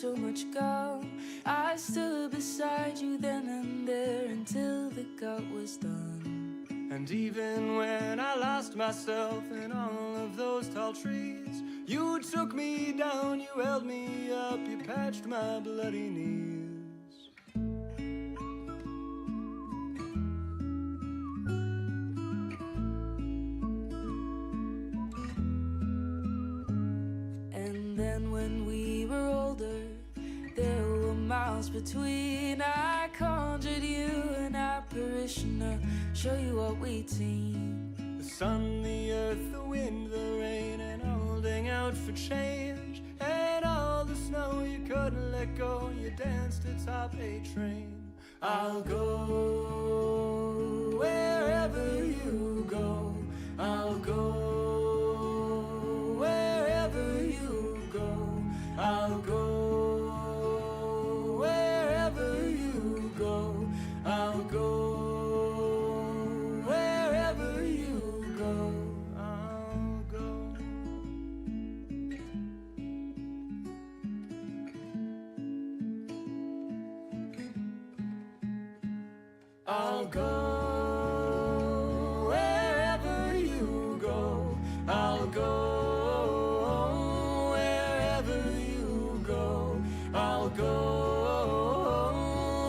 so much gum. I stood beside you then and there until the gut was done. And even when I lost myself in all of those tall trees, you took me down, you held me up, you patched my bloody knees. And then when we were older, there were miles between. I conjured you an apparition to show you what we'd seen. The sun, the earth, the wind, the rain, and holding out for change. And all the snow you couldn't let go, you danced atop a train. I'll go wherever you go. I'll go wherever you go. I'll go wherever you go. I'll go wherever you go. I'll go. I'll go wherever you go. I'll go wherever you go. I'll go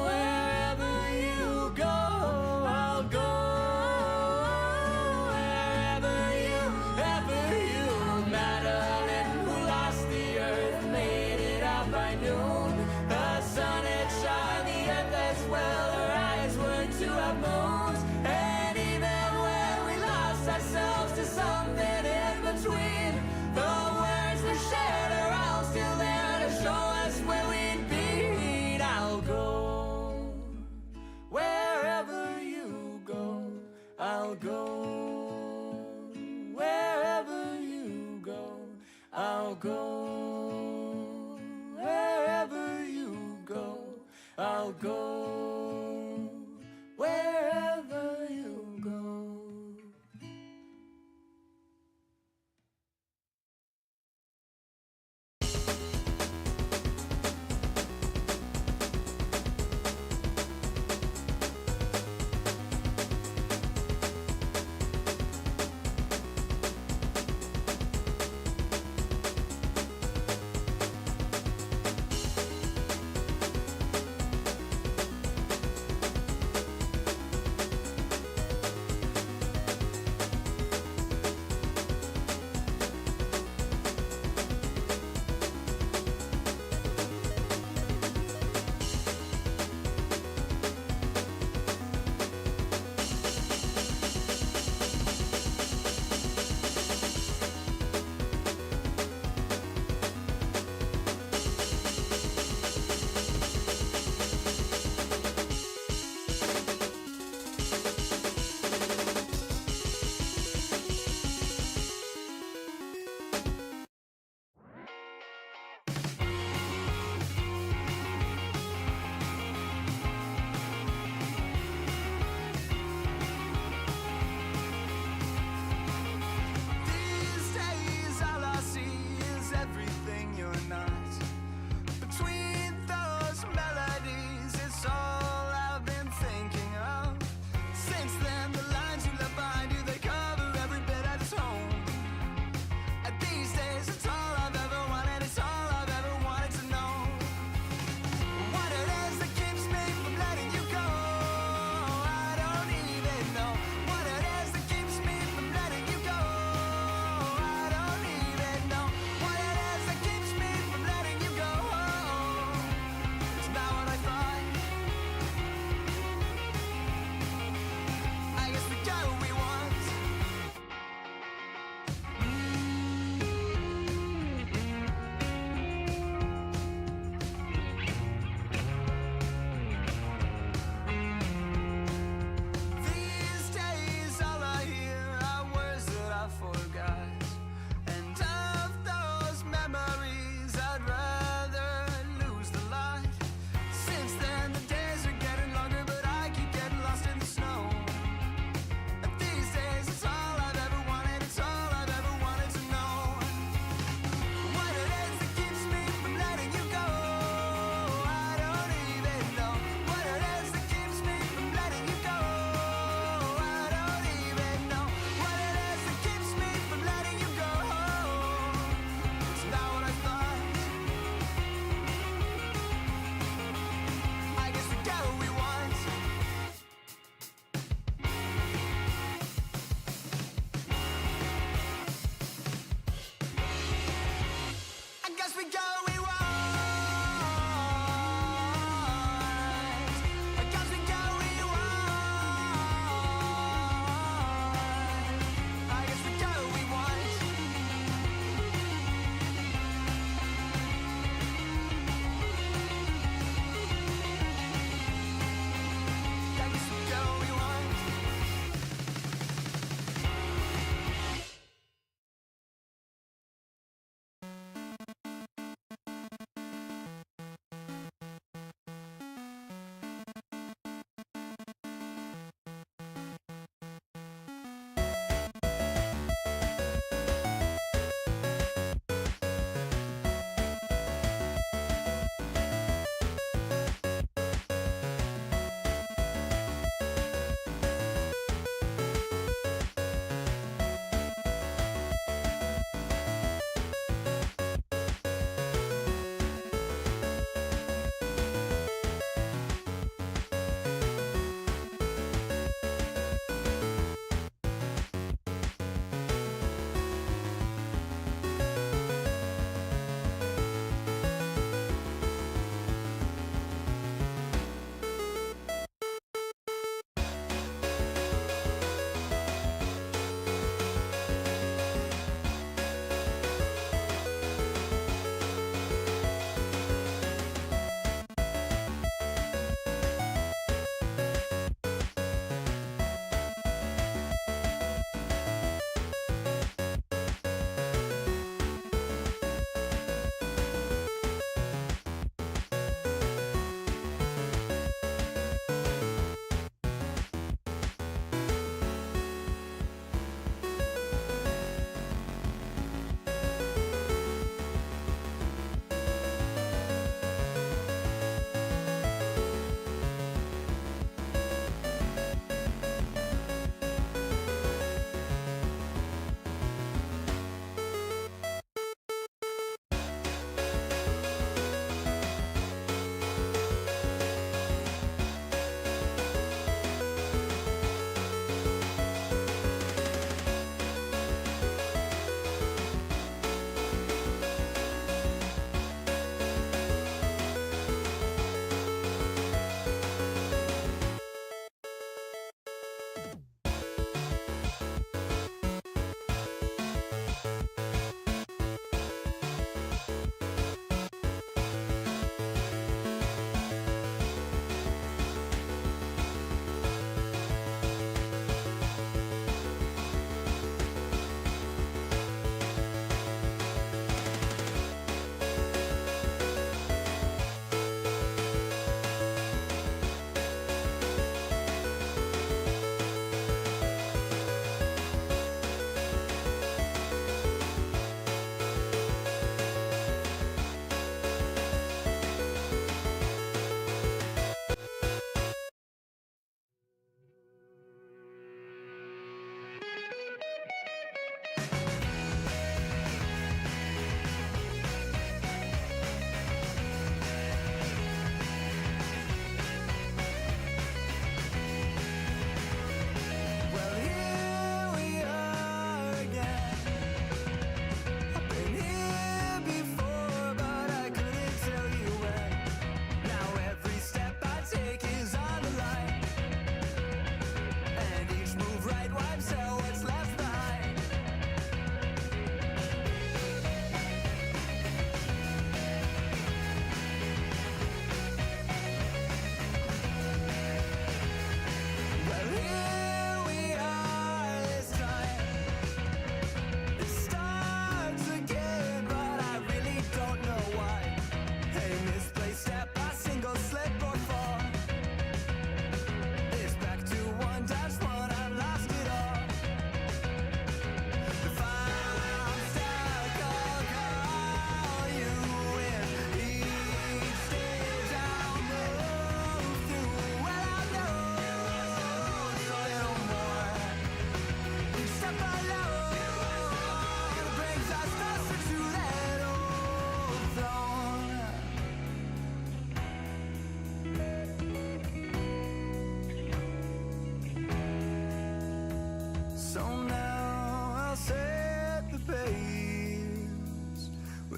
wherever you go. I'll go wherever you. Madeline, who lost the earth, made it out by noon. The sun had shone, the earth as well. Her eyes were to have moons. And even when we lost ourselves to something in between, the words we shared are all still there to show us where we'd be. I'll go wherever you go. I'll go wherever you go. I'll go wherever you go. I'll go wherever you go.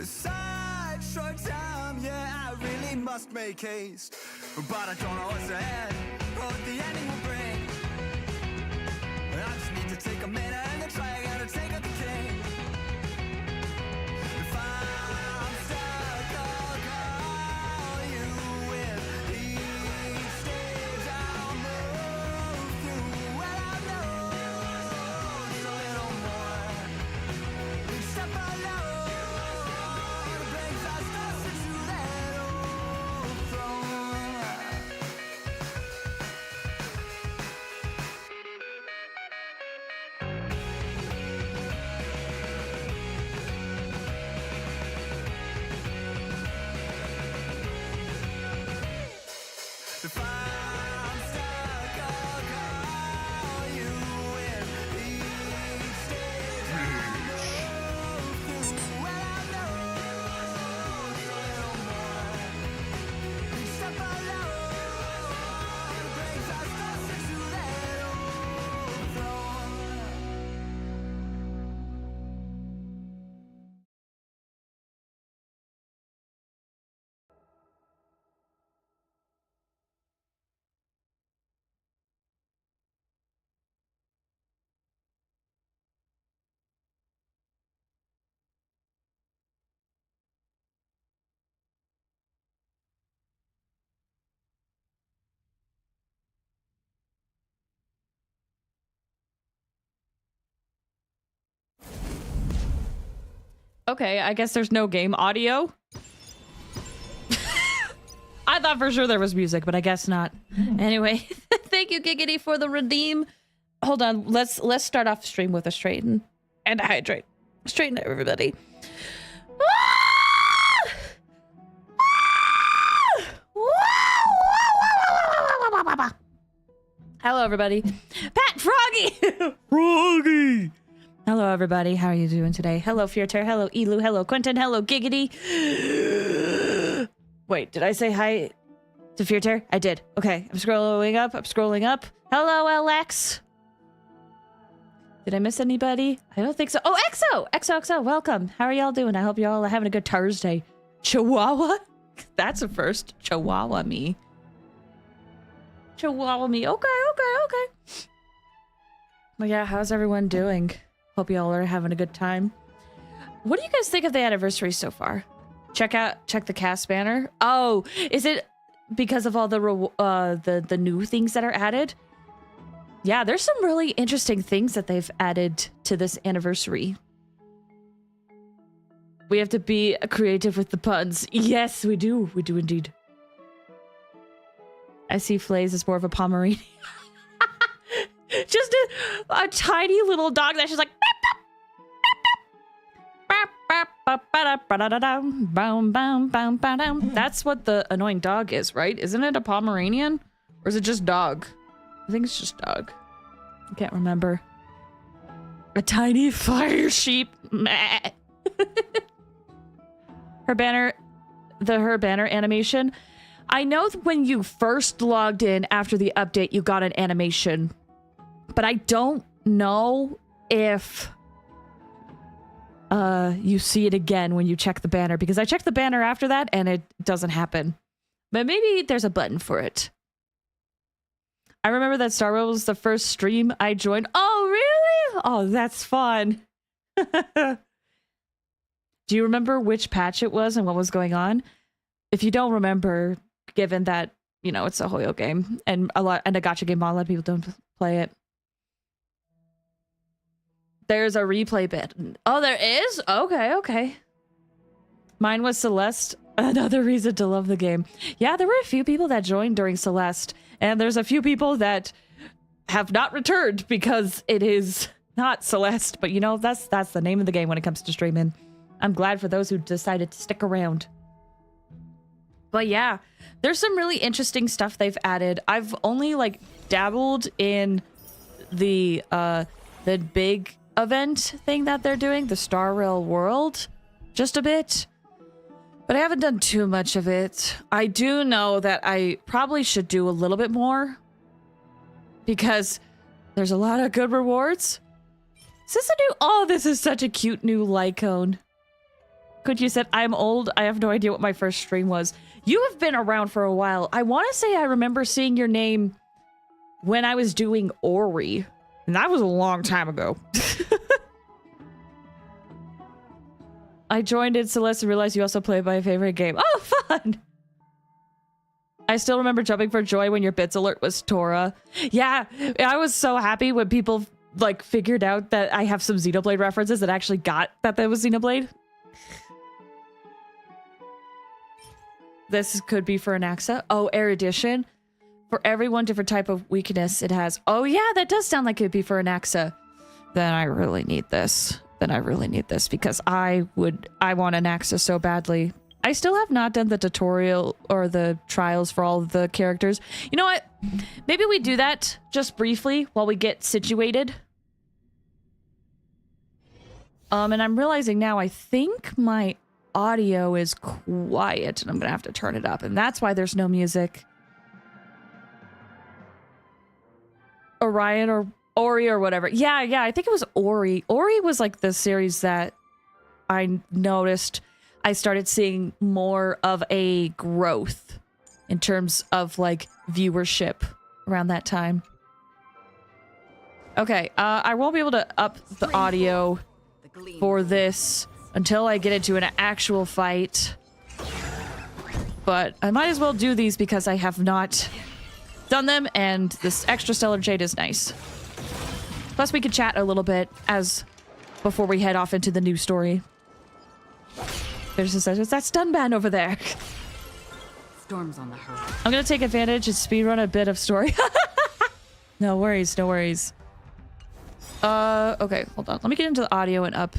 Such short time, yeah, I really must make haste. But I don't know what's ahead, or what the ending will bring. I just need to take a minute and then try again to take out the king. If I'm stuck, I'll call you with each stage I'll move through. Well, I know it's a little more. Each step I know brings us closer to that old throne. If I'm stuck, I'll call you with each stage I move through. Well, I know it's a little more. Each step I know brings us closer to that old throne. Okay, I guess there's no game audio. I thought for sure there was music, but I guess not. Anyway, thank you, Giggity, for the redeem. Hold on, let's start off stream with a straighten and hydrate. Straighten everybody. Hello, everybody. Pat Froggy! Froggy! Hello, everybody. How are you doing today? Hello, Fierter. Hello, Elu. Hello, Quentin. Hello, Giggity. Wait, did I say hi to Fierter? I did. Okay, I'm scrolling up. I'm scrolling up. Hello, LX. Did I miss anybody? I don't think so. Oh, EXO! EXO, welcome. How are y'all doing? I hope y'all are having a good Thursday. Chihuahua? That's a first. Chihuahua me. Chihuahua me. Okay. Well, yeah, how's everyone doing? Hope y'all are having a good time. What do you guys think of the anniversary so far? Check the cast banner. Oh, is it because of all the new things that are added? Yeah, there's some really interesting things that they've added to this anniversary. We have to be creative with the puns. Yes, we do. We do indeed. I see Flaze as more of a Pomeranian. Just a tiny little dog that's just like... That's what the annoying dog is, right? Isn't it a Pomeranian? Or is it just dog? I think it's just dog. I can't remember. A tiny fire sheep. Her banner animation. I know when you first logged in after the update, you got an animation. But I don't know if you see it again when you check the banner, because I checked the banner after that and it doesn't happen. But maybe there's a button for it. I remember that Star Wars was the first stream I joined. Oh, really? Oh, that's fun. Do you remember which patch it was and what was going on? If you don't remember, given that, you know, it's a Hoyo game and a gacha game, a lot of people don't play it. There's a replay button. Oh, there is? Okay. Mine was Celeste. Another reason to love the game. Yeah, there were a few people that joined during Celeste, and there's a few people that have not returned because it is not Celeste. But you know, that's the name of the game when it comes to streaming. I'm glad for those who decided to stick around. But yeah, there's some really interesting stuff they've added. I've only like dabbled in the big event thing that they're doing, the Star Rail World, just a bit. But I haven't done too much of it. I do know that I probably should do a little bit more because there's a lot of good rewards. Is this a new... Oh, this is such a cute new Lycone. Could you said, I'm old. I have no idea what my first stream was. You have been around for a while. I want to say I remember seeing your name when I was doing Ori. And that was a long time ago. I joined in Celeste and realized you also played my favorite game. Oh, fun! I still remember jumping for joy when your bits alert was Tora. Yeah, I was so happy when people like figured out that I have some Xenoblade references that actually got that was Xenoblade. This could be for an AXA. Oh, erudition. For every one different type of weakness it has. Oh yeah, that does sound like it would be for an AXA. Then I really need this. Because I want an AXA so badly. I still have not done the tutorial or the trials for all of the characters. You know what? Maybe we do that just briefly while we get situated. And I'm realizing now I think my audio is quiet and I'm gonna have to turn it up, and that's why there's no music. Orion or Ori or whatever. Yeah, I think it was Ori. Ori was like the series that I noticed I started seeing more of a growth in terms of like viewership around that time. Okay, I won't be able to up the audio for this until I get into an actual fight. But I might as well do these because I have not done them, and this extra stellar jade is nice. Plus we could chat a little bit before we head off into the new story. There's that stun ban over there. Storms on the horizon. I'm gonna take advantage and speedrun a bit of story. No worries. Okay, hold on. Let me get into the audio and up.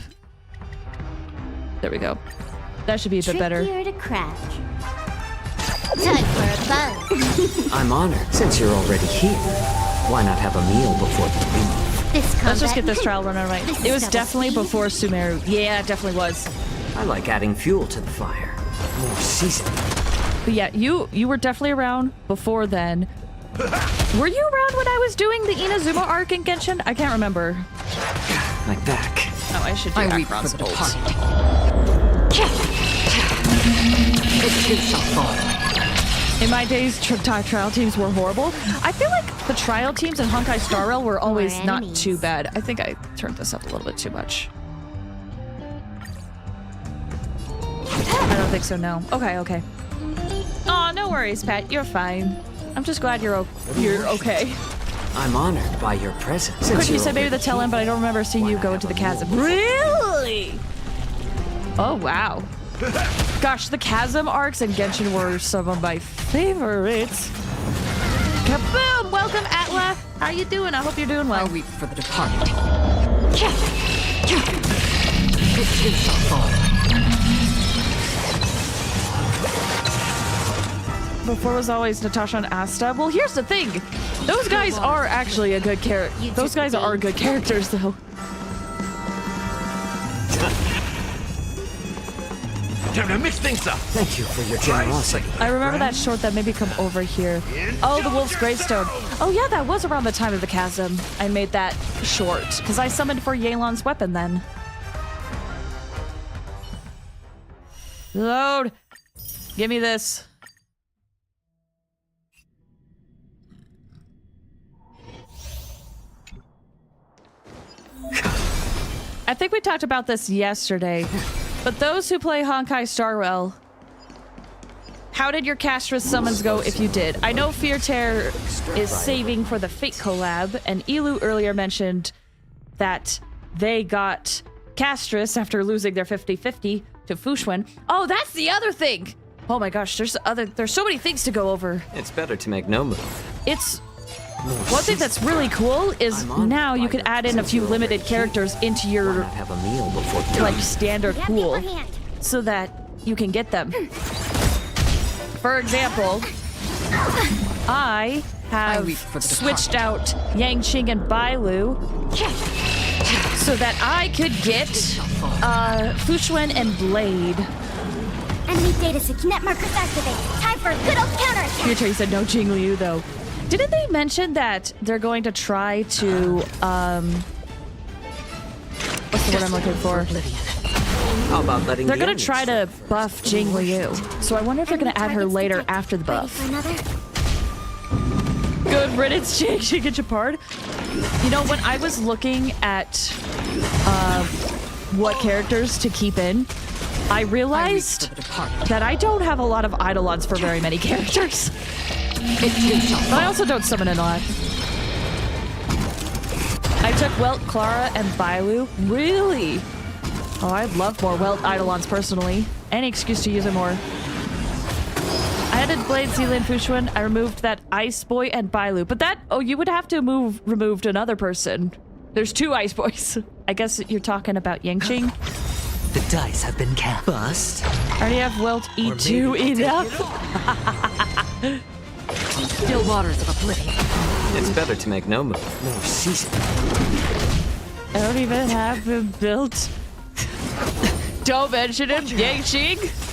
There we go. That should be a bit better. Trickier to crack. Time for a buzz. I'm honored. Since you're already here, why not have a meal before you leave? Let's just get this trial run right. It was definitely before Sumeru. Yeah, it definitely was. I like adding fuel to the fire. More seasoning. But yeah, you were definitely around before then. Were you around when I was doing the Inazuma arc in Genshin? I can't remember. My back. Oh, I should do Acheron's bolt. In my days, trial teams were horrible. I feel like the trial teams in Honkai Star Rail were always not too bad. I think I turned this up a little bit too much. I don't think so, no. Okay. Aw, no worries, Pat. You're fine. I'm just glad you're okay. I'm honored by your presence. Could you said maybe the tail end, but I don't remember seeing you go into the chasm. Really? Oh, wow. Gosh, the chasm arcs in Genshin were some of my favorites. Kaboom! Welcome, Atla. How you doing? I hope you're doing well. I weep for the departed. It too shall fall. Before was always Natasha and Asta. Well, here's the thing. Those guys are actually a good character. Those guys are good characters, though. Time to mix things up. Thank you for your generosity. I remember that short that maybe come over here. Oh, the Wolf's Gravestone. Oh yeah, that was around the time of the chasm. I made that short because I summoned for Yelan's weapon then. Load. Give me this. I think we talked about this yesterday, but those who play Honkai Star Rail, how did your Castress summons go if you did? I know Fear Tear is saving for the Fate collab, and Elu earlier mentioned that they got Castress after losing their 50-50 to Fushwen. Oh, that's the other thing! Oh my gosh, there's so many things to go over. It's better to make no move. It's... One thing that's really cool is now you can add in a few limited characters into your have a meal before like standard pool so that you can get them. For example, I have switched out Yangqing and Bailu so that I could get Fushwen and Blade. Enemy data secure net markers activated. Time for a good old counterattack. Future Tear said no Jingliu though. Didn't they mention that they're going to try to, what's the word I'm looking for? How about letting They're the gonna enemies try to serve buff Jing Liu, so I wonder if they're gonna add her later after the Ready buff. for another? Good riddance, Jing. She get Japard. You know, when I was looking at what characters to keep in, I realized that I don't have a lot of Eidolons for very many characters. But I also don't summon a lot. I took Welt, Clara, and Bailu. Really? Oh, I'd love more Welt Eidolons personally. Any excuse to use it more. I added Blade, Zealand, Fushuan. I removed that Ice Boy and Bailu. But that, oh, you would have to removed another person. There's 2 Ice Boys. I guess you're talking about Yangqing. The dice have been cast. Bust. I already have Welt E2 enough. Still waters of oblivion. It's better to make no move. More seasoned. I don't even have him built. Don't mention him, Yangqing.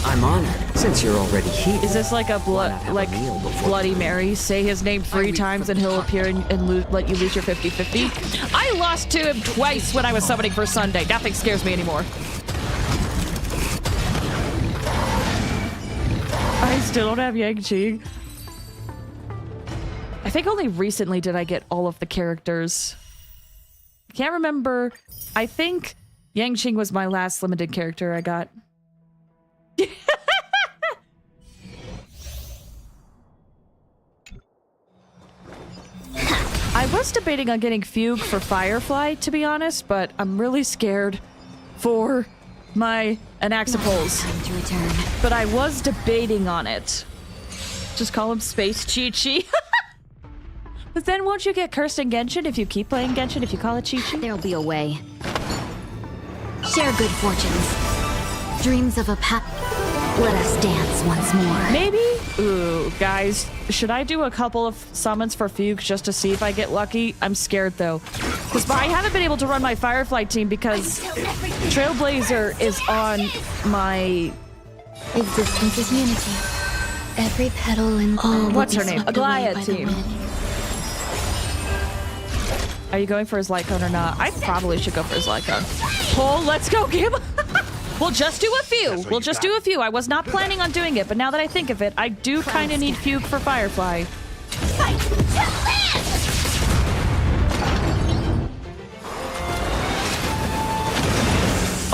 I'm honored, since you're already here. Is this like a Why not have a meal before Bloody Mary? Say his name 3 times and he'll appear and let you lose your 50-50. I lost to him twice when I was summoning for Sunday. Nothing scares me anymore. I still don't have Yangqing. I think only recently did I get all of the characters. I can't remember. I think Yangqing was my last limited character I got. I was debating on getting Fugue for Firefly, to be honest, but I'm really scared for my Anaxapoles. Time to return. But I was debating on it. Just call him Space Chi-Chi. But then won't you get cursed in Genshin if you keep playing Genshin if you call it Chi-Chi? There'll be a way. Share good fortunes. Dreams of a path. Let us dance once more. Maybe? Ooh, guys, should I do a couple of summons for Fugue just to see if I get lucky? I'm scared though. Because I haven't been able to run my Firefly team because Trailblazer is on my... Existence is unity. Every petal and bloom what's will her be name? swept away Aglaia by the team. wind. Are you going for his light cone or not? I probably should go for his light cone. Oh, let's go, Gib! We'll just do a few. We'll just do a few. I was not planning on doing it, but now that I think of it, I do kind of need Fugue for Firefly. Fight to live!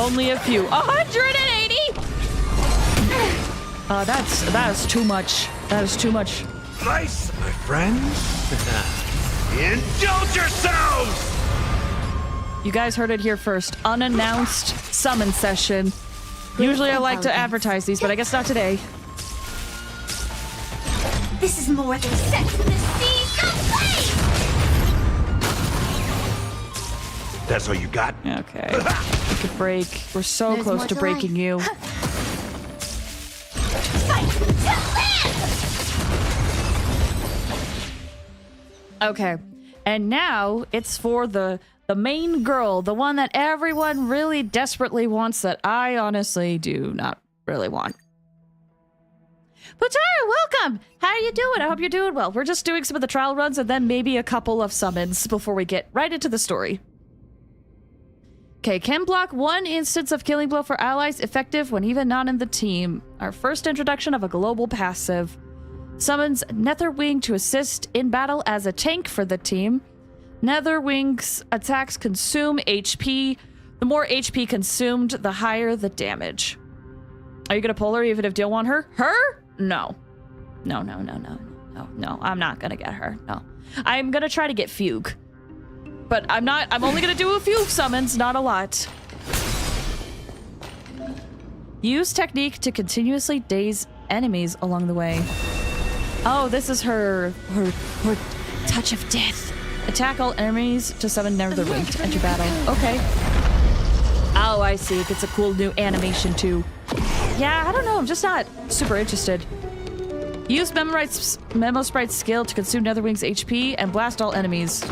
Only a few. 180! That is too much. That is too much. Nice, my friends. Indulge yourselves! You guys heard it here first. Unannounced summon session. Usually I like to advertise these, but I guess not today. This is more than Sex in the Sea complete! That's all you got? Okay. We could break. We're so There's close more to to breaking life. you. Fight to live! Okay. And now it's for the main girl, the one that everyone really desperately wants that I honestly do not really want. Putara, welcome! How are you doing? I hope you're doing well. We're just doing some of the trial runs and then maybe a couple of summons before we get right into the story. Okay, can block 1 instance of Killing Blow for allies effective when even not in the team. Our first introduction of a global passive. Summons Netherwing to assist in battle as a tank for the team. Netherwing's attacks consume HP. The more HP consumed, the higher the damage. Are you gonna pull her even if you don't want her? Her? No. No, I'm not gonna get her. No. I'm gonna try to get Fugue. But I'm only gonna do a few summons, not a lot. Use technique to continuously daze enemies along the way. Oh, this is her touch of death. Attack all enemies to summon Netherwing to enter battle. Okay. Oh, I see. It gets a cool new animation too. Yeah, I don't know. I'm just not super interested. Use Memo Sprite's skill to consume Netherwing's HP and blast all enemies.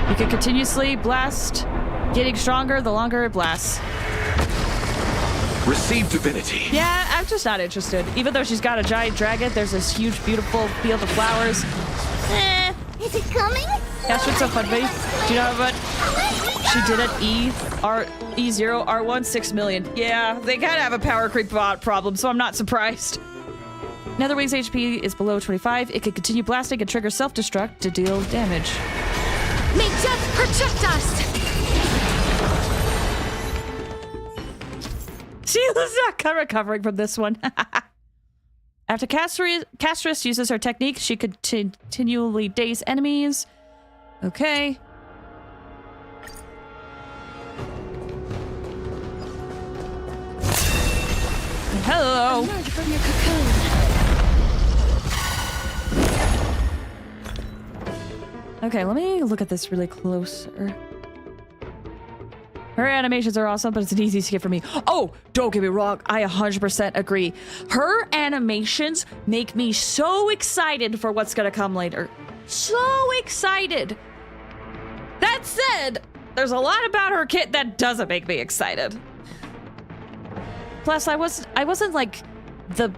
You can continuously blast, getting stronger the longer it blasts. Receive divinity. Yeah, I'm just not interested. Even though she's got a giant dragon, there's this huge, beautiful field of flowers. Is it coming? Castrate's so fun, baby. Do you know what she did at E0 R1 6 million? Yeah, they kind of have a power creep problem, so I'm not surprised. Netherwing's HP is below 25. It can continue blasting and trigger self-destruct to deal damage. May death protect us! She was not recovering from this one. After Castress uses her technique, she could continually daze enemies. Okay. Hello. Emerge from your cocoon. Okay, let me look at this really closer. Her animations are awesome, but it's an easy skip for me. Oh, don't get me wrong. I 100% agree. Her animations make me so excited for what's going to come later. So excited. That said, there's a lot about her kit that doesn't make me excited. Plus, I wasn't like the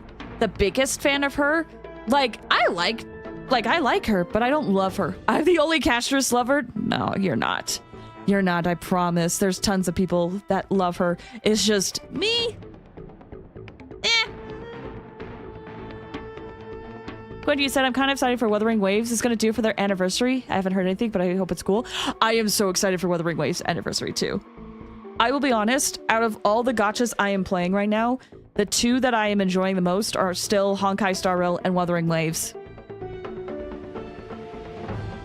biggest fan of her. Like, I like her, but I don't love her. I'm the only Castress lover? No, you're not. You're not, I promise. There's tons of people that love her. It's just me. When you said I'm kind of excited for Wuthering Waves is going to do for their anniversary. I haven't heard anything, but I hope it's cool. I am so excited for Wuthering Waves anniversary too. I will be honest, out of all the gachas I am playing right now, the two that I am enjoying the most are still Honkai Star Rail and Wuthering Waves.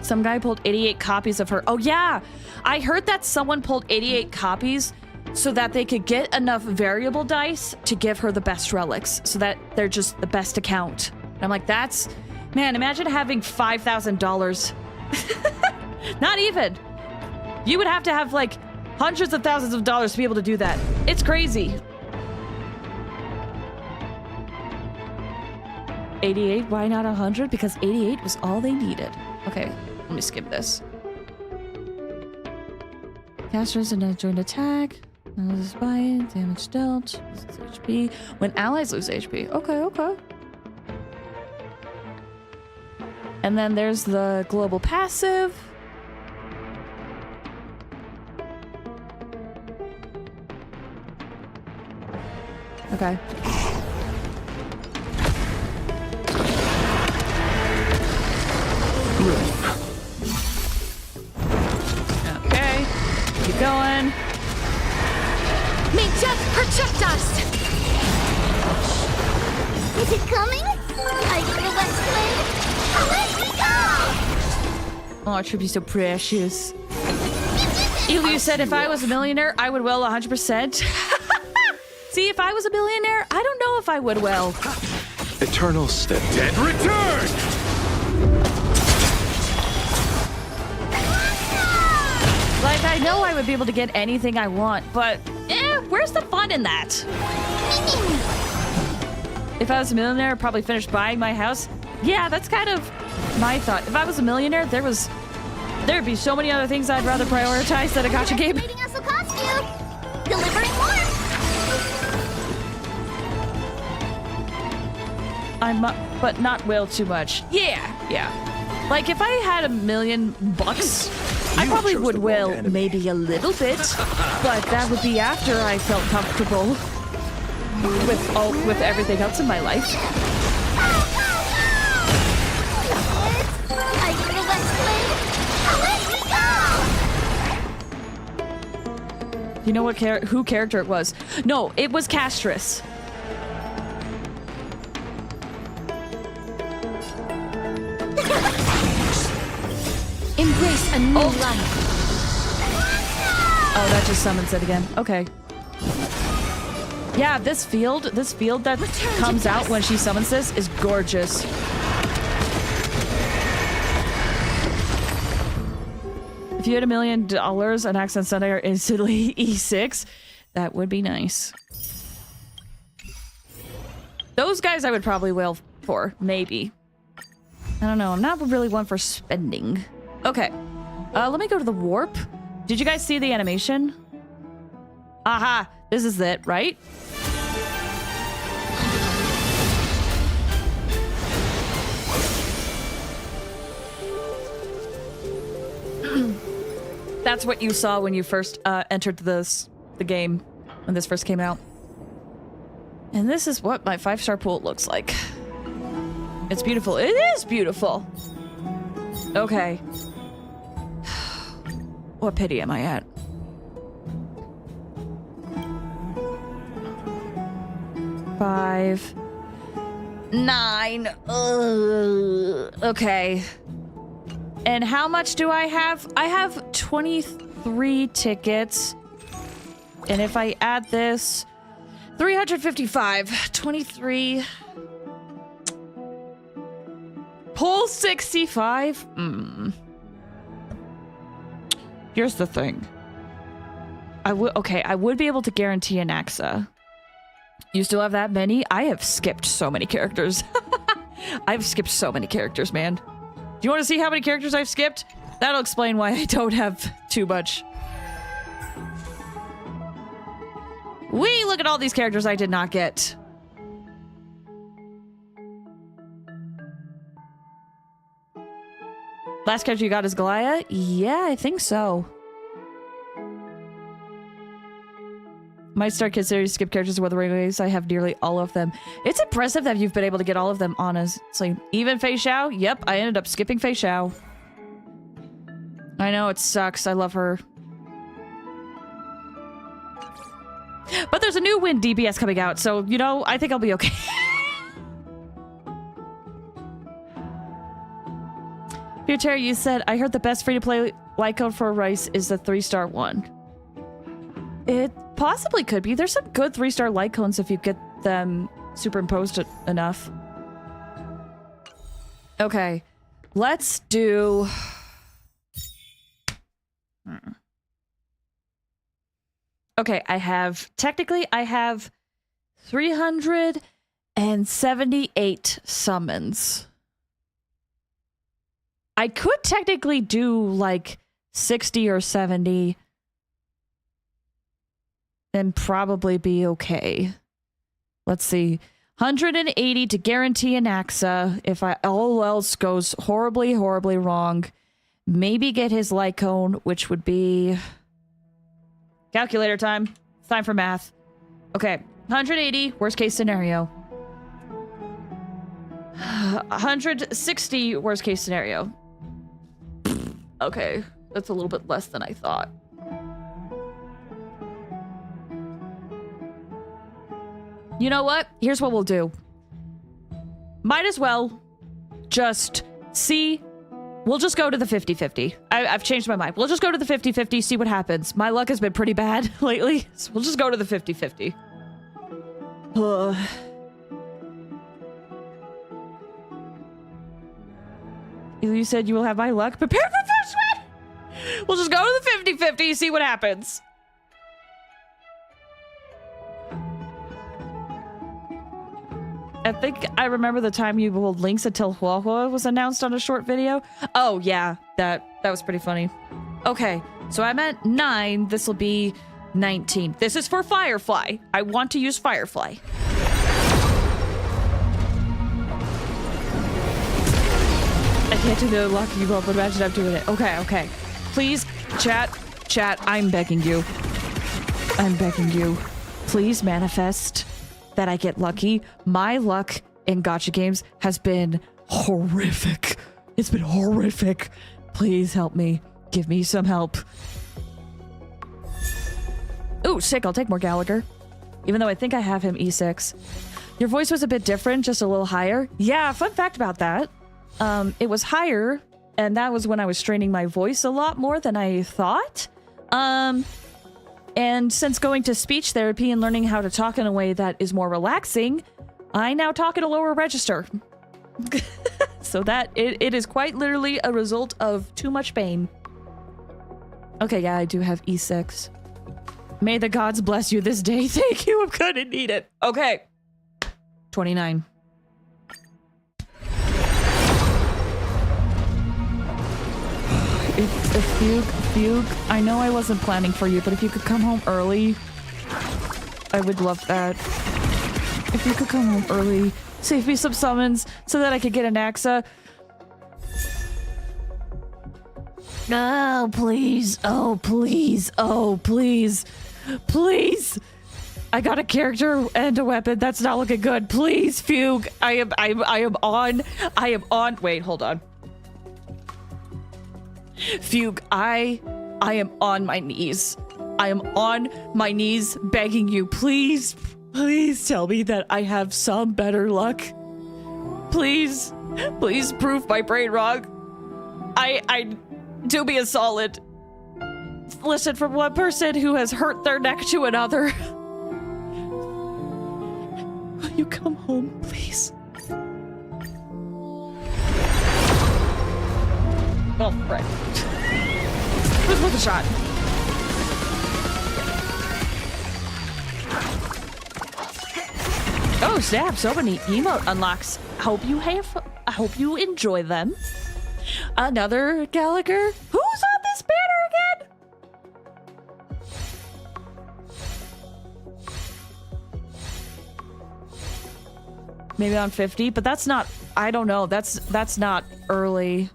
Some guy pulled 88 copies of her. Oh yeah, I heard that someone pulled 88 copies so that they could get enough variable dice to give her the best relics, so that they're just the best account. And I'm like, that's... Man, imagine having $5,000. Not even. You would have to have like hundreds of thousands of dollars to be able to do that. It's crazy. 88, why not 100? Because 88 was all they needed. Okay, let me skip this. Casters and a joint attack. Loses buy-in, damage dealt, loses HP. When allies lose HP. Okay, okay. And then there's the global passive. Okay. Okay. Keep going. May death protect us! Is it coming? I get the Let's Play. Let me go! Oh, Trippy's so precious. Elu said if I was a millionaire, I would well 100%. See, if I was a billionaire, I don't know if I would well. Eternal step. Dead return! Like, I know I would be able to get anything I want, but where's the fun in that? If I was a millionaire, I'd probably finish buying my house. Yeah, that's kind of my thought. If I was a millionaire, there'd be so many other things I'd rather prioritize than a gacha game. Making us a costume. Delivering more. But not will too much. Yeah. Like, if I had $1 million, I probably would will maybe a little bit, but that would be after I felt comfortable with everything else in my life. I get the Let's Play. Let me go! You know what who character it was? No, it was Castress. Embrace a new life. Oh, that just summons it again. Okay. Yeah, this field that comes out when she summons this is gorgeous. If you had $1 million and Accent Sunday are instantly E6, that would be nice. Those guys I would probably wail for, maybe. I don't know, I'm not really one for spending. Okay, let me go to the warp. Did you guys see the animation? Aha, this is it, right? that's what you saw when you first entered the game, when this first came out. And this is what my 5-star pool looks like. It's beautiful. It is beautiful. Okay. What pity am I at? Five. 9. Okay. And how much do I have? I have 23 tickets. And if I add this, 355. 23. Pull 65. Here's the thing. I would be able to guarantee an AXA. You still have that many? I have skipped so many characters. I've skipped so many characters, man. Do you want to see how many characters I've skipped? That'll explain why I don't have too much. Wee, look at all these characters I did not get. Last character you got is Galia? Yeah, I think so. Might start considering skip characters with the ways. I have nearly all of them. It's impressive that you've been able to get all of them, honestly. Even Fei Xiao? Yep, I ended up skipping Fei Xiao. I know, it sucks. I love her. But there's a new Win DBS coming out, so, you know, I think I'll be okay. Future, you said, I heard the best free-to-play like code for Rice is the 3-star one. It possibly could be. There's some good 3-star light cones if you get them superimposed enough. Okay, let's do... Okay, I have 378 summons. I could technically do like 60 or 70 and probably be okay. Let's see. 180 to guarantee an AXA. If all else goes horribly, horribly wrong, maybe get his Lycone, which would be... Calculator time. It's time for math. Okay. 180, worst case scenario. 160, worst case scenario. Okay. That's a little bit less than I thought. You know what? Here's what we'll do. Might as well just see. We'll just go to the 50-50. I've changed my mind. We'll just go to the 50-50, see what happens. My luck has been pretty bad lately, so we'll just go to the 50-50. You said you will have my luck. Prepare for first one! We'll just go to the 50-50, see what happens. I think I remember the time you pulled links until Huahua was announced on a short video. Oh, yeah. That was pretty funny. Okay, so I'm at 9. This will be 19. This is for Firefly. I want to use Firefly. I can't do the lucky roll, but imagine I'm doing it. Okay. Please, chat, I'm begging you. I'm begging you. Please manifest that I get lucky. My luck in gacha games has been horrific. It's been horrific. Please help me. Give me some help. Ooh, sick. I'll take more Gallagher. Even though I think I have him E6. Your voice was a bit different, just a little higher. Yeah, fun fact about that. It was higher, and that was when I was straining my voice a lot more than I thought. And since going to speech therapy and learning how to talk in a way that is more relaxing, I now talk at a lower register. So that it is quite literally a result of too much pain. Okay, yeah, I do have E6. May the gods bless you this day. Thank you. I'm gonna need it. Okay. 29. If Fugue, I know I wasn't planning for you, but if you could come home early, I would love that. If you could come home early, save me some summons so that I could get an AXA. Oh, please. Oh, please. Oh, please. Please. I got a character and a weapon. That's not looking good. Please, Fugue. I am on. Wait, hold on. Fugue, I am on my knees. I am on my knees begging you. Please, please tell me that I have some better luck. Please, please prove my brain wrong. I do me a solid. Listen from one person who has hurt their neck to another. Will you come home, please? Oh, right. It was worth a shot. Oh, snap. So many emote unlocks. Hope you enjoy them. Another Gallagher? Who's on this banner again? Maybe on 50, but that's not, I don't know. That's not early.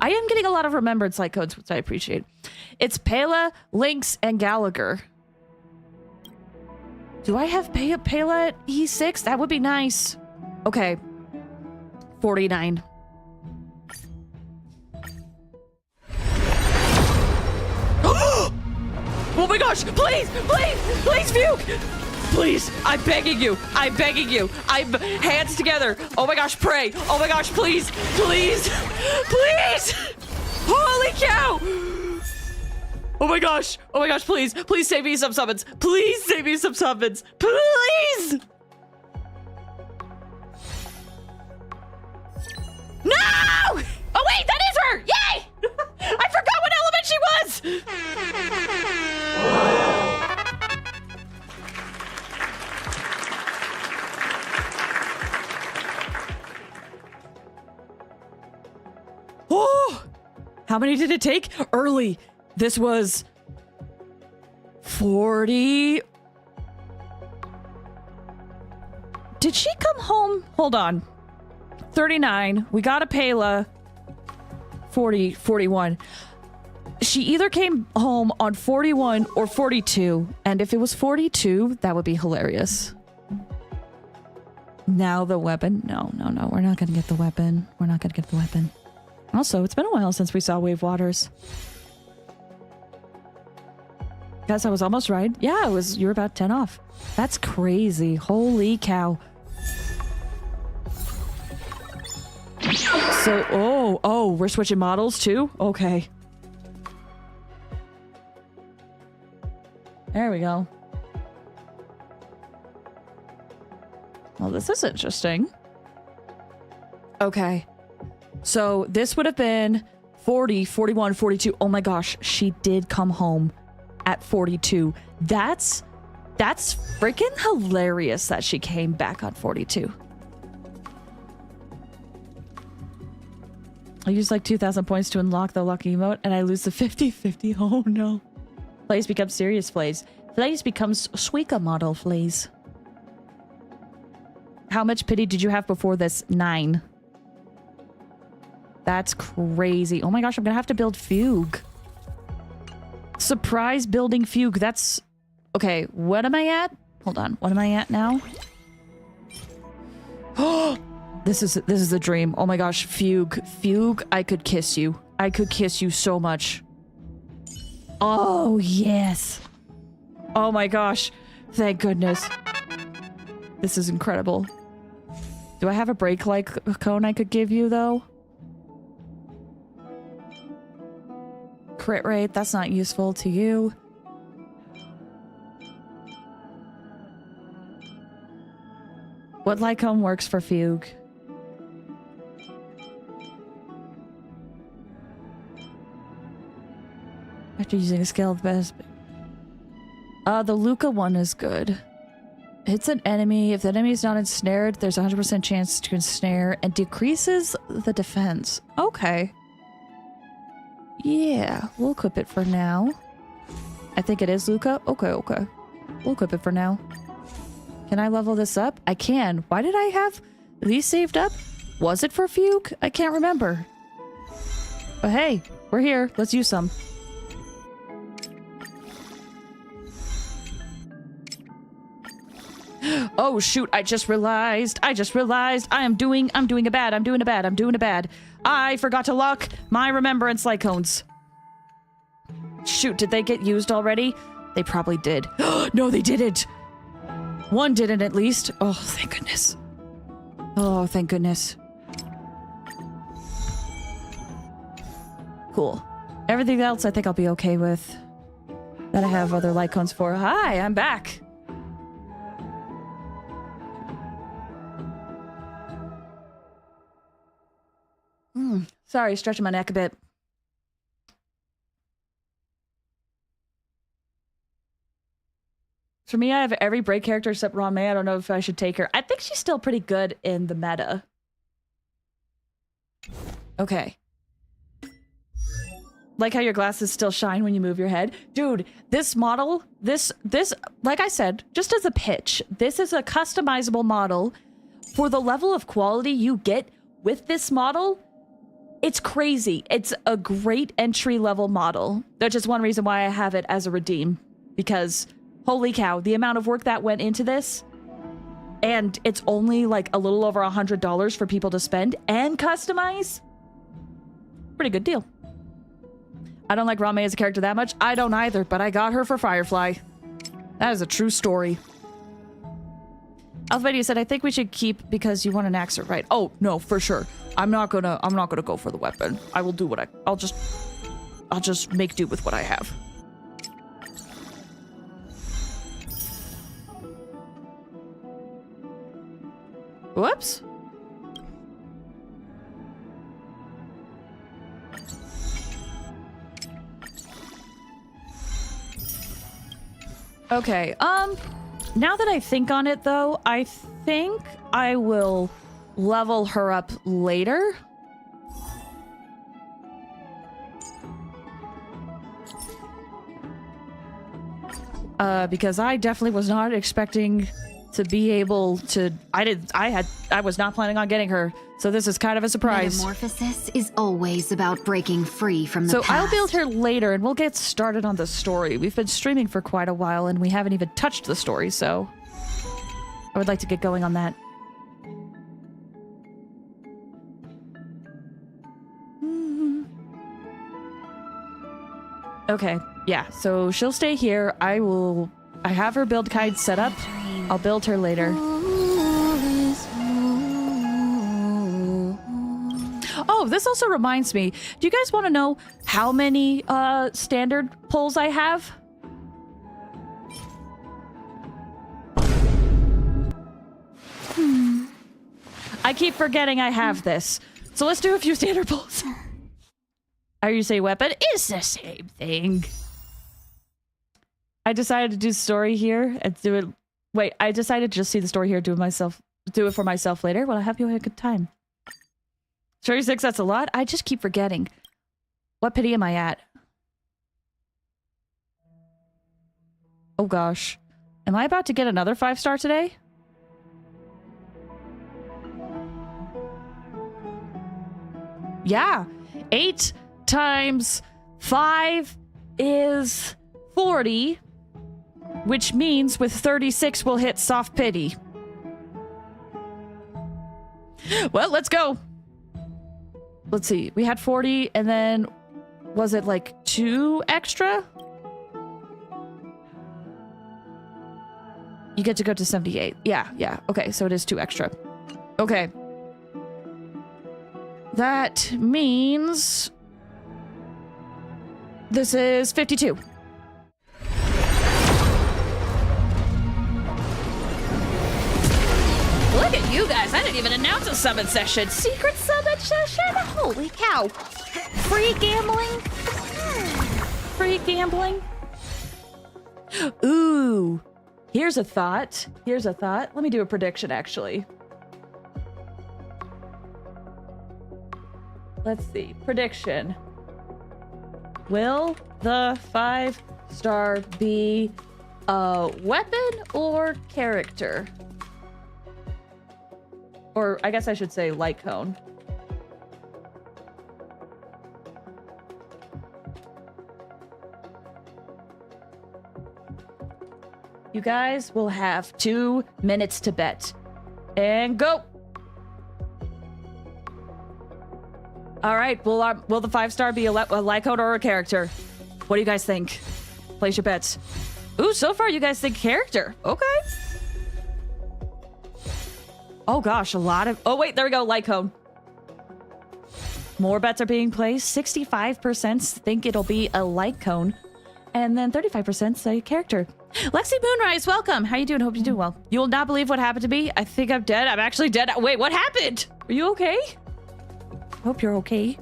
I am getting a lot of remembrance light codes, which I appreciate. It's Pela, Lynx, and Gallagher. Do I have Pela at E6? That would be nice. Okay. 49. Oh my gosh! Please! Please! Please, Fugue! Please! I'm begging you! I'm begging you! I'm hands together! Oh my gosh, pray! Oh my gosh, please! Please! Please! Holy cow! Oh my gosh! Oh my gosh, please! Please save me some summons! Please save me some summons! Please! No! Oh wait, that is her! Yay! I forgot what element she was! Oh! How many did it take? Early. This was 40. Did she come home? Hold on. 39. We got a Pela. 40, 41. She either came home on 41 or 42. And if it was 42, that would be hilarious. Now the weapon. No. We're not going to get the weapon. We're not going to get the weapon. Also, it's been a while since we saw Wave Waters. Guys, I was almost right. Yeah, it was. You're about 10 off. That's crazy. Holy cow. So, oh, we're switching models too? Okay. There we go. Well, this is interesting. Okay. So this would have been 40, 41, 42. Oh my gosh, she did come home at 42. That's freaking hilarious that she came back on 42. I use like 2,000 points to unlock the lucky emote and I lose the 50-50. Oh no. Flaze becomes serious Flaze. Flaze becomes Suika model Flaze. How much pity did you have before this? 9. That's crazy. Oh my gosh, I'm gonna have to build Fugue. Surprise building Fugue. That's... Okay, what am I at? Hold on. What am I at now? Oh! This is a dream. Oh my gosh, Fugue. Fugue, I could kiss you. I could kiss you so much. Oh, yes. Oh my gosh. Thank goodness. This is incredible. Do I have a break-like cone I could give you, though? Crit rate, that's not useful to you. What Lycone works for Fugue? After using a skill, the best. The Luca one is good. Hits an enemy. If the enemy is not ensnared, there's a 100% chance to ensnare and decreases the defense. Okay. Yeah, we'll equip it for now. I think it is Luca. Okay. We'll equip it for now. Can I level this up? I can. Why did I have these saved up? Was it for Fugue? I can't remember. But hey, We're here. Let's use some. Oh shoot, I just realized I'm doing a bad. I forgot to lock my remembrance light cones. Shoot, did they get used already? They probably did. No, they didn't. One didn't at least. Oh, thank goodness. Oh, thank goodness. Cool. Everything else I think I'll be okay with. That I have other light cones for. Hi, I'm back. Sorry, stretching my neck a bit. For me, I have every break character except Ron May. I don't know if I should take her. I think she's still pretty good in the meta. Okay. Like how your glasses still shine when you move your head. Dude, this model, this, like I said, just as a pitch, this is a customizable model. For the level of quality you get with this model, it's crazy. It's a great entry-level model. That's just one reason why I have it as a redeem. Because, holy cow, the amount of work that went into this, and it's only like a little over $100 for people to spend and customize. Pretty good deal. I don't like Rame as a character that much. I don't either, but I got her for Firefly. That is a true story. Alphabedia said, I think we should keep because you want an axe, right? Oh, no, for sure. I'm not gonna go for the weapon. I will do what I'll just make do with what I have. Whoops. Okay, now that I think on it though, I think I will level her up later. Because I definitely was not expecting to be able to, I was not planning on getting her. So this is kind of a surprise. Metamorphosis is always about breaking free from the So past. I'll build her later and we'll get started on the story. We've been streaming for quite a while and we haven't even touched the story, so I would like to get going on that. Okay, yeah, so she'll stay here. I have her build guide set up. I'll build her later. Oh, this also reminds me. Do you guys want to know how many standard pulls I have? I keep forgetting I have this. So let's do a few standard pulls. Are you say weapon? It's the same thing. I decided to do story here and do it. Wait, I decided to just see the story here, do it for myself later. Well, I hope you had a good time. 36, that's a lot. I just keep forgetting. What pity am I at? Oh gosh. Am I about to get another 5-star today? Yeah. 8 times 5 is 40, which means with 36 we'll hit soft pity. Well, let's go. Let's see. We had 40 and then was it like 2 extra? You get to go to 78. Yeah. Okay, so it is 2 extra. Okay. That means this is 52. Look at you guys. I didn't even announce a summon session. Secret summon session? Holy cow. Free gambling? Free gambling? Ooh. Here's a thought. Let me do a prediction, actually. Let's see. Prediction. Will the 5-star be a weapon or character? Or I guess I should say light cone. You guys will have 2 minutes to bet. And go! All right, will the 5-star be a Lycone or a character? What do you guys think? Place your bets. Ooh, so far you guys think character. Okay. Oh gosh, a lot of... Oh wait, there we go, Lycone. More bets are being placed. 65% think it'll be a Lycone. And then 35% say character. Lexi Moonrise, welcome. How you doing? Hope you're doing well. You will not believe what happened to me. I think I'm dead. I'm actually dead. Wait, what happened? Are you okay? Hope you're okay.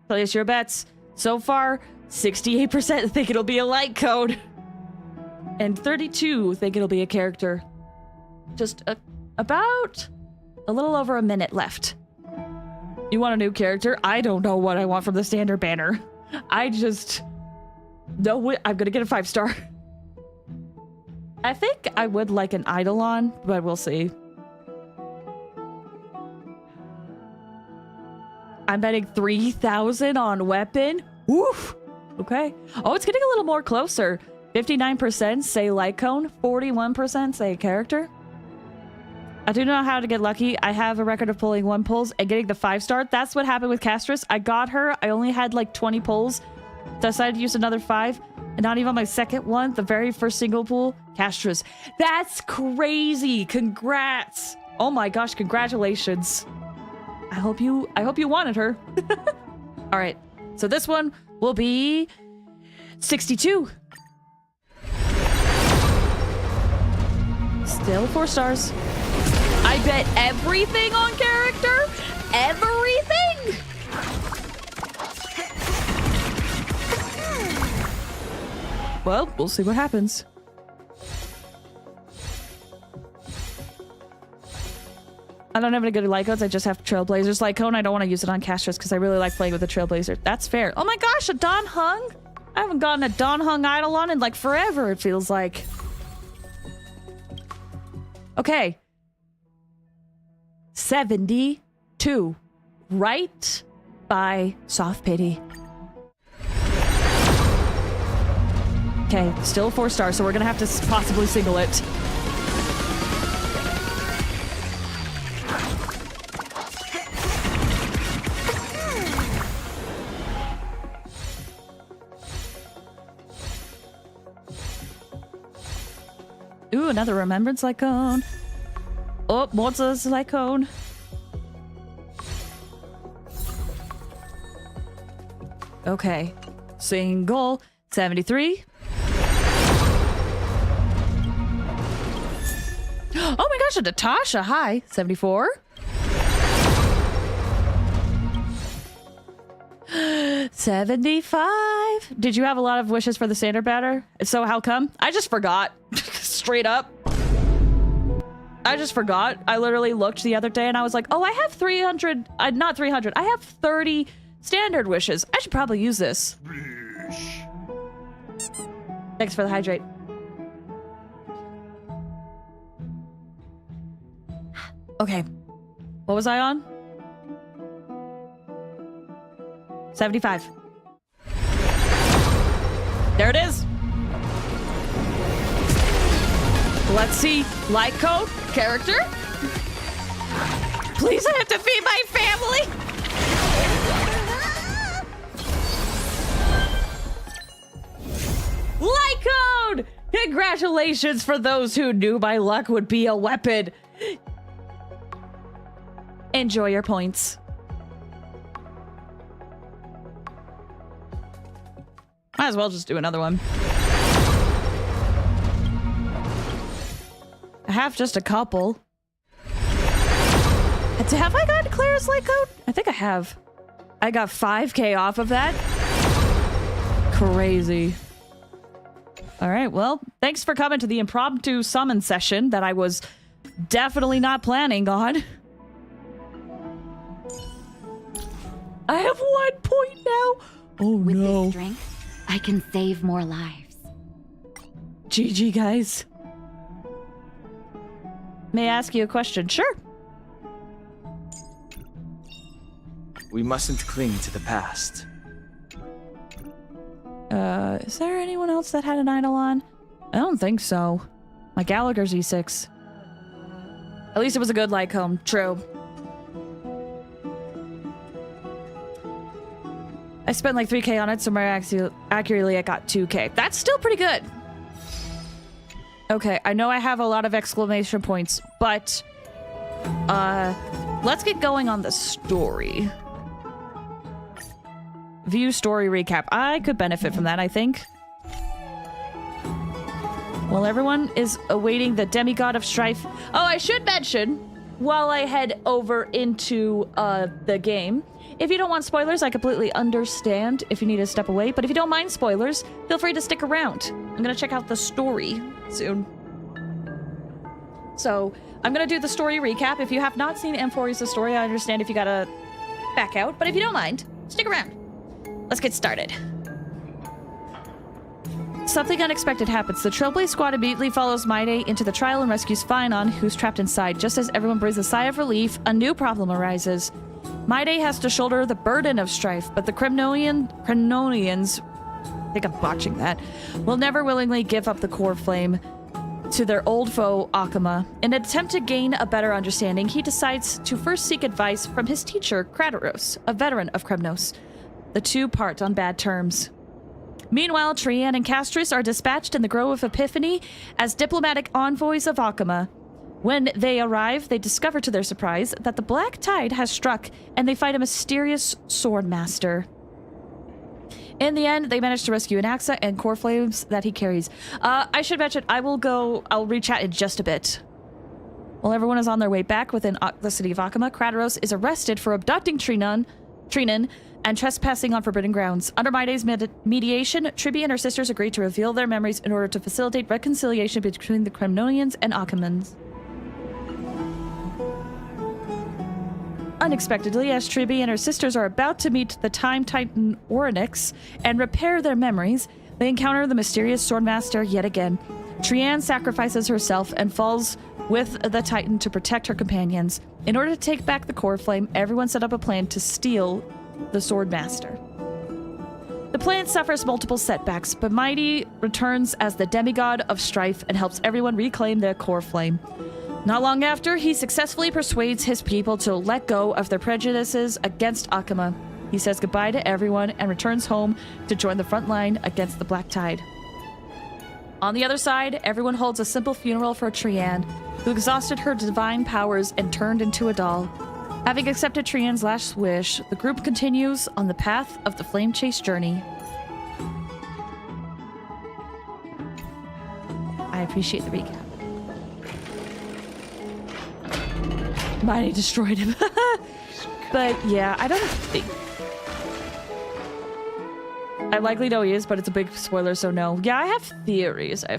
Place your bets. So far, 68% think it'll be a light code. And 32 think it'll be a character. Just about a little over a minute left. You want a new character? I don't know what I want from the standard banner. I just know I'm gonna get a 5-star. I think I would like an Eidolon, but we'll see. I'm betting 3,000 on weapon. Woof. Okay. Oh, it's getting a little more closer. 59% say Lycone, 41% say character. I do know how to get lucky. I have a record of pulling 1 pulls and getting the 5-star. That's what happened with Castress. I got her. I only had like 20 pulls. Decided to use another 5. And not even on my second one, the very first single pull, Castress. That's crazy. Congrats. Oh my gosh, congratulations. I hope you wanted her. All right. So this one will be 62. Still 4 stars. I bet everything on character. Everything. Well, we'll see what happens. I don't have any good Lycones. I just have Trailblazers Lycone. I don't want to use it on Castress because I really like playing with the Trailblazer. That's fair. Oh my gosh, a Don Hung? I haven't gotten a Don Hung Eidolon in like forever, it feels like. Okay. 72. Right by Soft Pity. Okay, still 4 stars, so we're gonna have to possibly single it. Ooh, another Remembrance Lycone. Oh, Morza's Lycone. Okay. Single. 73. Oh my gosh, a Natasha. Hi. 74. 75. Did you have a lot of wishes for the standard banner? If so, how come? I just forgot. Straight up. I just forgot. I literally looked the other day and I was like, oh, I have 300. Not 300. I have 30 standard wishes. I should probably use this. Thanks for the hydrate. Okay. What was I on? 75. There it is. Let's see. Lycone, character. Please, I have to feed my family. Lycone! Congratulations for those who knew my luck would be a weapon. Enjoy your points. Might as well just do another one. I have just a couple. Have I gotten Clara's Lycone? I think I have. I got 5k off of that. Crazy. All right, well, thanks for coming to the impromptu summon session that I was definitely not planning on. I have 1 point now. Oh With no. this strength, I can save more lives. GG, guys. May I ask you a question? Sure. We mustn't cling to the past. Is there anyone else that had an Eidolon? I don't think so. My Gallagher's E6. At least it was a good Lycombe. True. I spent like 3k on it, so more accurately I got 2k. That's still pretty good. Okay, I know I have a lot of exclamation points, but let's get going on the story. View story recap. I could benefit from that, I think. While everyone is awaiting the demigod of strife. Oh, I should mention, while I head over into the game, if you don't want spoilers, I completely understand if you need to step away. But if you don't mind spoilers, feel free to stick around. I'm going to check out the story soon. So, I'm going to do the story recap. If you have not seen M4's The Story, I understand if you got to back out. But if you don't mind, stick around. Let's get started. Something unexpected happens. The Trailblaze squad immediately follows Maide into the trial and rescues Finon, who's trapped inside. Just as everyone breathes a sigh of relief, a new problem arises. Maide has to shoulder the burden of strife, but the Cremonians, I think I'm botching that, will never willingly give up the core flame to their old foe, Akama. In an attempt to gain a better understanding, he decides to first seek advice from his teacher, Krataros, a veteran of Kremnos. The two part on bad terms. Meanwhile, Trian and Castris are dispatched in the Grove of Epiphany as diplomatic envoys of Akama. When they arrive, they discover to their surprise that the Black Tide has struck, and they fight a mysterious sword master. In the end, they manage to rescue an Axa and core flames that he carries. I should mention, I'll re-chat in just a bit. While everyone is on their way back within the city of Akama, Krataros is arrested for abducting Trinan and trespassing on forbidden grounds. Under Maide's mediation, Tribi and her sisters agree to reveal their memories in order to facilitate reconciliation between the Cremonians and Akamans. Unexpectedly, as Tribi and her sisters are about to meet the Time Titan Orynyx and repair their memories, they encounter the mysterious Swordmaster yet again. Trian sacrifices herself and falls with the Titan to protect her companions. In order to take back the core flame, everyone set up a plan to steal the Swordmaster. The plan suffers multiple setbacks, but Mighty returns as the demigod of strife and helps everyone reclaim their core flame. Not long after, he successfully persuades his people to let go of their prejudices against Akama. He says goodbye to everyone and returns home to join the front line against the Black Tide. On the other side, everyone holds a simple funeral for Trian, who exhausted her divine powers and turned into a doll. Having accepted Trian's last wish, the group continues on the path of the Flame Chase journey. I appreciate the recap. Mighty destroyed him. But yeah, I don't think... I likely know he is, but it's a big spoiler, so no. Yeah, I have theories. Do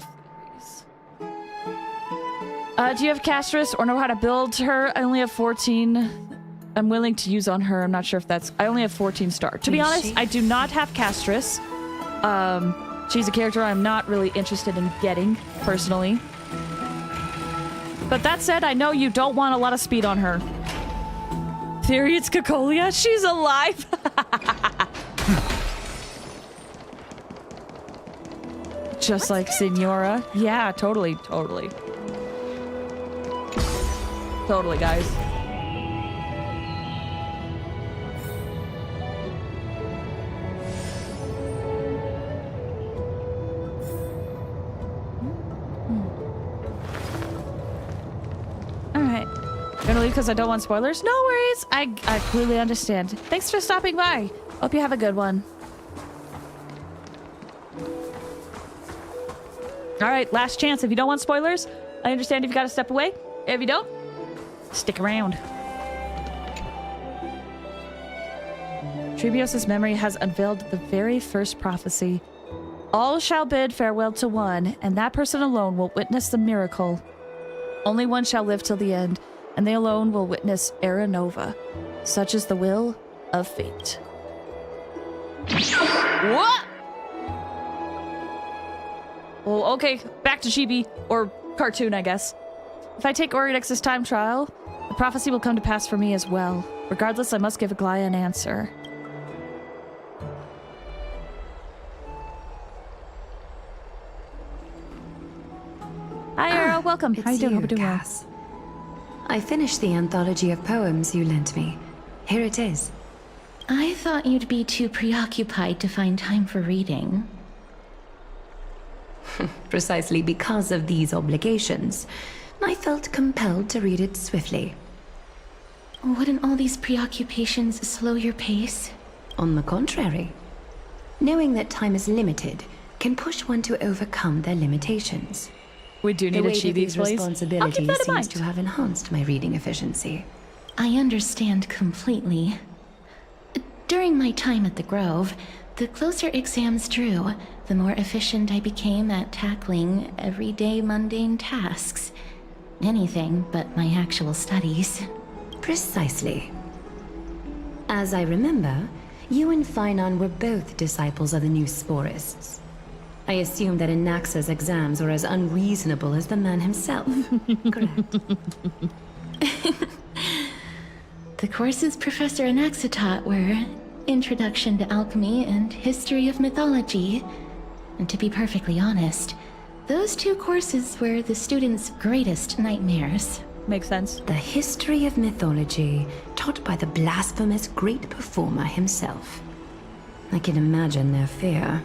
you have Castris or know how to build her? I only have 14. I'm willing to use on her. I'm not sure if that's... I only have 14 star. To be honest, I do not have Castris. She's a character I'm not really interested in getting, personally. But that said, I know you don't want a lot of speed on her. Theory, it's Cacolia. She's alive. Just like Senora. Yeah, totally. Totally, guys. Alright. Gonna leave because I don't want spoilers? No worries. I clearly understand. Thanks for stopping by. Hope you have a good one. Alright, last chance. If you don't want spoilers, I understand if you gotta step away. If you don't, stick around. Trebios' memory has unveiled the very first prophecy. All shall bid farewell to one, and that person alone will witness the miracle. Only one shall live till the end, and they alone will witness Era Nova. Such is the will of fate. What? Well, okay, back to chibi, or cartoon, I guess. If I take Orynyx's time trial, the prophecy will come to pass for me as well. Regardless, I must give Aglaya an answer. welcome. How you doing? Hope you're doing well. Cass. I finished the anthology of poems you lent me. Here it is. I thought you'd be too preoccupied to find time for reading. Precisely because of these obligations, I felt compelled to read it swiftly. Wouldn't all these preoccupations slow your pace? On the contrary, knowing that time is limited can push one to overcome their limitations. We do need The to weight achieve of these, please. I'll keep responsibilities that in seems mind. to have enhanced my reading efficiency. I understand completely. During my time at the Grove, the closer exams drew, the more efficient I became at tackling everyday mundane tasks. Anything but my actual studies. Precisely. As I remember, you and Phainon were both disciples of the new Sporists. I assume that Anaxa's exams were as unreasonable as the man himself. Correct. The courses Professor Anaxa taught were Introduction to Alchemy and History of Mythology. And to be perfectly honest, those two courses were the students' greatest nightmares. Makes sense. The history of mythology, taught by the blasphemous great performer himself. I can imagine their fear.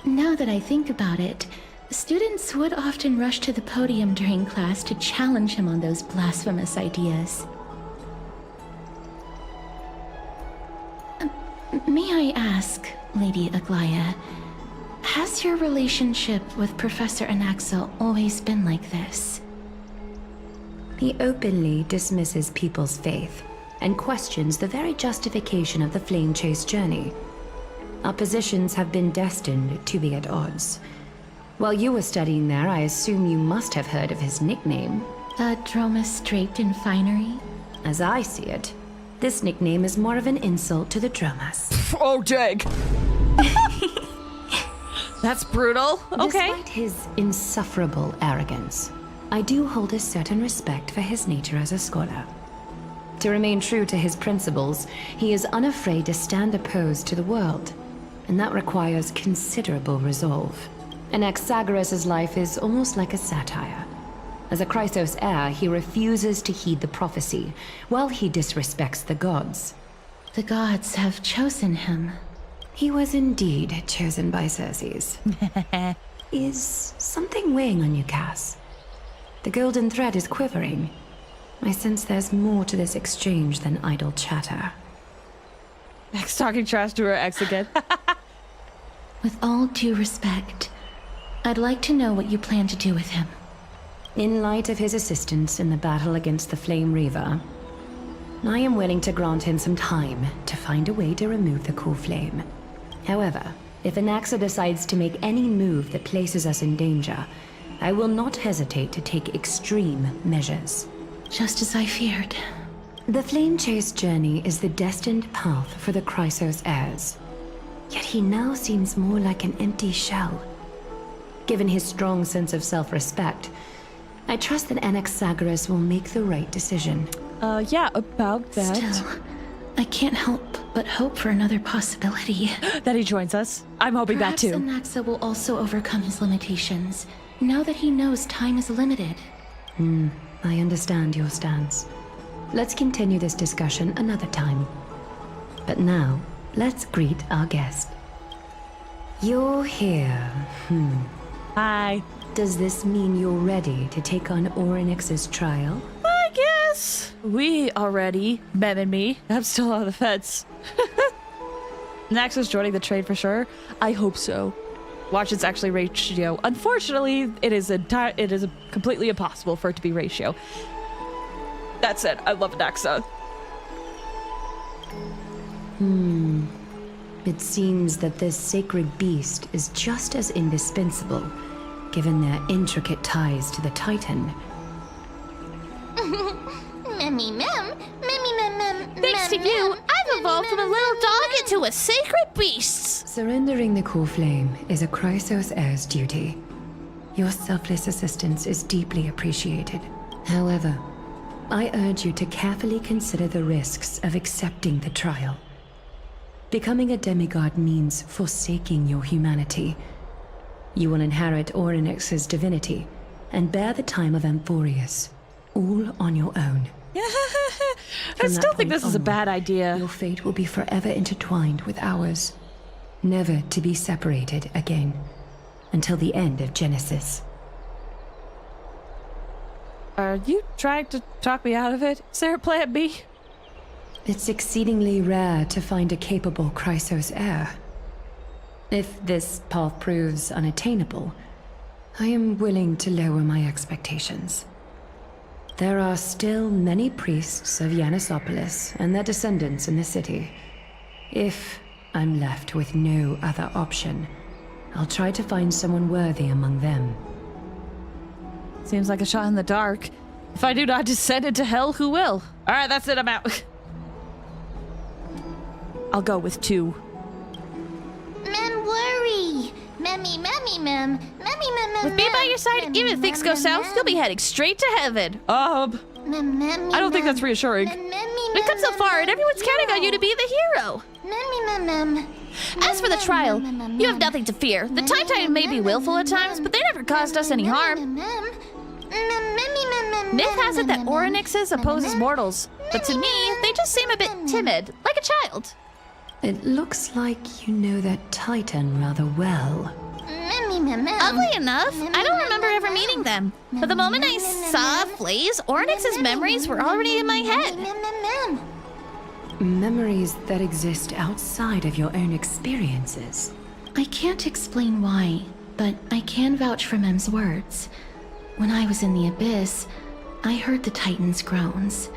Now that I think about it, students would often rush to the podium during class to challenge him on those blasphemous ideas. May I ask, Lady Aglaya, has your relationship with Professor Anaxa always been like this? He openly dismisses people's faith and questions the very justification of the Flame Chase journey. Our positions have been destined to be at odds. While you were studying there, I assume you must have heard of his nickname. A Dromus draped in finery? As I see it, this nickname is more of an insult to the Dromas. Oh, dang. That's brutal. Okay. Despite his insufferable arrogance, I do hold a certain respect for his nature as a scholar. To remain true to his principles, he is unafraid to stand opposed to the world, and that requires considerable resolve. Anaxagoras' life is almost like a satire. As a Chrysos heir, he refuses to heed the prophecy, while he disrespects the gods. The gods have chosen him. He was indeed chosen by Circes. Is something weighing on you, Cass? The golden thread is quivering. I sense there's more to this exchange than idle chatter. Ex talking trash to her ex again. With all due respect, I'd like to know what you plan to do with him. In light of his assistance in the battle against the Flame Reaver, I am willing to grant him some time to find a way to remove the cool flame. However, if Anaxa decides to make any move that places us in danger, I will not hesitate to take extreme measures. Just as I feared. The Flame Chase journey is the destined path for the Chrysos heirs. Yet he now seems more like an empty shell. Given his strong sense of self-respect, I trust that Anaxagoras will make the right decision. Yeah, about that. Still, I can't help but hope for another possibility. That he joins us. I'm hoping Perhaps that too. Anaxa will also overcome his limitations, now that he knows time is limited. I understand your stance. Let's continue this discussion another time. But now, let's greet our guest. You're here. Hi. Does this mean you're ready to take on Orynyx's trial? I guess we are ready. Mem and me. I'm still on the fence. Nax is joining the trade for sure. I hope so. Watch, it's actually ratio. Unfortunately, it is completely impossible for it to be ratio. That said, I love Naxa. It seems that this sacred beast is just as indispensable, given their intricate ties to the Titan. Memmy mem, memmy mem mem. Thanks to you, I've evolved from a little dog into a sacred beast. Surrendering the core flame is a Chrysos heir's duty. Your selfless assistance is deeply appreciated. However, I urge you to carefully consider the risks of accepting the trial. Becoming a demigod means forsaking your humanity. You will inherit Orynyx's divinity, and bear the time of Amphorius, all on your own. I From still that think this point is a bad onward, idea. Your fate will be forever intertwined with ours, never to be separated again, until the end of Genesis. Are you trying to talk me out of it? Is there a plan B? It's exceedingly rare to find a capable Chrysos heir. If this path proves unattainable, I am willing to lower my expectations. There are still many priests of Yanissopolis and their descendants in the city. If I'm left with no other option, I'll try to find someone worthy among them. Seems like a shot in the dark. If I do not descend into hell, who will? Alright, that's it, I'm out. I'll go with 2. Mem worry. Memmy, mem. With me by your side, even if things go south, you'll be heading straight to heaven. I don't think that's reassuring. We've come so far, and everyone's counting on you to be the hero. As for the trial, you have nothing to fear. The Titan may be willful at times, but they never caused us any harm. Myth has it that Oryxes opposes mortals, but to me, they just seem a bit timid, like a child. It looks like you know that Titan rather well. Oddly enough, I don't remember ever meeting them. But the moment I saw Flaze, Oryx's memories were already in my head. Memories that exist outside of your own experiences. I can't explain why, but I can vouch for Mem's words. When I was in the abyss, I heard the Titan's groans,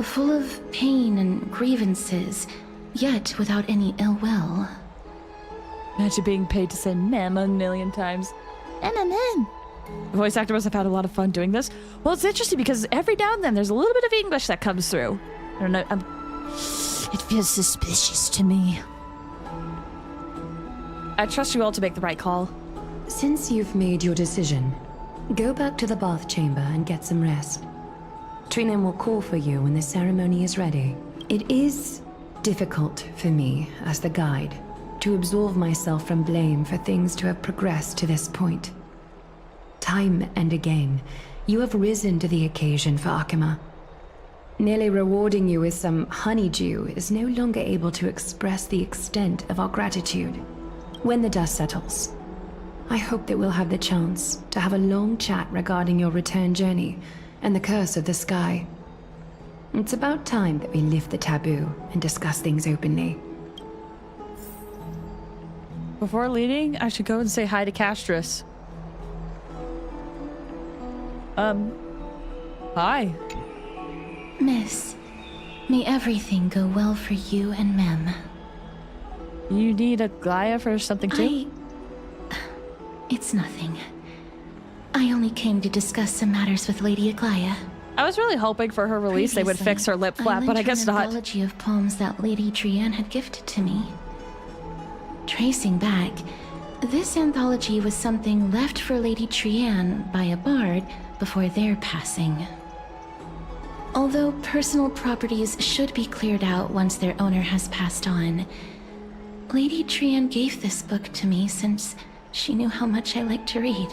full of pain and grievances, yet without any ill will. Imagine being paid to say mem a million times. Mem. The voice actor must have had a lot of fun doing this. Well, it's interesting because every now and then there's a little bit of English that comes through. I don't know. It feels suspicious to me. I trust you all to make the right call. Since you've made your decision, go back to the bath chamber and get some rest. Trinem will call for you when the ceremony is ready. It is difficult for me, as the guide, to absolve myself from blame for things to have progressed to this point. Time and again, you have risen to the occasion for Akima. Nearly rewarding you with some honeydew is no longer able to express the extent of our gratitude. When the dust settles, I hope that we'll have the chance to have a long chat regarding your return journey and the curse of the sky. It's about time that we lift the taboo and discuss things openly. Before leaving, I should go and say hi to Castris. Hi. Miss, may everything go well for you and Mem. You need a Gaia for something too? It's nothing. I only came to discuss some matters with Lady Aglaia. I was really hoping for her release they would fix her lip flap, but I guess not. an anthology of poems that Lady Trianne had gifted to me. Tracing back, this anthology was something left for Lady Trianne by a bard before their passing. Although personal properties should be cleared out once their owner has passed on, Lady Trianne gave this book to me since she knew how much I like to read.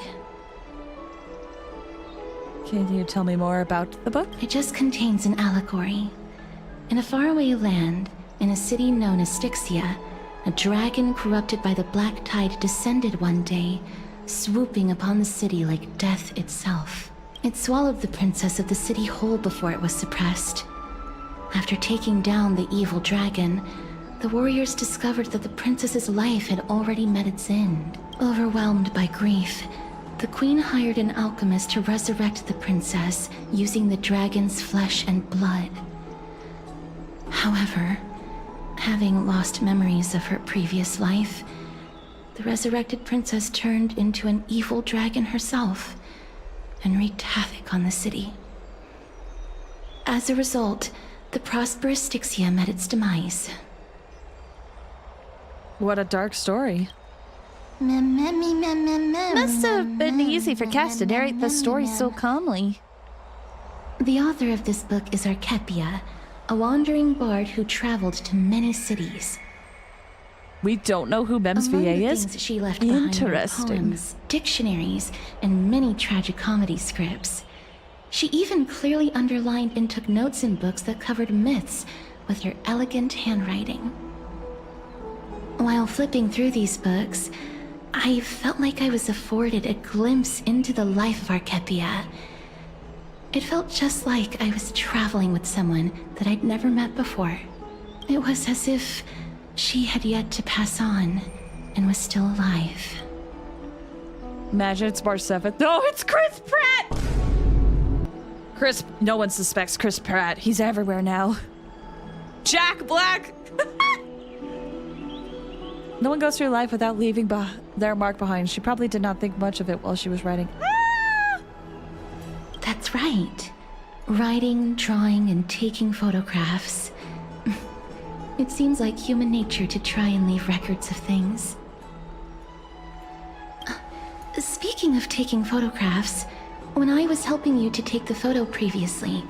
Can you tell me more about the book? It just contains an allegory. In a faraway land, in a city known as Styxia, a dragon corrupted by the black tide descended one day, swooping upon the city like death itself. It swallowed the princess of the city whole before it was suppressed. After taking down the evil dragon, the warriors discovered that the princess's life had already met its end. Overwhelmed by grief, the queen hired an alchemist to resurrect the princess using the dragon's flesh and blood. However, having lost memories of her previous life, the resurrected princess turned into an evil dragon herself and wreaked havoc on the city. As a result, the prosperous Styxia met its demise. What a dark story. Must have been easy for Cass to narrate the story so calmly. The author of this book is Archepia, a wandering bard who traveled to many cities. We don't know who Mem's Among VA the is. things she left behind were Interesting. poems, dictionaries, and many tragicomedy scripts. She even clearly underlined and took notes in books that covered myths with her elegant handwriting. While flipping through these books, I felt like I was afforded a glimpse into the life of Archepia. It felt just like I was traveling with someone that I'd never met before. It was as if she had yet to pass on and was still alive. Imagine it's March 7th. No, it's Chris Pratt! No one suspects Chris Pratt. He's everywhere now. Jack Black! No one goes through life without leaving their mark behind. She probably did not think much of it while she was writing. That's right. Writing, drawing, and taking photographs. It seems like human nature to try and leave records of things. Speaking of taking photographs, when I was helping you to take the photo previously,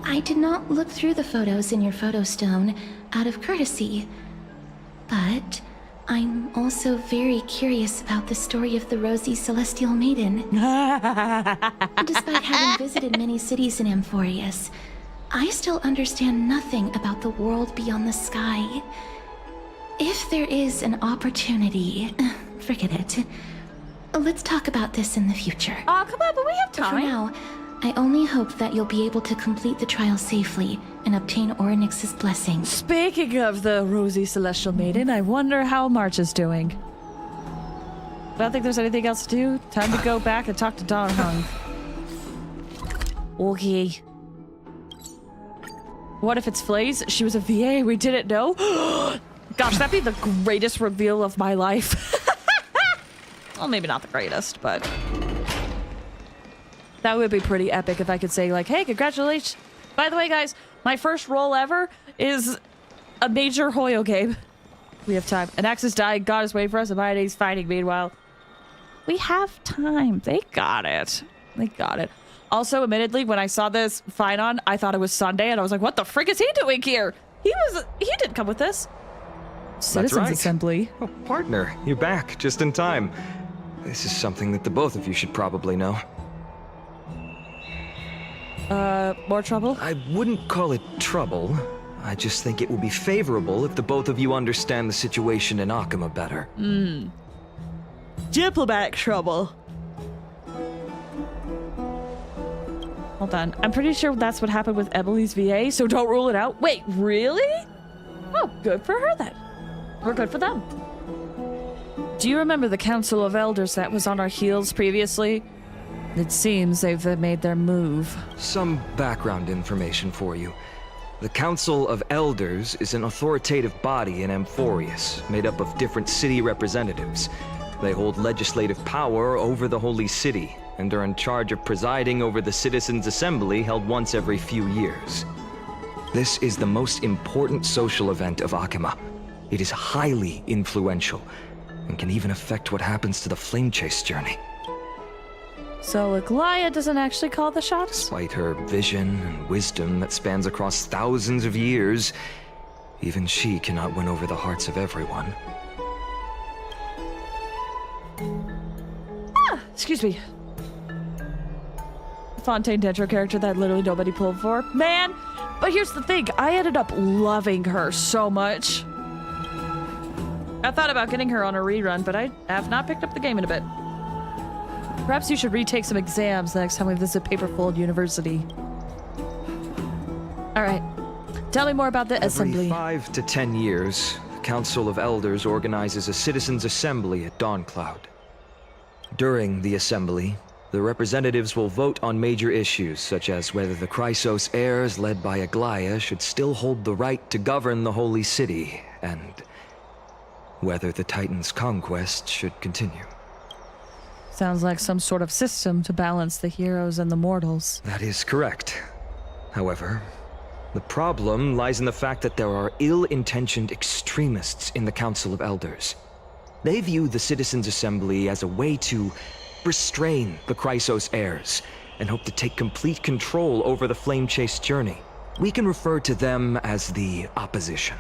I did not look through the photos in your photo stone out of courtesy. But I'm also very curious about the story of the Rosy Celestial Maiden. Despite having visited many cities in Amphorius, I still understand nothing about the world beyond the sky. If there is an opportunity, forget it. Let's talk about this in the future. Oh, come on, but we have time. For now, I only hope that you'll be able to complete the trial safely and obtain Orynyx's blessing. Speaking of the Rosy Celestial Maiden, I wonder how March is doing. I don't think there's anything else to do. Time to go back and talk to Don Hung. Okay. What if it's Flaze? She was a VA, we didn't know? Gosh, that'd be the greatest reveal of my life. Well, maybe not the greatest, but that would be pretty epic if I could say, like, hey, congratulations. By the way, guys, my first role ever is a major Hoyo game. We have time. An axe is dying. God is waiting for us. And Mayonnaise fighting. Meanwhile, we have time. They got it. They got it. Also, admittedly, when I saw this Finon, I thought it was Sunday, and I was like, what the frick is he doing here? He didn't come with this. Citizens right. Assembly. Oh, partner, you're back just in time. This is something that the both of you should probably know. More trouble? I wouldn't call it trouble. I just think it will be favorable if the both of you understand the situation in Akama better. Diplomatic trouble. Hold on. I'm pretty sure that's what happened with Emily's VA, so don't rule it out. Wait, really? Oh, good for her then. We're good for them. Do you remember the Council of Elders that was on our heels previously? It seems they've made their move. Some background information for you. The Council of Elders is an authoritative body in Amphorius, made up of different city representatives. They hold legislative power over the Holy City, and are in charge of presiding over the Citizens' Assembly held once every few years. This is the most important social event of Akama. It is highly influential, and can even affect what happens to the Flame Chase journey. So Aglaia doesn't actually call the shots? Despite her vision and wisdom that spans across thousands of years, even she cannot win over the hearts of everyone. Excuse me. Fontaine Dentro character that literally nobody pulled for. Man! But here's the thing, I ended up loving her so much. I thought about getting her on a rerun, but I have not picked up the game in a bit. Perhaps you should retake some exams the next time we visit Paperfold University. Alright. Tell me more about the assembly. Every 5 to 10 years, the Council of Elders organizes a Citizens' Assembly at Dawncloud. During the assembly, the representatives will vote on major issues, such as whether the Chrysos heirs led by Aglaia should still hold the right to govern the Holy City, and whether the Titan's conquest should continue. Sounds like some sort of system to balance the heroes and the mortals. That is correct. However, the problem lies in the fact that there are ill-intentioned extremists in the Council of Elders. They view the Citizens' Assembly as a way to restrain the Chrysos heirs, and hope to take complete control over the Flame Chase journey. We can refer to them as the opposition.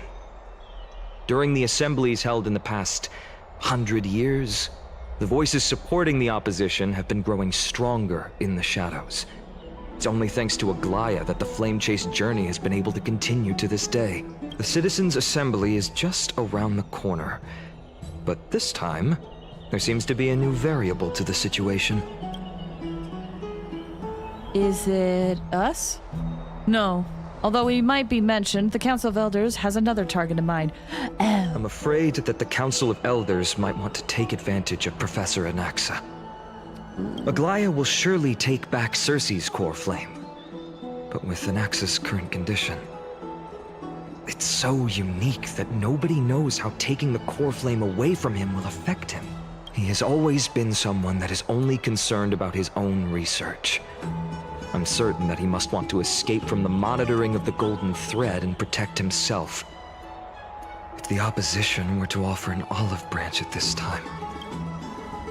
During the assemblies held in the past 100 years, the voices supporting the opposition have been growing stronger in the shadows. It's only thanks to Aglaya that the Flame Chase journey has been able to continue to this day. The Citizens' Assembly is just around the corner. But this time, there seems to be a new variable to the situation. Is it us? No. Although we might be mentioned, the Council of Elders has another target in mind. I'm afraid that the Council of Elders might want to take advantage of Professor Anaxa. Aglaya will surely take back Circe's core flame. But with Anaxa's current condition, it's so unique that nobody knows how taking the core flame away from him will affect him. He has always been someone that is only concerned about his own research. I'm certain that he must want to escape from the monitoring of the Golden Thread and protect himself. If the opposition were to offer an olive branch at this time...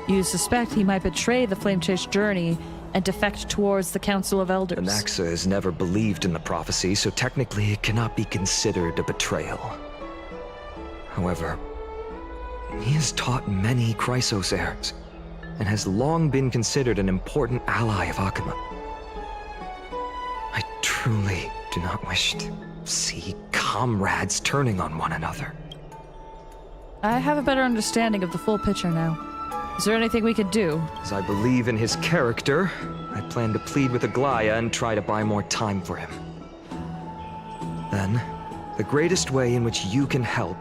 You suspect he might betray the Flame Chase journey and defect towards the Council of Elders. Anaxa has never believed in the prophecy, so technically it cannot be considered a betrayal. However, he has taught many Chrysos heirs, and has long been considered an important ally of Akuma. I truly do not wish to see comrades turning on one another. I have a better understanding of the full picture now. Is there anything we could do? As I believe in his character, I plan to plead with Aglaya and try to buy more time for him. Then, the greatest way in which you can help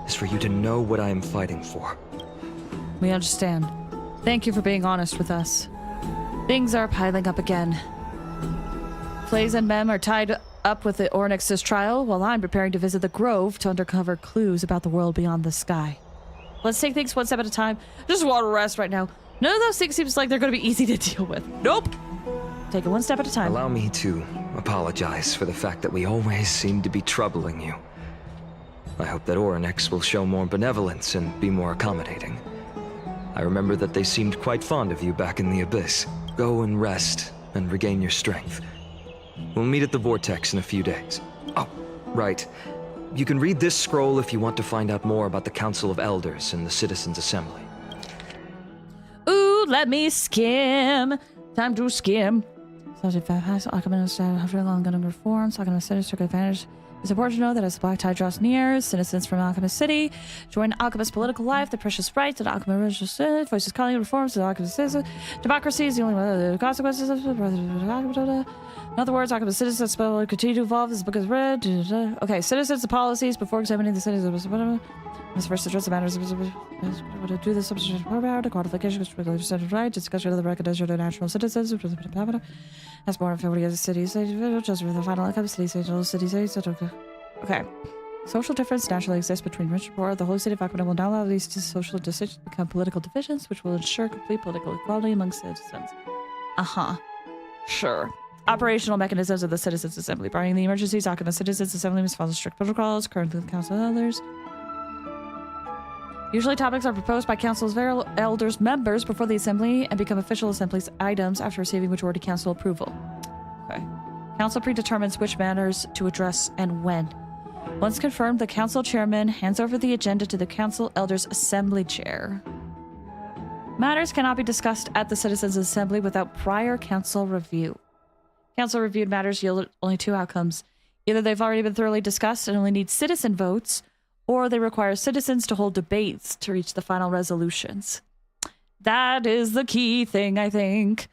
is for you to know what I am fighting for. We understand. Thank you for being honest with us. Things are piling up again. Flaze and Mem are tied up with the Ornyx's trial, while I'm preparing to visit the Grove to uncover clues about the world beyond the sky. Let's take things one step at a time. Just want to rest right now. None of those things seems like they're going to be easy to deal with. Nope! Take it one step at a time. Allow me to apologize for the fact that we always seem to be troubling you. I hope that Ornyx will show more benevolence and be more accommodating. I remember that they seemed quite fond of you back in the Abyss. Go and rest and regain your strength. We'll meet at the Vortex in a few days. Oh, right. You can read this scroll if you want to find out more about the Council of Elders and the Citizens' Assembly. Ooh, let me skim. Time to skim. Subject 5 high, so Akuma after long gun reforms, Akuma City took advantage. It's important to know that as the black tide draws near, citizens from Alchemist City join Alchemist political life, the precious rights that Alchemist religious voices calling reforms to Alchemist citizens. Democracy is the only one of the consequences of in other words, Alchemist citizens spell continue to evolve as the book is read. Okay, citizens and policies before examining the citizens. First address the matters of to do this substitution program, the qualification of the right, discussion of the recognition of the national citizens, as more of 40 cities, just for the final outcome, cities. Okay. Social difference naturally exists between rich and poor. The Holy City of Aquina will now allow these social decisions to become political divisions, which will ensure complete political equality among citizens. Sure. Operational mechanisms of the Citizens' Assembly. Barring the emergencies, Aquina Citizens' Assembly must follow strict protocols. Currently, the Council of Elders. Usually, topics are proposed by Council of Elders members before the Assembly and become official Assembly's items after receiving majority Council approval. Okay. Council predetermines which matters to address and when. Once confirmed, the Council Chairman hands over the agenda to the Council Elders Assembly Chair. Matters cannot be discussed at the Citizens' Assembly without prior Council review. Council-reviewed matters yield only two outcomes. Either they've already been thoroughly discussed and only need citizen votes, or they require citizens to hold debates to reach the final resolutions. That is the key thing, I think.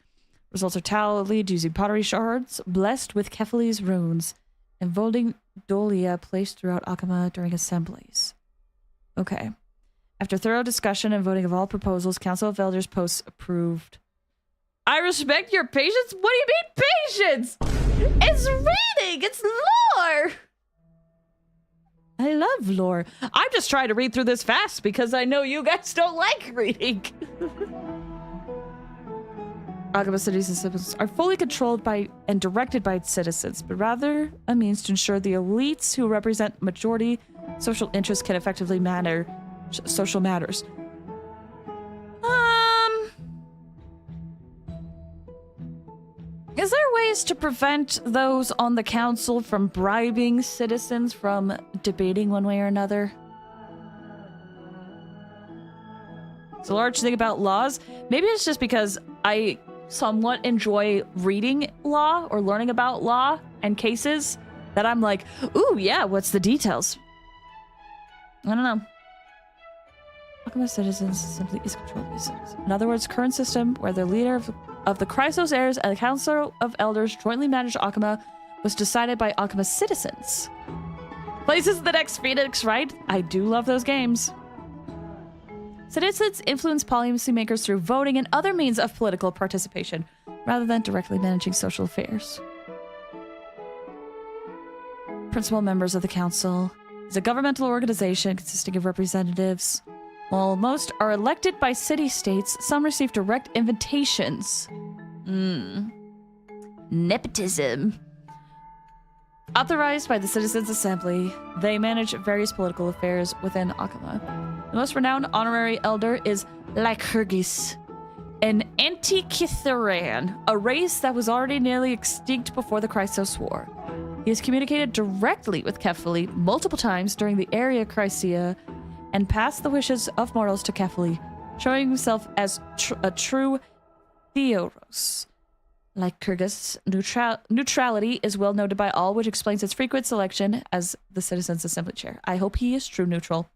Results are tallied using pottery shards, blessed with Kefali's runes, and voting dolia placed throughout Akuma during assemblies. Okay. After thorough discussion and voting of all proposals, Council of Elders posts approved. I respect your patience? What do you mean patience? It's reading! It's lore! I love lore. I'm just trying to read through this fast because I know you guys don't like reading. Akuma City's citizens are fully controlled by and directed by its citizens, but rather a means to ensure the elites who represent majority social interests can effectively manage social matters. Is there ways to prevent those on the council from bribing citizens from debating one way or another? So large thing about laws, maybe it's just because I somewhat enjoy reading law or learning about law and cases that I'm like, ooh, yeah, what's the details? I don't know. Akuma citizens simply is controlled by citizens. In other words, current system where the leader of the Chrysos heirs and the Council of Elders jointly managed Akuma was decided by Akuma's citizens. Places the next Phoenix, right? I do love those games. Citizens influence policymakers through voting and other means of political participation, rather than directly managing social affairs. Principal members of the council is a governmental organization consisting of representatives. While most are elected by city-states, some receive direct invitations. Nepotism. Authorized by the Citizens' Assembly, they manage various political affairs within Akuma. The most renowned honorary elder is Lycurgus, an Antikytheran, a race that was already nearly extinct before the Chrysos War. He has communicated directly with Kefali multiple times during the Area Chrysia and passed the wishes of mortals to Kefali, showing himself as a true Theoros. Lycurgus' neutrality is well noted by all, which explains his frequent selection as the Citizens' Assembly chair. I hope he is true neutral.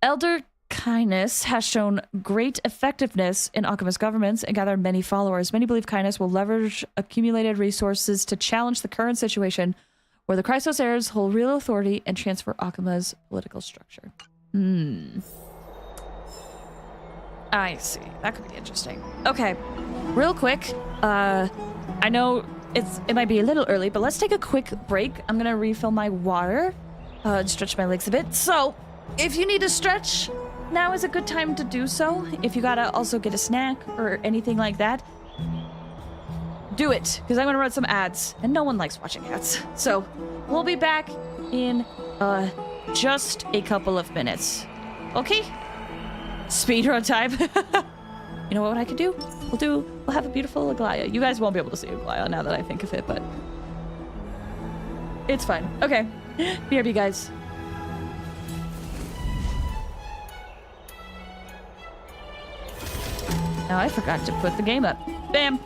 Elder Kindness has shown great effectiveness in Akuma's governments and gathered many followers. Many believe Kindness will leverage accumulated resources to challenge the current situation where the Chrysos heirs hold real authority and transfer Akuma's political structure. I see. That could be interesting. Okay, real quick. I know it might be a little early, but let's take a quick break. I'm gonna refill my water, and stretch my legs a bit. So, if you need to stretch, now is a good time to do so. If you gotta also get a snack or anything like that, do it, because I'm gonna run some ads, and no one likes watching ads. So, we'll be back in just a couple of minutes. Okay? Speedrun time. You know what I could do? We'll have a beautiful Aglaya. You guys won't be able to see Aglaya now that I think of it, but it's fine. Okay. BRB, guys. Now I forgot to put the game up. Bam.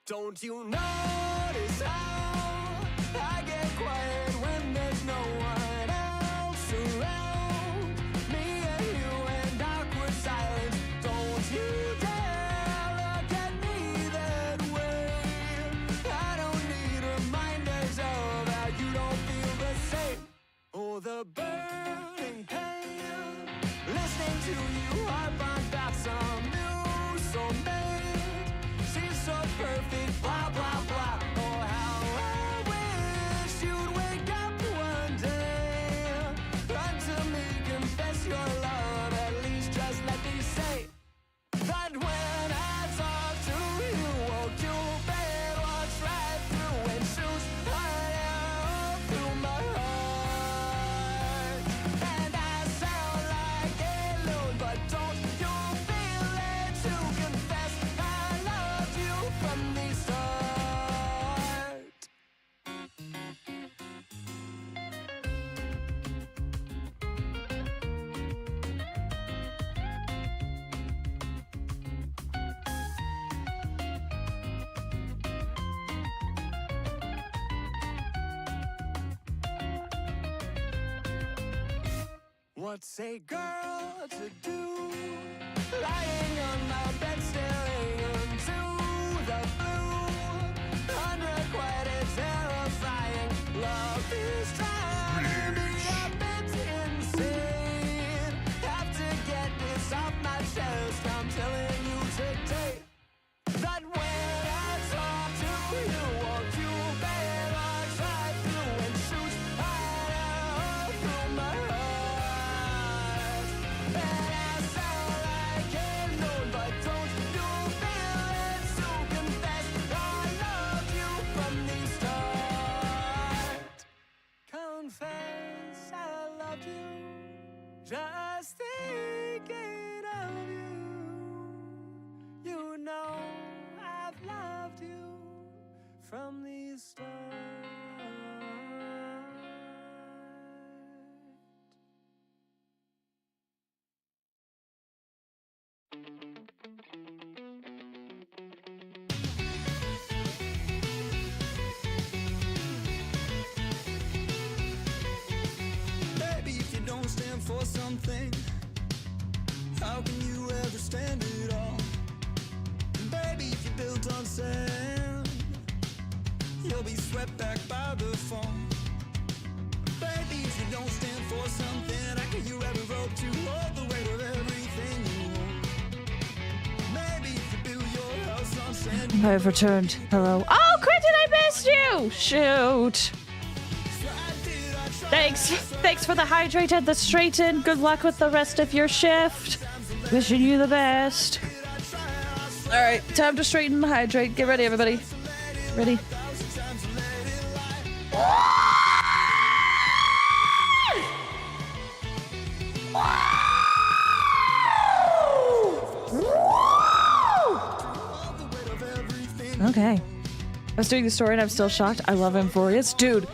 Don't you notice how I get quiet when there's no one else around? Me and you and awkward silence. Don't you dare look at me that way. I don't need reminders of how you don't feel the same. Oh, the burning pain. Listening to you harp on about some new soulmate. She's so perfect, blah, blah, blah. Oh, how I wish you'd wake up one day. Run to me, confess your love. At least just let me say that when I talk to you, won't you bet walks right through and shoots right out through my heart. And I sound like a loon, but don't you feel it to confess I loved you from the start? What's a girl to do? Lying on my bed staring into the blue. Unrequited, terrifying. Love is driving me a bit insane. Have to get this off my chest. I'm telling you today that when I talk to you, won't you bet walks right through and shoots right out through my heart. And I sound like a loon, but don't you feel it to confess I loved you from the start? Confess I loved you, just thinking of you. You know I've loved you from the start. Baby, if you don't stand for something, how can you ever stand it all? And baby, if you're built on sand, you'll be swept back by the fall. Baby, if you don't stand for something, how can you ever hope to hold the weight of everything you want? Maybe if you build your house on sand, I've returned. Hello. Oh, Quentin, I missed you! Shoot. Thanks for the hydrate and the straighten. Good luck with the rest of your shift. Wishing you the best. All right, time to straighten and hydrate. Get ready, everybody. Ready? Okay. I was doing the story and I'm still shocked. I love Amphorius. Dude,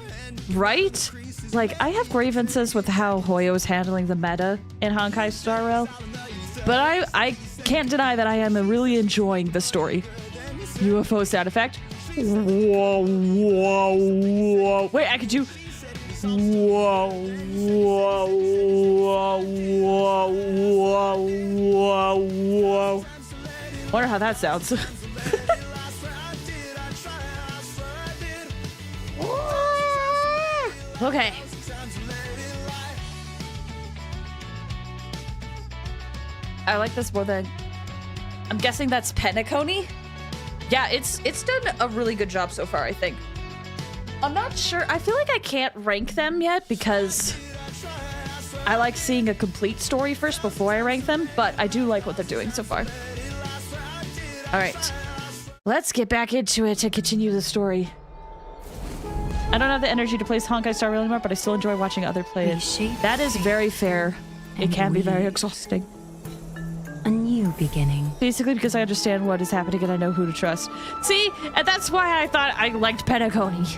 right? Like, I have grievances with how Hoyo is handling the meta in Honkai Star Rail, but I can't deny that I am really enjoying the story. UFO sound effect. Whoa, whoa, whoa. Wait, I could do... Whoa, whoa, whoa, whoa, whoa, whoa, whoa. Wonder how that sounds. Okay. I like this more than... I'm guessing that's Penacony? Yeah, it's done a really good job so far, I think. I'm not sure. I feel like I can't rank them yet because I like seeing a complete story first before I rank them, but I do like what they're doing so far. All right. Let's get back into it to continue the story. I don't have the energy to play Honkai Star Rail anymore, but I still enjoy watching other play it. That is very fair. It can be very exhausting. A new beginning. Basically because I understand what is happening and I know who to trust. See? And that's why I thought I liked Penacony.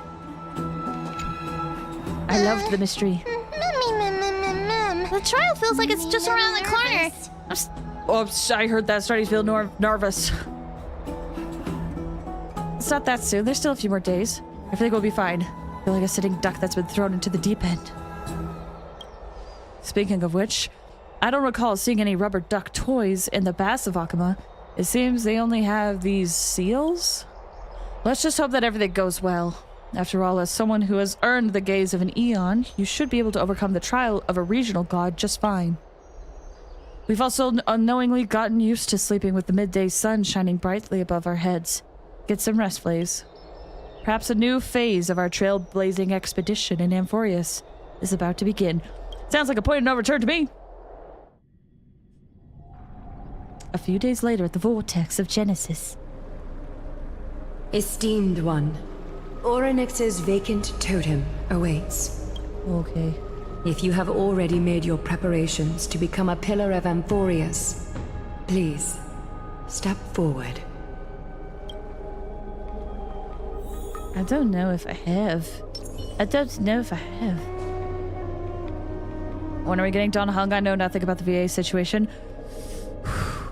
I loved the mystery. The trial feels like it's just around the corner. Oops, I heard that starting to feel nervous. it's not that soon. There's still a few more days. Everything will be fine. I feel like a sitting duck that's been thrown into the deep end. Speaking of which, I don't recall seeing any rubber duck toys in the Bass of Akama. It seems they only have these seals? Let's just hope that everything goes well. After all, as someone who has earned the gaze of an Eon, you should be able to overcome the trial of a regional god just fine. We've also unknowingly gotten used to sleeping with the midday sun shining brightly above our heads. Get some rest, Flaze. Perhaps a new phase of our trailblazing expedition in Amphorius is about to begin. Sounds like a point of no return to me. A few days later at the Vortex of Genesis. Esteemed one, Orynyx's vacant totem awaits. Okay. If you have already made your preparations to become a pillar of Amphorius, please, step forward. I don't know if I have. When are we getting done hung? I know nothing about the VA situation.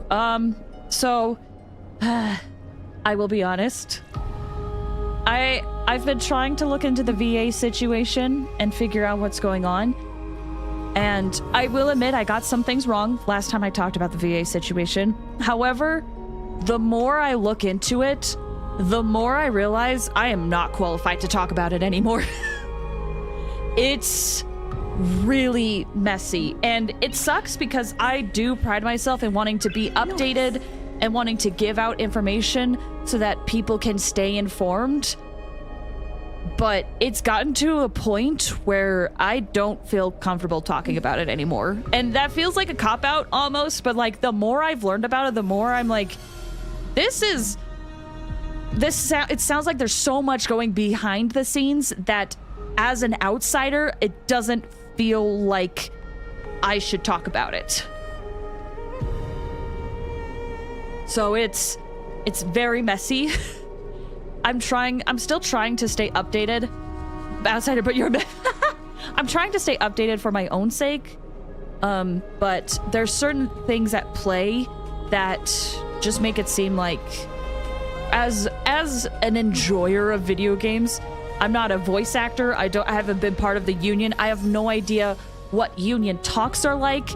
I will be honest. I've been trying to look into the VA situation and figure out what's going on. And I will admit I got some things wrong last time I talked about the VA situation. However, the more I look into it, the more I realize I am not qualified to talk about it anymore. It's really messy, and it sucks because I do pride myself in wanting to be updated and wanting to give out information so that people can stay informed. But it's gotten to a point where I don't feel comfortable talking about it anymore. And that feels like a cop-out almost, but like the more I've learned about it, the more I'm like, it sounds like there's so much going behind the scenes that as an outsider, it doesn't feel like I should talk about it. So it's very messy. I'm still trying to stay updated. Outsider, but you're I'm trying to stay updated for my own sake. But there's certain things at play that just make it seem like as an enjoyer of video games, I'm not a voice actor. I haven't been part of the union. I have no idea what union talks are like,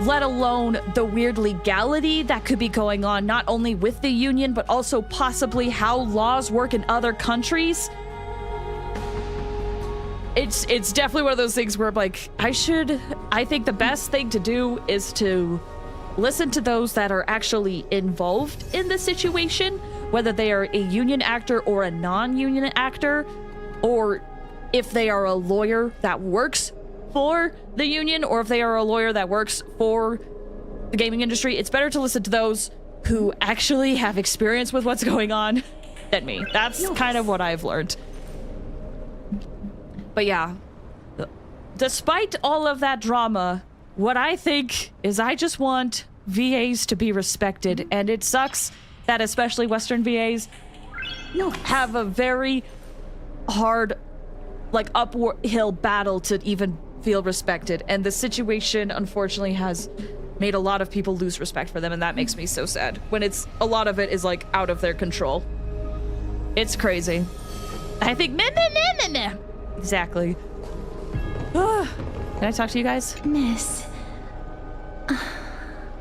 let alone the weird legality that could be going on, not only with the union, but also possibly how laws work in other countries. It's definitely one of those things where I'm like, I think the best thing to do is to listen to those that are actually involved in the situation, whether they are a union actor or a non-union actor, or if they are a lawyer that works for the union, or if they are a lawyer that works for the gaming industry. It's better to listen to those who actually have experience with what's going on than me. That's kind of what I've learned. But yeah, despite all of that drama, what I think is I just want VAs to be respected, and it sucks that especially Western VAs have a very hard, like, uphill battle to even feel respected, and the situation unfortunately has made a lot of people lose respect for them, and that makes me so sad when a lot of it is like out of their control. It's crazy. I think exactly. Can I talk to you guys? Miss,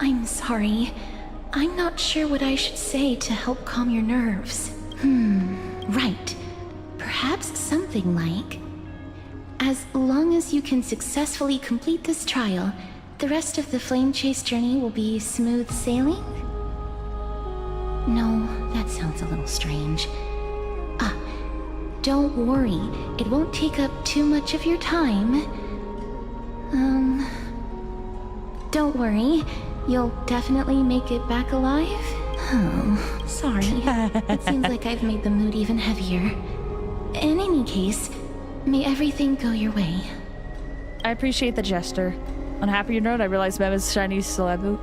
I'm sorry. I'm not sure what I should say to help calm your nerves. Right. Perhaps something like, as long as you can successfully complete this trial, the rest of the Flame Chase journey will be smooth sailing? No, that sounds a little strange. Don't worry. It won't take up too much of your time. Don't worry. You'll definitely make it back alive? Oh, sorry. It seems like I've made the mood even heavier. In any case, may everything go your way. I appreciate the gesture. On a happier note, I realized Mem is Chinese celebi.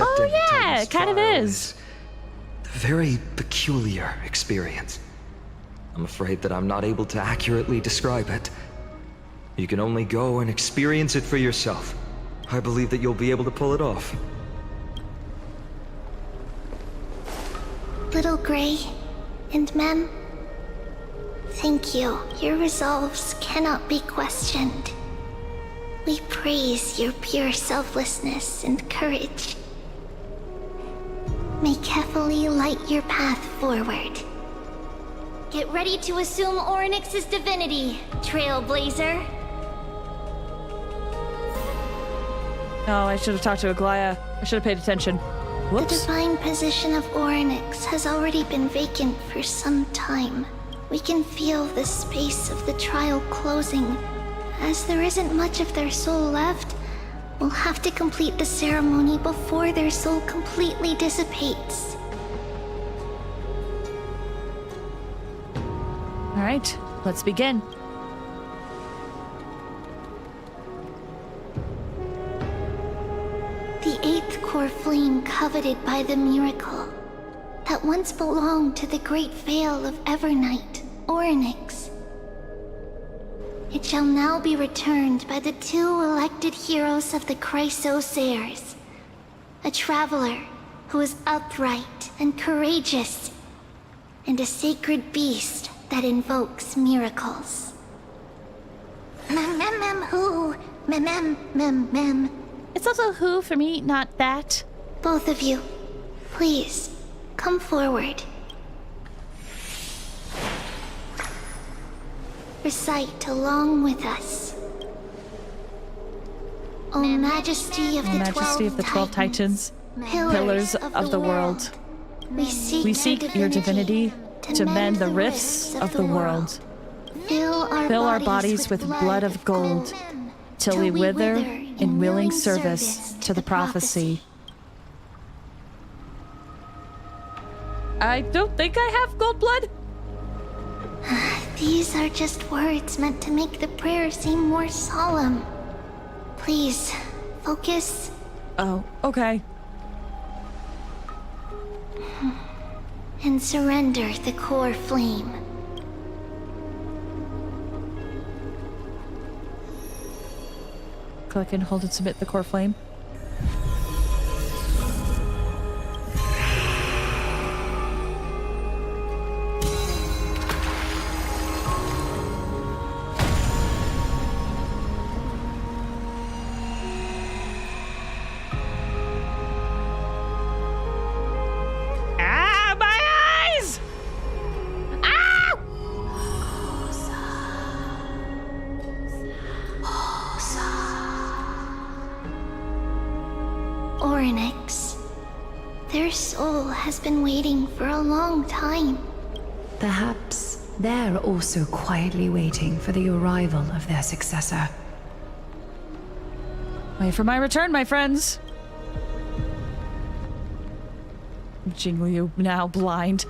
Oh yeah, it kind of is. A very peculiar experience. I'm afraid that I'm not able to accurately describe it. You can only go and experience it for yourself. I believe that you'll be able to pull it off. Little Gray, And ma'am, thank you. Your resolves cannot be questioned. We praise your pure selflessness and courage. May Kefali light your path forward. Get ready to assume Orynyx's divinity, Trailblazer. Oh, I should have talked to Aglaya. I should have paid attention. Whoops. The divine position of Orynyx has already been vacant for some time. We can feel the space of the trial closing. As there isn't much of their soul left, we'll have to complete the ceremony before their soul completely dissipates. All right, let's begin. The eighth core flame coveted by the miracle that once belonged to the great Vale of Evernight, Orynyx. It shall now be returned by the 2 elected heroes of the Chrysosairs. A traveler who is upright and courageous, and a sacred beast that invokes miracles. Mem. It's also who for me, not that. Both of you, please, come forward. Recite along with us. O Majesty of the 12 Titans, pillars of the world, we seek your divinity to mend the rifts of the world. Fill our bodies with blood of gold, till we wither in willing service to the prophecy. I don't think I have gold blood. These are just words meant to make the prayer seem more solemn. Please, focus. Oh, okay. And surrender the core flame. Click and hold and submit the core flame. Orynyx. Their soul has been waiting for a long time. Perhaps they're also quietly waiting for the arrival of their successor. Wait for my return, my friends. Jingle now blind.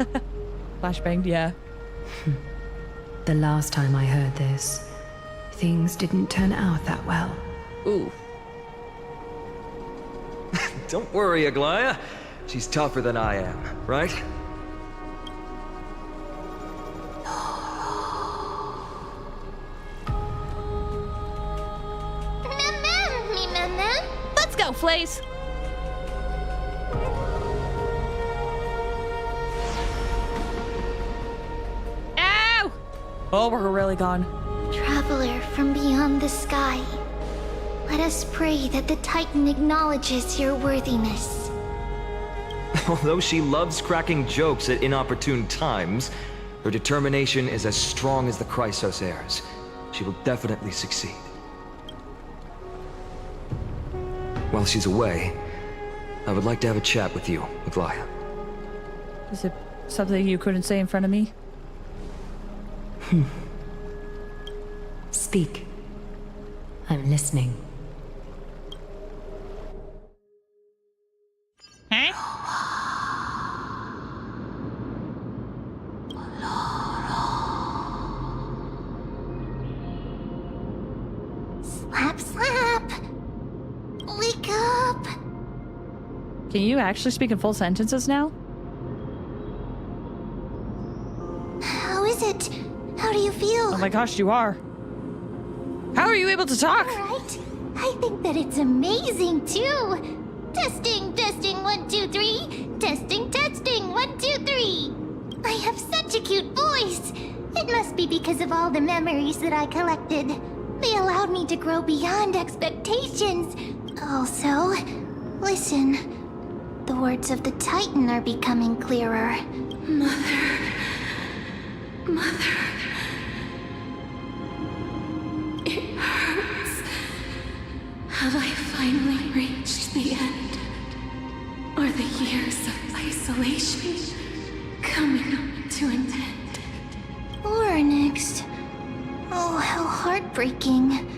Flashbanged, yeah. The last time I heard this, things didn't turn out that well. Ooh. Don't worry, Aglaya. She's tougher than I am, right? Let's go, Flaze. Ow! Oh, we're really gone. Traveler from beyond the sky, let us pray that the Titan acknowledges your worthiness. Although she loves cracking jokes at inopportune times, her determination is as strong as the Chrysosairs. She will definitely succeed. While she's away, I would like to have a chat with you, Aglaya. Is it something you couldn't say in front of me? Speak. I'm listening. Slap. Wake up. Can you actually speak in full sentences now? How is it? How do you feel? Oh my gosh, you are. How are you able to talk? Right? I think that it's amazing too. Testing, 1, 2, 3. Testing, 1, 2, 3. I have such a It must be because of all the memories that I collected. They allowed me to grow beyond expectations. Also, listen. The words of the Titan are becoming clearer. Mother. It hurts. Have I finally reached the end? Are the years of isolation coming to an end? Lorinix. Oh, how heartbreaking.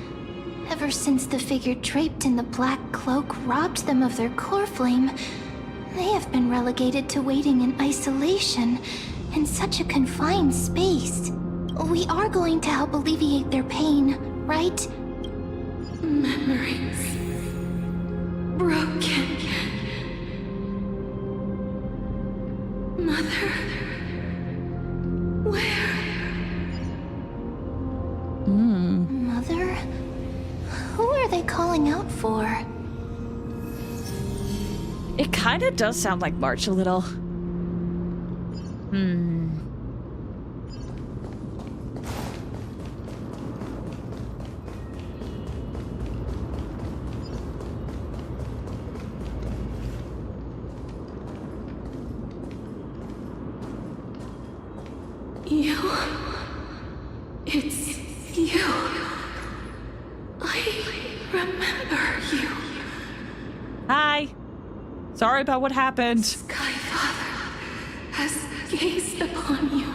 Ever since the figure draped in the black cloak robbed them of their core flame, they have been relegated to waiting in isolation in such a confined space. We are going to help alleviate their pain, right? Memories. Broken. Mother. Where? Mother? Who are they calling out for? It kind of does sound like March a little. You. It's you. I remember you. Hi. Sorry about what happened. Sky Father has gazed upon you.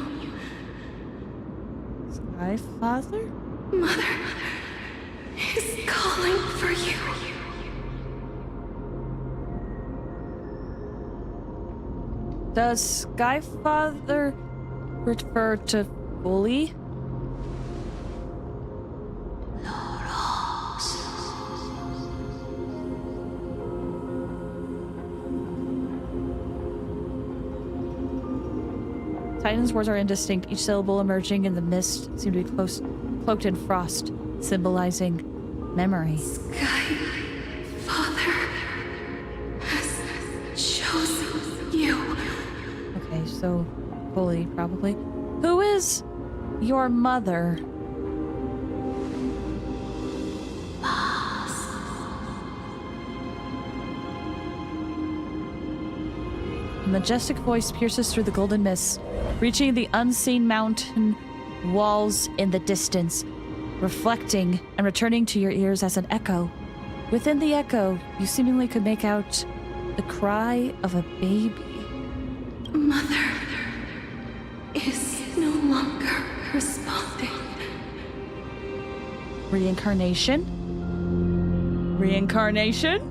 Sky Father? Mother is calling for you. Does Sky Father refer to Fully? Titan's words are indistinct, each syllable emerging in the mist seemed to be cloaked in frost, symbolizing memory. Sky Father has chosen you. Okay, so Fully, probably. Who is your mother? A majestic voice pierces through the golden mist, reaching the unseen mountain walls in the distance, reflecting and returning to your ears as an echo. Within the echo, you seemingly could make out the cry of a baby. Mother is no longer responding. Reincarnation? Reincarnation?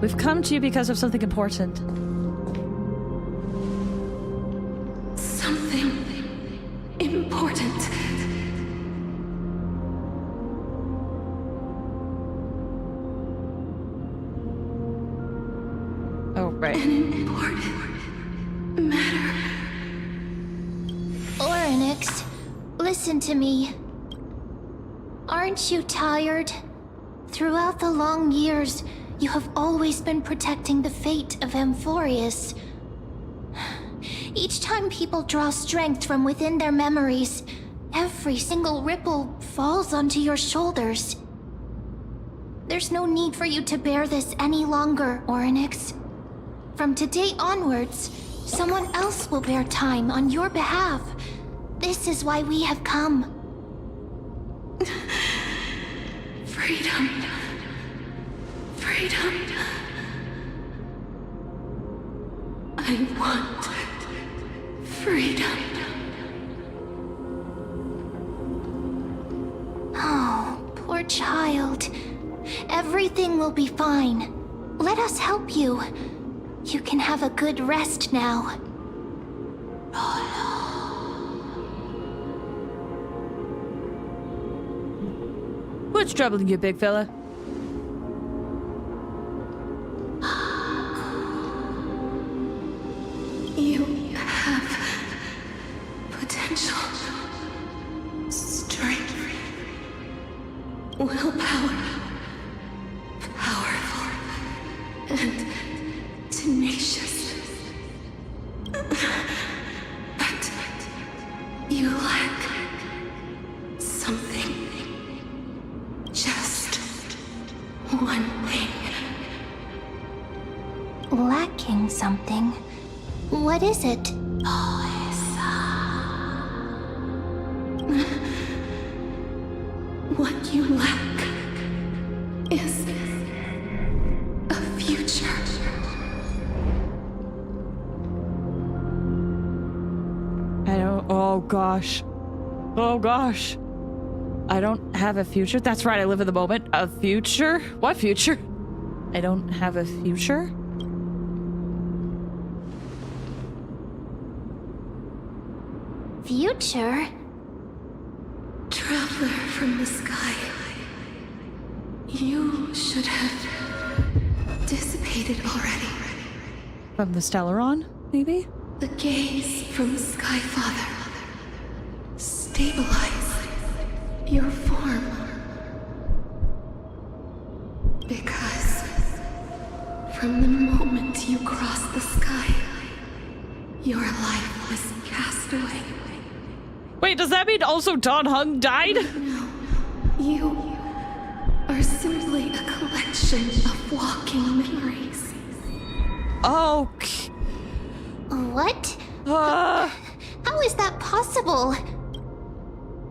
We've come to you because of something important. Something important. Oh, right. An important matter. Lorinix, listen to me. Aren't you tired? Throughout the long years, you have always been protecting the fate of Amphorius. Each time people draw strength from within their memories, every single ripple falls onto your shoulders. There's no need for you to bear this any longer, Orynyx. From today onwards, someone else will bear time on your behalf. This is why we have come. Freedom. Freedom. I want freedom. Oh, poor child. Everything will be fine. Let us help you. You can have a good rest now. What's troubling you, big fella? You have potential, strength, willpower, powerful, and tenacious. one thing. Lacking something. What is it? What you lack is a future. I don't. Oh gosh. Oh gosh. I don't have a future. That's right. I live in the moment. A future? What future? I don't have a future? Future? Traveler from the sky. You should have dissipated already. From the Stellaron, maybe? The gaze from Sky Father. Stabilize your form. Because from the moment you crossed the sky, your life was cast away. Wait, does that mean also Don Hung died? No, you are simply a collection of walking memories. Okay. What? How is that possible?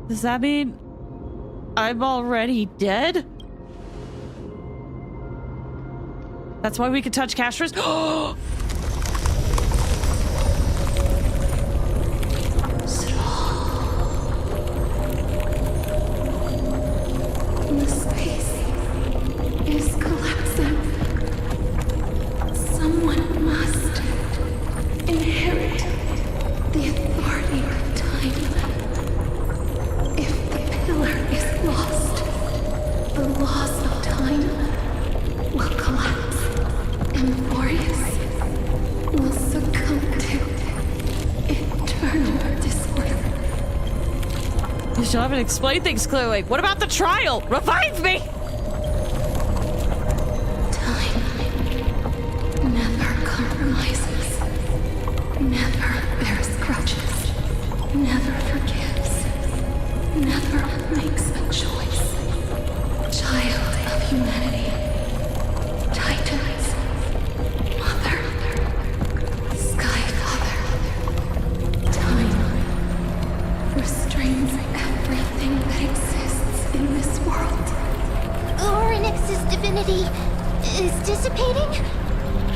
Does that mean I'm already dead? That's why we could touch Castra's? The space is collapsing. Someone must inherit the authority of time. If the pillar is lost, the laws of time will collapse. Amphorius will succumb to eternal disorder. You still haven't explained things clearly. What about the trial? Revive me! Time never compromises, never bears grudges, never forgives, never makes a choice. Child of humanity, Titans, Mother, Sky Father, time restrains everything that exists in this world. Orynyx's divinity is dissipating?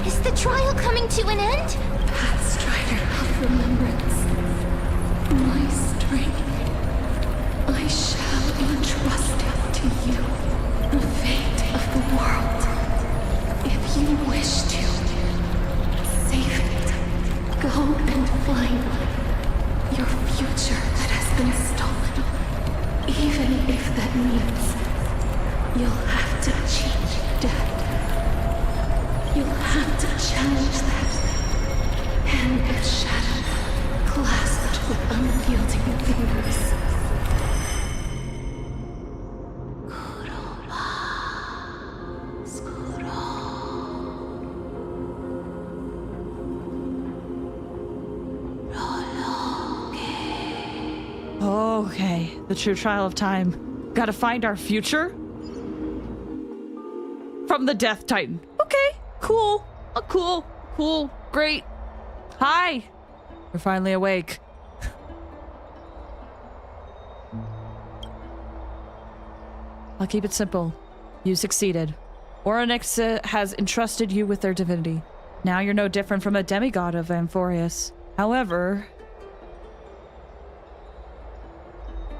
Is the trial coming to an end? Pathstrider of remembrance, my strength, I shall entrust it to you. The fate of the world. If you wish to save it, go and find your future that has been stolen. Even if that means you'll have to cheat death. You'll have to challenge that. Hand of shadow, clasped with unyielding fingers. Okay, the true trial of time. Gotta find our future? From the Death Titan. Okay, cool. Cool. Great. Hi. We're finally awake. I'll keep it simple. You succeeded. Orynyx has entrusted you with their divinity. Now you're no different from a demigod of Amphorius. However,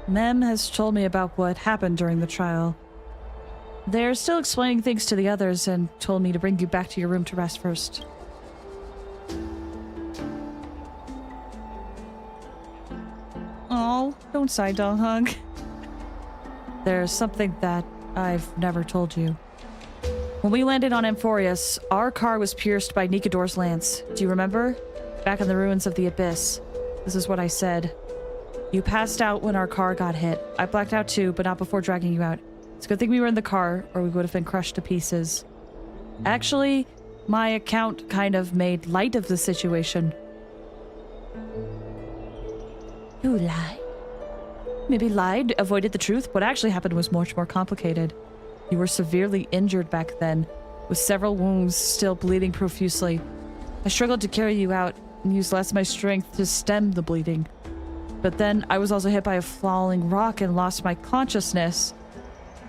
Mem has told me about what happened during the trial. They're still explaining things to the others and told me to bring you back to your room to rest first. Oh, don't sigh, Dong Hung. There's something that I've never told you. When we landed on Amphorius, our car was pierced by Nikador's lance. Do you remember? Back in the ruins of the Abyss. This is what I said. You passed out when our car got hit. I blacked out too, but not before dragging you out. It's a good thing we were in the car, or we would have been crushed to pieces. Actually, my account kind of made light of the situation. You lied? Maybe lied, avoided the truth. What actually happened was much more complicated. You were severely injured back then, with several wounds still bleeding profusely. I struggled to carry you out and used less of my strength to stem the bleeding. But then I was also hit by a falling rock and lost my consciousness.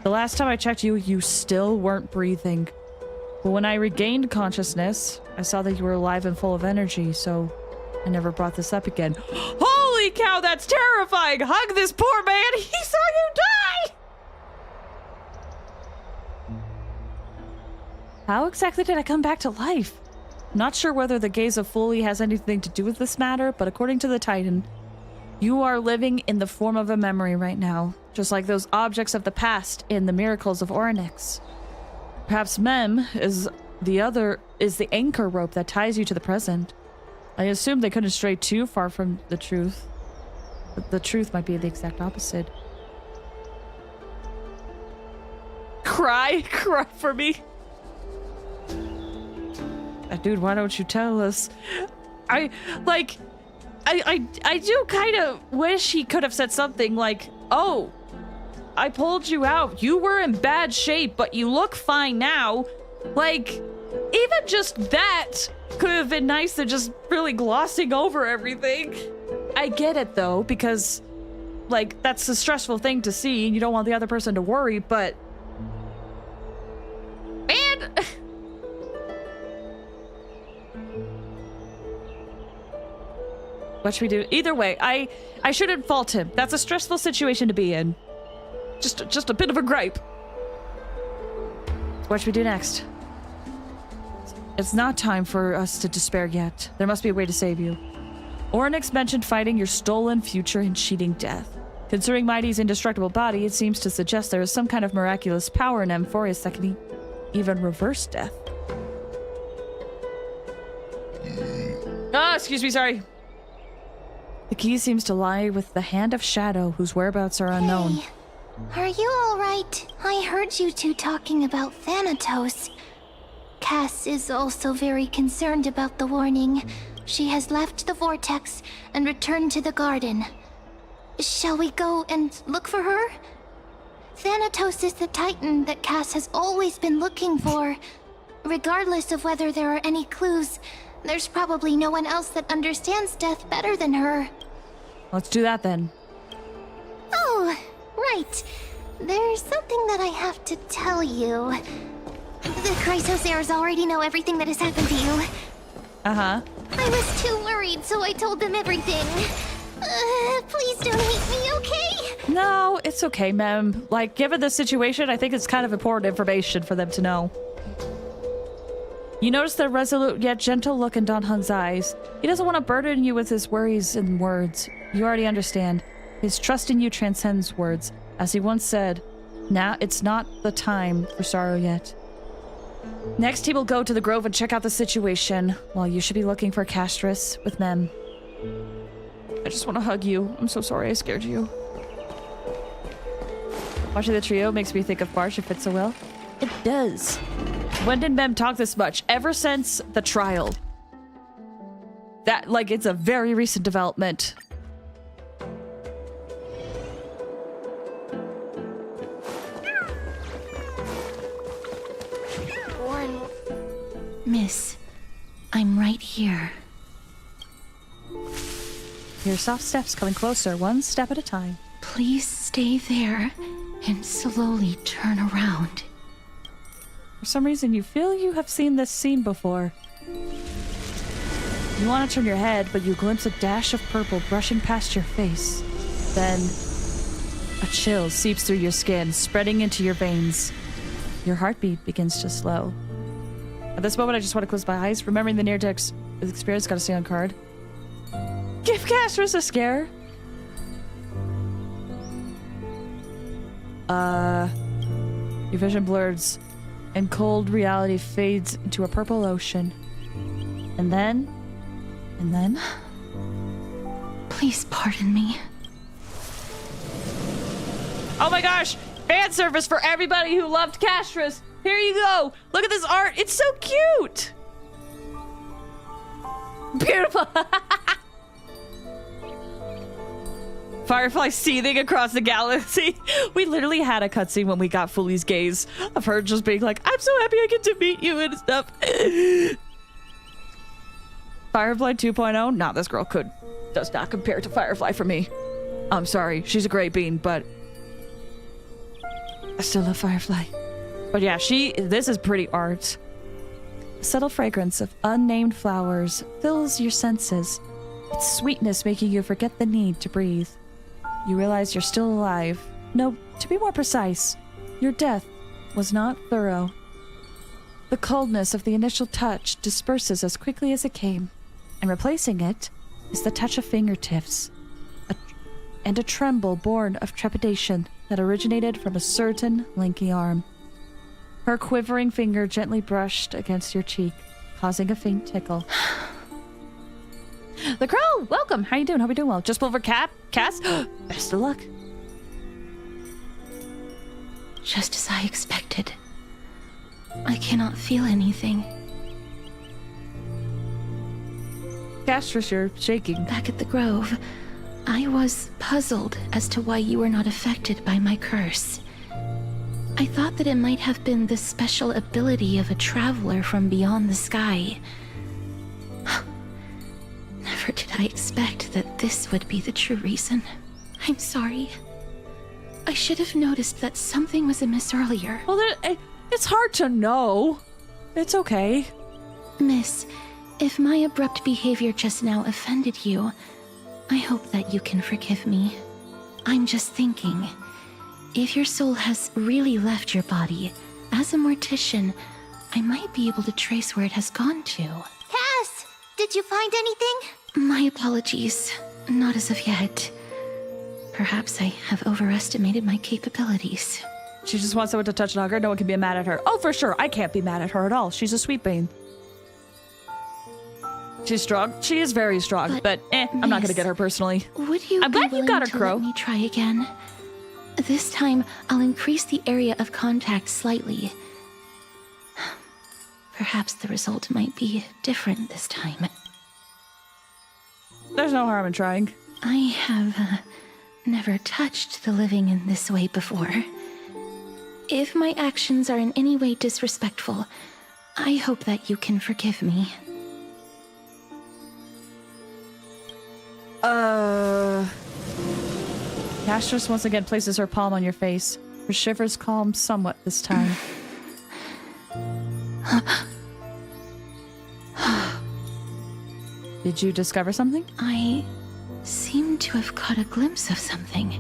The last time I checked you, you still weren't breathing. But when I regained consciousness, I saw that you were alive and full of energy, so I never brought this up again. Holy cow, that's terrifying! Hug this poor man! He saw you die! How exactly did I come back to life? Not sure whether the gaze of Foley has anything to do with this matter, but according to the Titan, you are living in the form of a memory right now, just like those objects of the past in the miracles of Orynyx. Perhaps Mem is the anchor rope that ties you to the present. I assume they couldn't stray too far from the truth. But the truth might be the exact opposite. Cry for me. Dude, why don't you tell us? I do kind of wish he could have said something like, oh, I pulled you out. You were in bad shape, but you look fine now. Like, even just that could have been nice than just really glossing over everything. I get it, though, because, like, that's a stressful thing to see, and you don't want the other person to worry, but... Man! What should we do? Either way, I shouldn't fault him. That's a stressful situation to be in. Just a bit of a gripe. What should we do next? It's not time for us to despair yet. There must be a way to save you. Orynyx mentioned fighting your stolen future and cheating death. Considering Mighty's indestructible body, it seems to suggest there is some kind of miraculous power in Amphorius that can even reverse death. Excuse me, sorry. The key seems to lie with the Hand of Shadow, whose whereabouts are unknown. Hey, are you alright? I heard you two talking about Thanatos. Cass is also very concerned about the warning. She has left the vortex and returned to the garden. Shall we go and look for her? Thanatos is the Titan that Cass has always been looking for. Regardless of whether there are any clues, there's probably no one else that understands death better than her. Let's do that then. Oh, right. There's something that I have to tell you. The Chrysosairs already know everything that has happened to you. Uh-huh. I was too worried, so I told them everything. Please don't hate me, okay? No, it's okay, Mem. Like, given the situation, I think it's kind of important information for them to know. You notice the resolute yet gentle look in Don Hung's eyes. He doesn't want to burden you with his worries and words. You already understand. His trust in you transcends words. As he once said, now it's not the time for sorrow yet. Next, he will go to the Grove and check out the situation, while you should be looking for Castris with Mem. I just want to hug you. I'm so sorry I scared you. Watching the trio makes me think of Barsh, it fits so well. It does. When did Mem talk this much? Ever since the trial. That, like, it's a very recent development. Miss, I'm right here. Hear soft steps coming closer, one step at a time. Please stay there and slowly turn around. For some reason, you feel you have seen this scene before. You want to turn your head, but you glimpse a dash of purple brushing past your face. Then, a chill seeps through your skin, spreading into your veins. Your heartbeat begins to slow. At this moment, I just want to close my eyes, remembering the near-death experience. Gotta stay on card. Give Castris a scare. Your vision blurs, and cold reality fades into a purple ocean. And then... Please pardon me. Oh my gosh! Fan service for everybody who loved Castris! Here you go! Look at this art! It's so cute! Beautiful! Firefly seething across the galaxy. We literally had a cutscene when we got Fully's gaze of her just being like, I'm so happy I get to meet you and stuff. Firefly 2.0? Nah, this girl does not compare to Firefly for me. I'm sorry, she's a great bean, but I still love Firefly. But yeah, this is pretty art. The subtle fragrance of unnamed flowers fills your senses, its sweetness making you forget the need to breathe. You realize you're still alive. No, to be more precise, your death was not thorough. The coldness of the initial touch disperses as quickly as it came, and replacing it is the touch of fingertips, and a tremble born of trepidation that originated from a certain lanky arm. Her quivering finger gently brushed against your cheek, causing a faint tickle. The Crow, welcome. How you doing? Hope you're doing well. Just pulled for Cass. Best of luck. Just as I expected. I cannot feel anything. Castrus, you're shaking. Back at the Grove, I was puzzled as to why you were not affected by my curse. I thought that it might have been the special ability of a traveler from beyond the sky. Never did I expect that this would be the true reason. I'm sorry. I should have noticed that something was amiss earlier. Well, it's hard to know. It's okay. Miss, if my abrupt behavior just now offended you, I hope that you can forgive me. I'm just thinking, if your soul has really left your body, as a mortician, I might be able to trace where it has gone to. Cass, did you find anything? My apologies. Not as of yet. Perhaps I have overestimated my capabilities. She just wants someone to touch and hug her. No one can be mad at her. Oh, for sure. I can't be mad at her at all. She's a sweet bean. She's strong. She is very strong, but I'm not going to get her personally. Would you I'm glad you got her, Crow. Let me try again? This time, I'll increase the area of contact slightly. Perhaps the result might be different this time. There's no harm in trying. I have never touched the living in this way before. If my actions are in any way disrespectful, I hope that you can forgive me. Castrus once again places her palm on your face. Her shivers calm somewhat this time. Did you discover something? I seem to have caught a glimpse of something.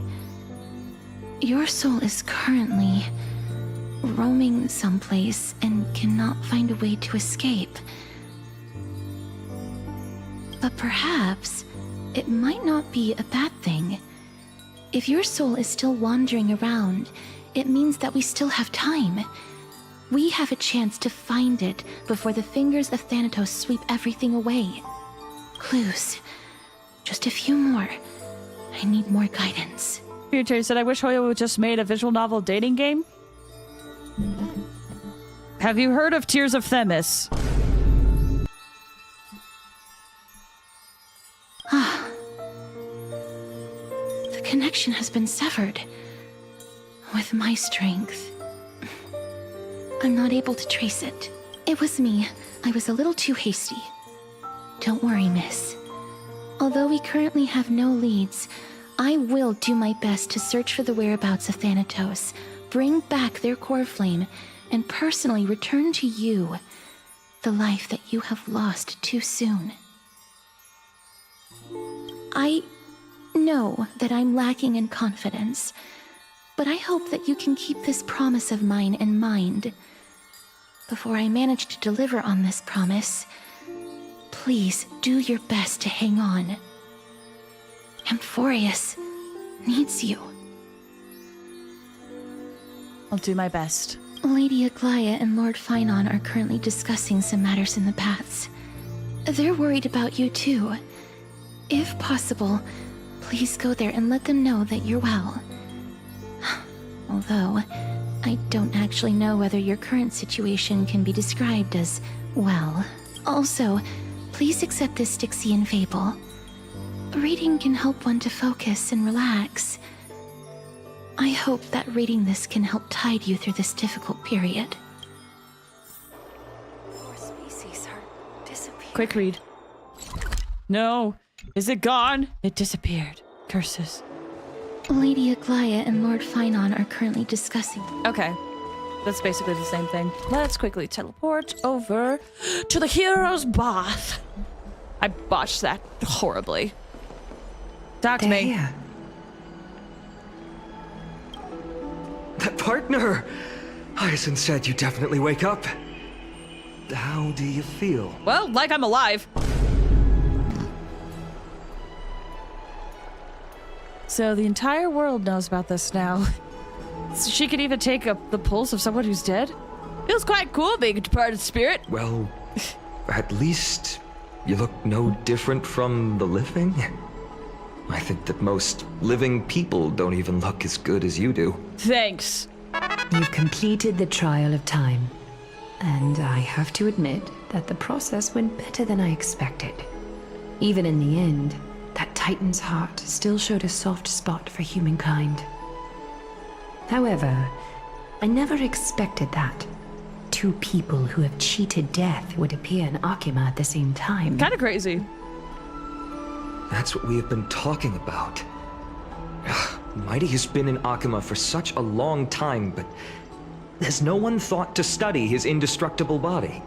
Your soul is currently roaming someplace and cannot find a way to escape. But perhaps it might not be a bad thing. If your soul is still wandering around, it means that we still have time. We have a chance to find it before the fingers of Thanatos sweep everything away. Clues. Just a few more. I need more guidance. Future said, I wish Hoyo would just made a visual novel dating game. Have you heard of Tears of Themis? The connection has been severed. With my strength, I'm not able to trace it. It was me. I was a little too hasty. Don't worry, miss. Although we currently have no leads, I will do my best to search for the whereabouts of Thanatos, bring back their core flame, and personally return to you the life that you have lost too soon. I know that I'm lacking in confidence, but I hope that you can keep this promise of mine in mind. Before I manage to deliver on this promise, please do your best to hang on. Amphorius needs you. I'll do my best. Lady Aglaya and Lord Finon are currently discussing some matters in the paths. They're worried about you too. If possible, please go there and let them know that you're well. Although, I don't actually know whether your current situation can be described as well. Also, please accept this Styxian fable. reading can help one to focus and relax. I hope that reading this can help tide you through this difficult period. More species are disappearing. Quick read. No. Is it gone? It disappeared. Curses. Lady Aglaya and Lord Finon are currently discussing. Okay. That's basically the same thing. Let's quickly teleport over to the hero's bath. I botched that horribly. Talk to They're me. here. That partner! Hyacin said you definitely wake up. How do you feel? Well, like I'm alive. So the entire world knows about this now. So she can even take up the pulse of someone who's dead? Feels quite cool being a departed spirit. Well, at least you look no different from the living. I think that most living people don't even look as good as you do. Thanks. You've completed the trial of time. And I have to admit that the process went better than I expected. Even in the end, that Titan's heart still showed a soft spot for humankind. However, I never expected that. Two people who have cheated death would appear in Akima at the same time. Kind of crazy. That's what we have been talking about. Mighty has been in Akima for such a long time, but has no one thought to study his indestructible body?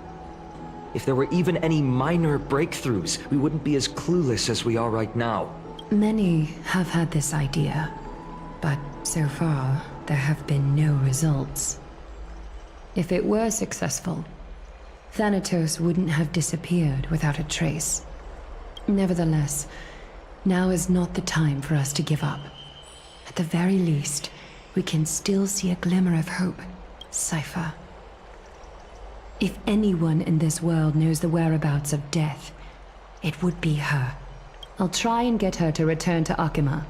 If there were even any minor breakthroughs, we wouldn't be as clueless as we are right now. Many have had this idea, but so far, there have been no results. If it were successful, Thanatos wouldn't have disappeared without a trace. Nevertheless, now is not the time for us to give up. At the very least, we can still see a glimmer of hope. Cypher. If anyone in this world knows the whereabouts of death, it would be her. I'll try and get her to return to Akima,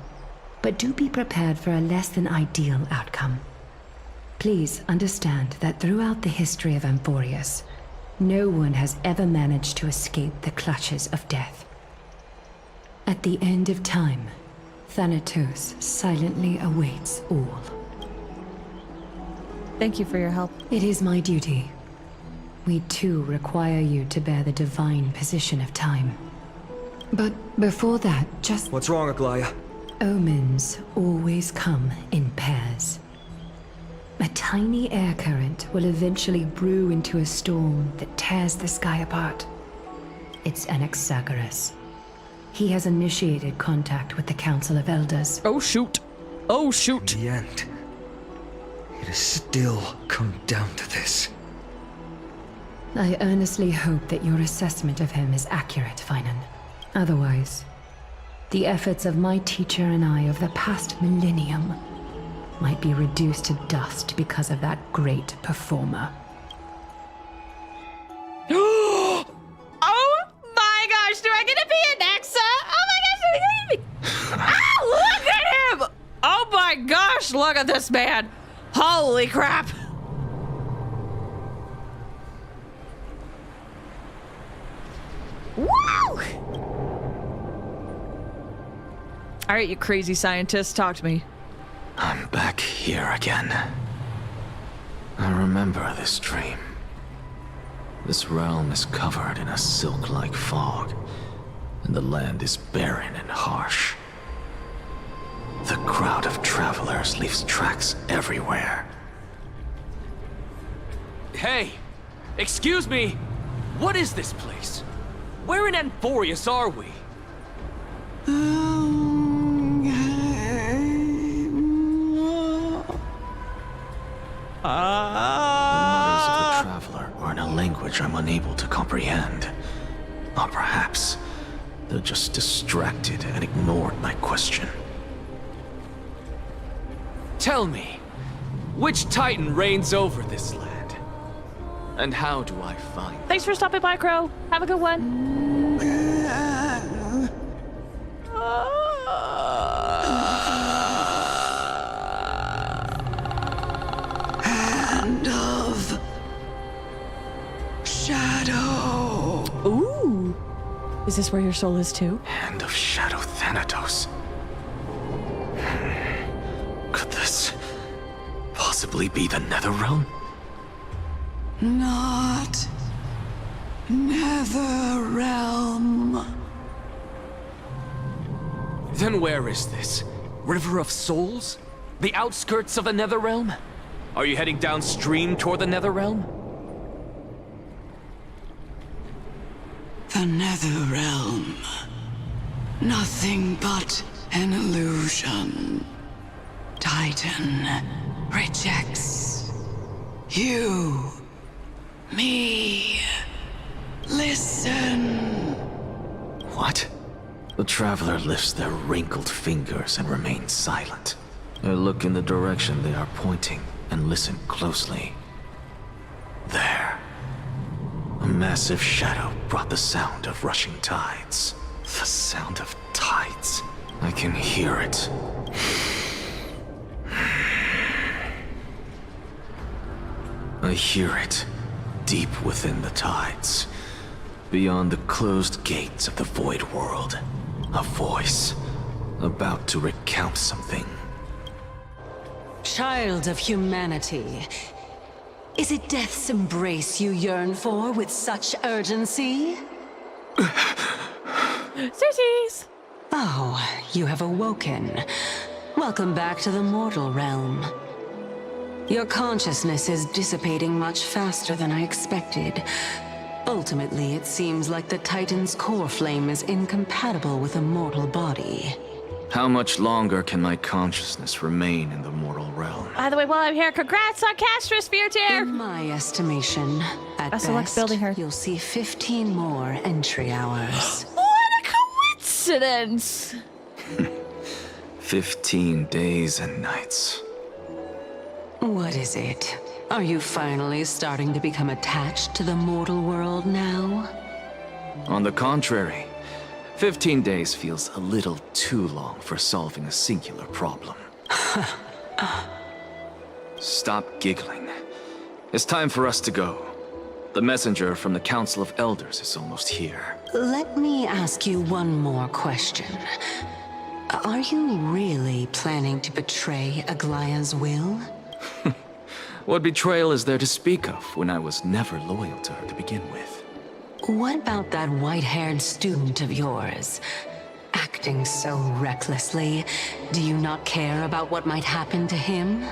but do be prepared for a less than ideal outcome. Please understand that throughout the history of Amphorius, no one has ever managed to escape the clutches of death. At the end of time, Thanatos silently awaits all. Thank you for your help. It is my duty. We too require you to bear the divine position of time. But before that, just... What's wrong, Aglaya? Omens always come in pairs. A tiny air current will eventually brew into a storm that tears the sky apart. It's Anaxagoras. He has initiated contact with the Council of Elders. Oh shoot. Oh shoot. In the end, it has still come down to this. I earnestly hope that your assessment of him is accurate, Finan. Otherwise, the efforts of my teacher and I of the past millennium might be reduced to dust because of that great performer. Oh my gosh, do I get to be an Nexa? Oh my gosh, do I get to be... Ah, look at him! Oh my gosh, look at this man. Holy crap. Woo! All right, you crazy scientist, talk to me. I'm back here again. I remember this dream. This realm is covered in a silk-like fog, and the land is barren and harsh. The crowd of travelers leaves tracks everywhere. Hey! Excuse me! What is this place? Where in Amphorius are we? The mutters of the traveler are in a language I'm unable to comprehend. Or perhaps they're just distracted and ignored my question. Tell me, which Titan reigns over this land? And how do I find them? Thanks for stopping by, Crow. Have a good one. Hand of Shadow. Ooh. Is this where your soul is too? Hand of Shadow Thanatos. Could this possibly be the Netherrealm? Not Netherrealm. Then where is this? River of Souls? The outskirts of the Netherrealm? Are you heading downstream toward the Netherrealm? The Netherrealm. Nothing but an illusion. Titan rejects you. Me. Listen. What? The traveler lifts their wrinkled fingers and remains silent. I look in the direction they are pointing and listen closely. There. A massive shadow brought the sound of rushing tides. The sound of tides. I can hear it. I hear it, deep within the tides. Beyond the closed gates of the void world. A voice, about to recount something. Child of humanity, is it death's embrace you yearn for with such urgency? Sissies! Oh, you have awoken. Welcome back to the mortal realm. Your consciousness is dissipating much faster than I expected. Ultimately, it seems like the Titan's core flame is incompatible with a mortal body. How much longer can my consciousness remain in the mortal realm? By the way, while I'm here, congrats on Castrosphere tier! In my estimation, at best, building her. you'll see 15 more entry hours. What a coincidence! 15 days and nights. What is it? Are you finally starting to become attached to the mortal world now? On the contrary, 15 days feels a little too long for solving a singular problem. Stop giggling. It's time for us to go. The messenger from the Council of Elders is almost here. Let me ask you one more question. Are you really planning to betray Aglaya's will? What betrayal is there to speak of when I was never loyal to her to begin with? What about that white-haired student of yours? Acting so recklessly, do you not care about what might happen to him?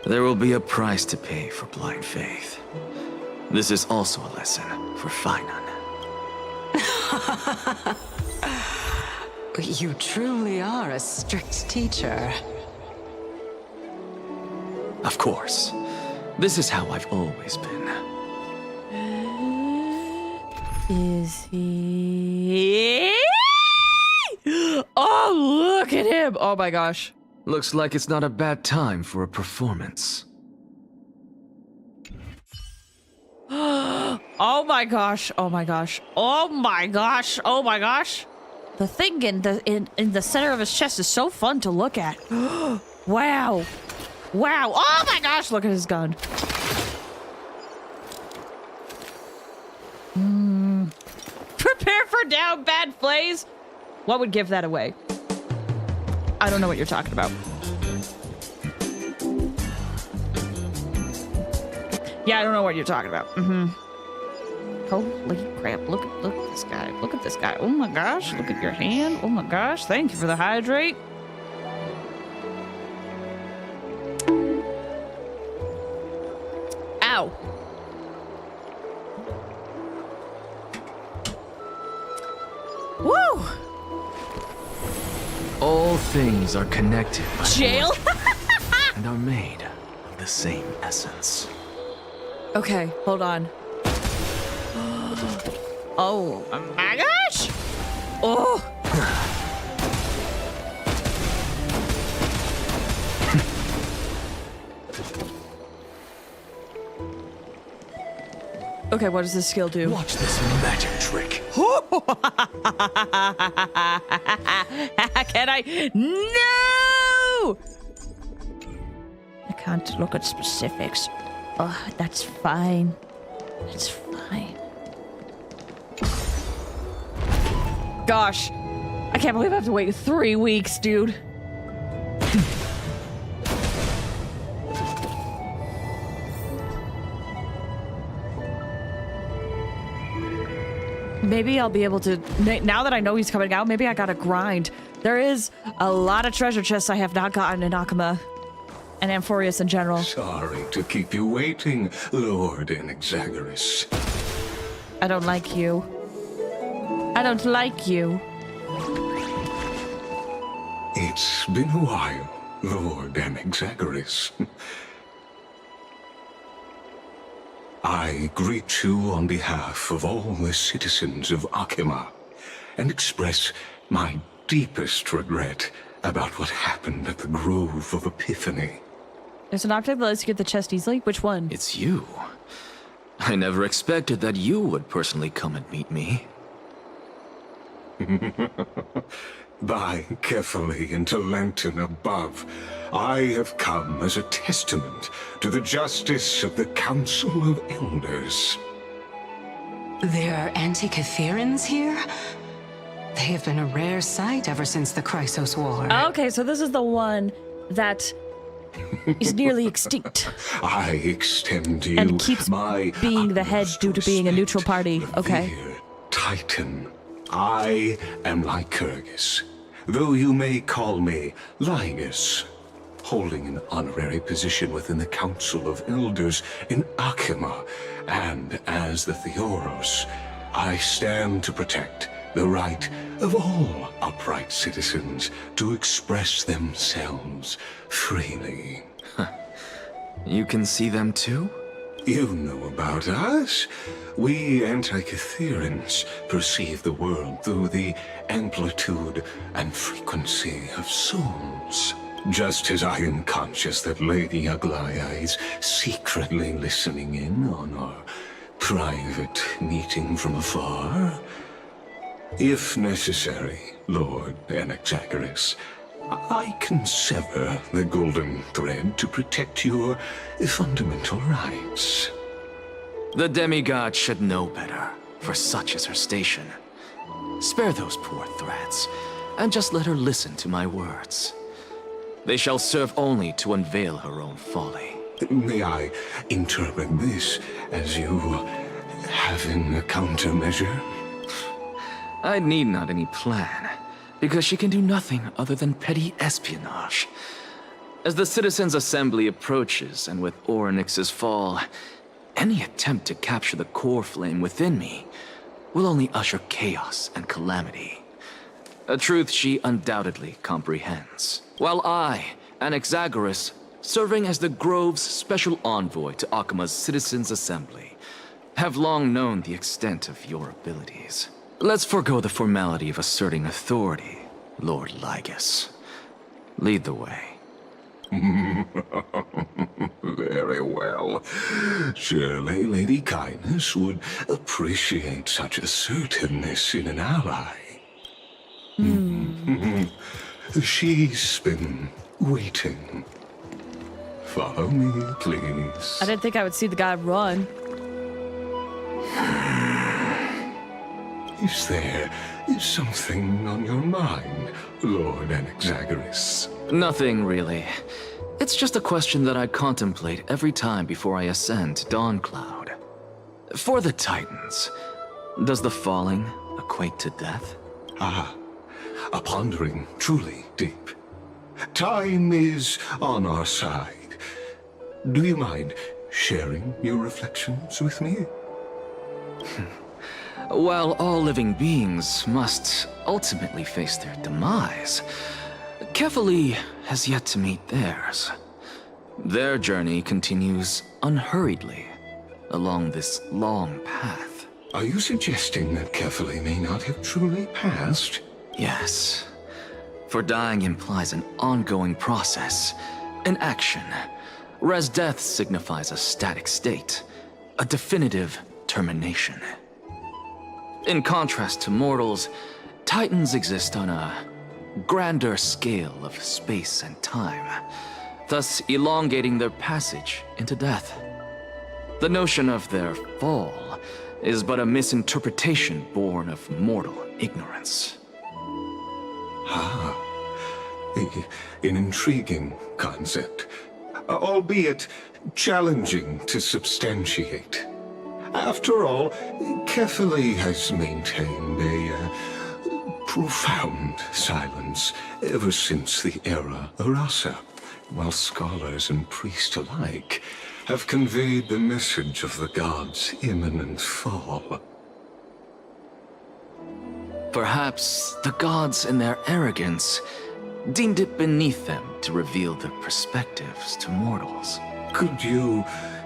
There will be a price to pay for blind faith. This is also a lesson for Finan. You truly are a strict teacher. Of course. This is how I've always been. Is he? Oh, look at him! Oh my gosh. Looks like it's not a bad time for a performance. Oh my gosh. Oh my gosh. Oh my gosh. Oh my gosh. The thing in the center of his chest is so fun to look at. Wow. Wow. Oh my gosh, look at his gun. Prepare for down bad Flaze. What would give that away? I don't know what you're talking about. Yeah, I don't know what you're talking about. Holy crap, look at this guy. Look at this guy. Oh my gosh, look at your hand. Oh my gosh, thank you for the hydrate. Ow. Woo! All things are connected by Jail? and are made of the same essence. Okay, hold on. Oh my gosh! Oh! Okay, what does this skill do? Watch this magic trick. Can I? No! I can't look at specifics. Oh, that's fine. That's fine. gosh. I can't believe I have to wait 3 weeks, dude. Maybe I'll be able to, now that I know he's coming out, maybe I gotta grind. There is a lot of treasure chests I have not gotten in Akama and Amphorius in general. Sorry to keep you waiting, Lord Enexagoras. I don't like you. I don't like you. It's been a while, Lord Enexagoras. I greet you on behalf of all the citizens of Akima and express my deepest regret about what happened at the Grove of Epiphany. There's an object that lets you get the chest easily? Which one? It's you. I never expected that you would personally come and meet me. By carefully into Lantern above, I have come as a testament to the justice of the Council of Elders. There are Antikytherans here? They have been a rare sight ever since the Chrysos War. Okay, so this is the one that is nearly extinct. I extend to you and keeps my being the head due to being a neutral party. Okay. Titan. I am Lycurgus, though you may call me Lygus, holding an honorary position within the Council of Elders in Akima, and as the Theoros, I stand to protect the right of all upright citizens to express themselves freely. You can see them too? You know about us. We Antikytherans perceive the world through the amplitude and frequency of souls. Just as I am conscious that Lady Aglaya is secretly listening in on our private meeting from afar. If necessary, Lord Enexagoras, I can sever the golden thread to protect your fundamental rights. The demigod should know better, for such is her station. Spare those poor threads, and just let her listen to my words. They shall serve only to unveil her own folly. May I interpret this as you having a countermeasure? I need not any plan, because she can do nothing other than petty espionage. As the Citizens' Assembly approaches, and with Orynyx's fall, any attempt to capture the core flame within me will only usher chaos and calamity. A truth she undoubtedly comprehends. While I, Enexagoras, serving as the Grove's special envoy to Akima's Citizens' Assembly, have long known the extent of your abilities. Let's forego the formality of asserting authority, Lord Lygus. Lead the way. Very well. Surely Lady Kindness would appreciate such assertiveness in an ally. She's been waiting. Follow me, please. I didn't think I would see the guy run. Is there something on your mind, Lord Enexagoras? Nothing, really. It's just a question that I contemplate every time before I ascend to Dawncloud. For the Titans, does the falling equate to death? Ah, a pondering truly deep. Time is on our side. Do you mind sharing your reflections with me? While all living beings must ultimately face their demise, Kefali has yet to meet theirs. Their journey continues unhurriedly along this long path. Are you suggesting that Kefali may not have truly passed? Yes. For dying implies an ongoing process, an action, whereas death signifies a static state, a definitive termination. In contrast to mortals, Titans exist on a grander scale of space and time, thus elongating their passage into death. The notion of their fall is but a misinterpretation born of mortal ignorance. Ah, an intriguing concept, albeit challenging to substantiate. After all, Kefali has maintained a profound silence ever since the era Arasa, while scholars and priests alike have conveyed the message of the gods' imminent fall. Perhaps the gods, in their arrogance, deemed it beneath them to reveal their perspectives to mortals. Could you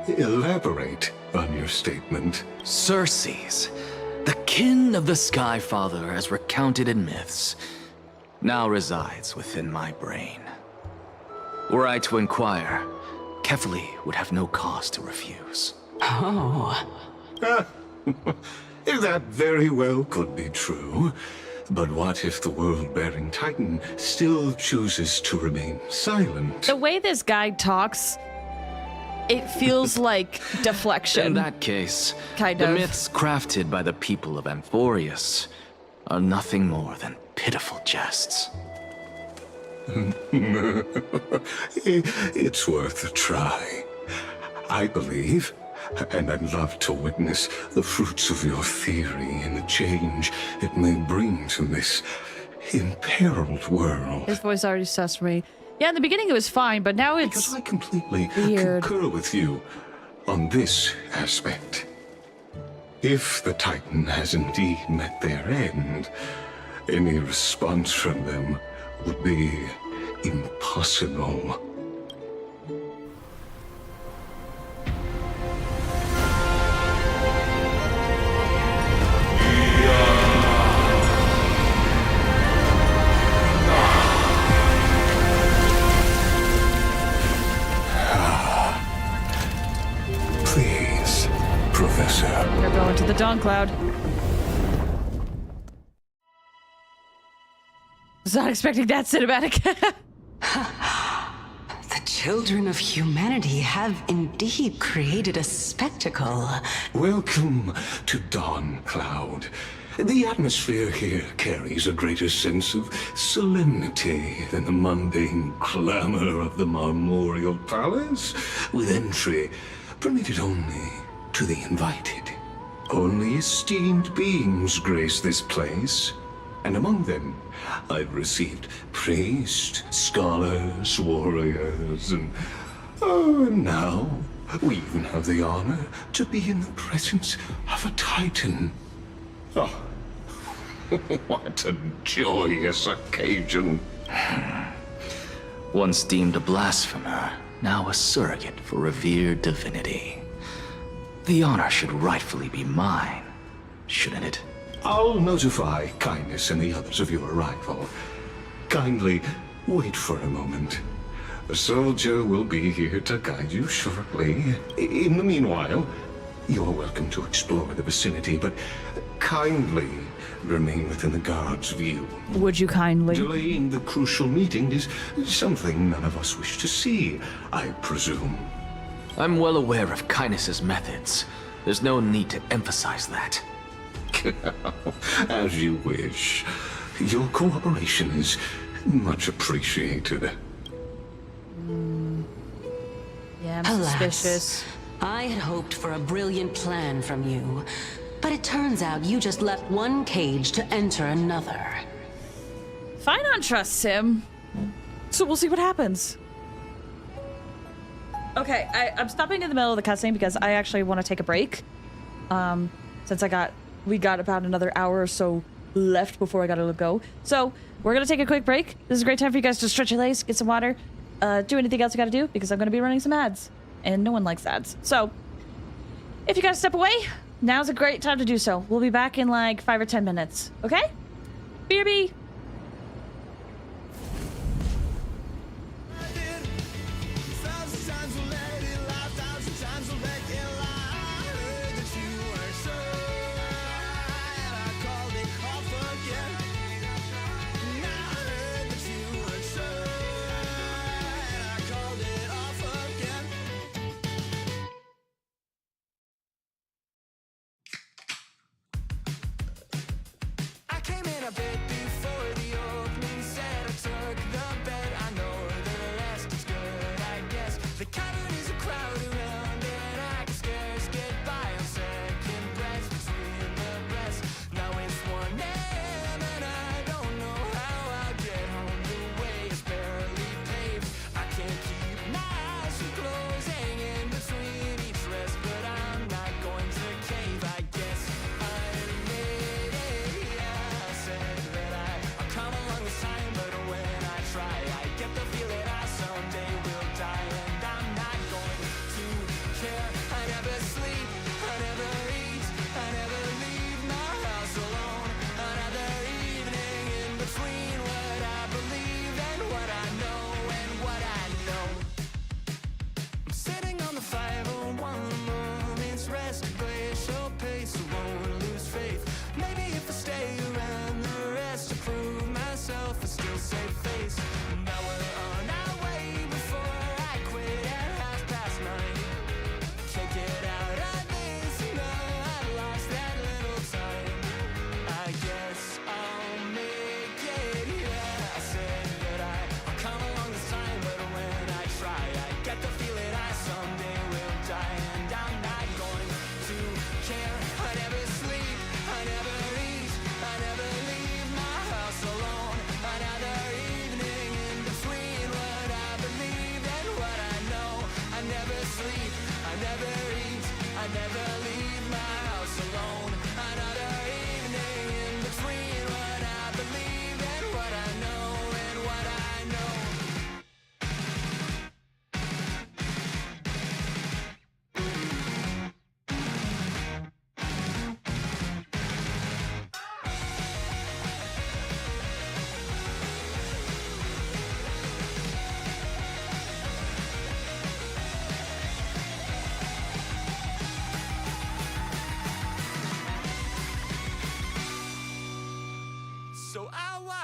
elaborate on your statement? Circes, the kin of the Sky Father as recounted in myths, now resides within my brain. Were I to inquire, Kefali would have no cause to refuse. Oh. That very well could be true. But what if the world-bearing Titan still chooses to remain silent? The way this guy talks, it feels like deflection. In that case, kind the of. myths crafted by the people of Amphorius are nothing more than pitiful jests. It's worth a try. I believe, and I'd love to witness the fruits of your theory and the change it may bring to this imperiled world. His voice already sussed me. Yeah, in the beginning it was fine, but now it's Because I completely weird. concur with you on this aspect. If the Titan has indeed met their end, any response from them would be impossible. Please, Professor. We're going to the Dawn Cloud. Was not expecting that cinematic. The children of humanity have indeed created a spectacle. Welcome to Dawn Cloud. The atmosphere here carries a greater sense of solemnity than the mundane clamor of the Marmorial Palace, with entry permitted only to the invited. Only esteemed beings grace this place, and among them I've received priests, scholars, warriors, and now we even have the honor to be in the presence of a Titan. Oh, what a joyous occasion. Once deemed a blasphemer, now a surrogate for revered divinity. The honor should rightfully be mine, shouldn't it? I'll notify Kindness and the others of your arrival. Kindly wait for a moment. A soldier will be here to guide you shortly. In the meanwhile, you're welcome to explore the vicinity, but kindly remain within the guard's view. Would you kindly? Delaying the crucial meeting is something none of us wish to see, I presume. I'm well aware of Kindness's methods. There's no need to emphasize that. As you wish. Your cooperation is much appreciated. Yeah, I'm Alas, suspicious. I had hoped for a brilliant plan from you, but it turns out you just left one cage to enter another. Finon trusts him, so we'll see what happens. Okay, I'm stopping in the middle of the cutscene because I actually want to take a break. Since we got about another hour or so left before I gotta go. So we're gonna take a quick break. This is a great time for you guys to stretch your legs, get some water, do anything else you gotta do because I'm gonna be running some ads, and no one likes ads. So if you gotta step away, now's a great time to do so. We'll be back in like 5 or 10 minutes. Okay? BRB.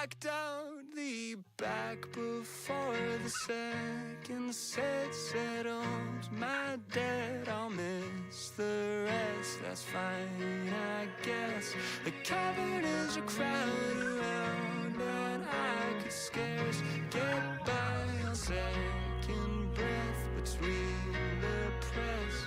knocked out the back before the second set settled my debt. I'll miss the rest, that's fine, I guess. The cavern is a crowd around and I could scarce get by a second breath between the press.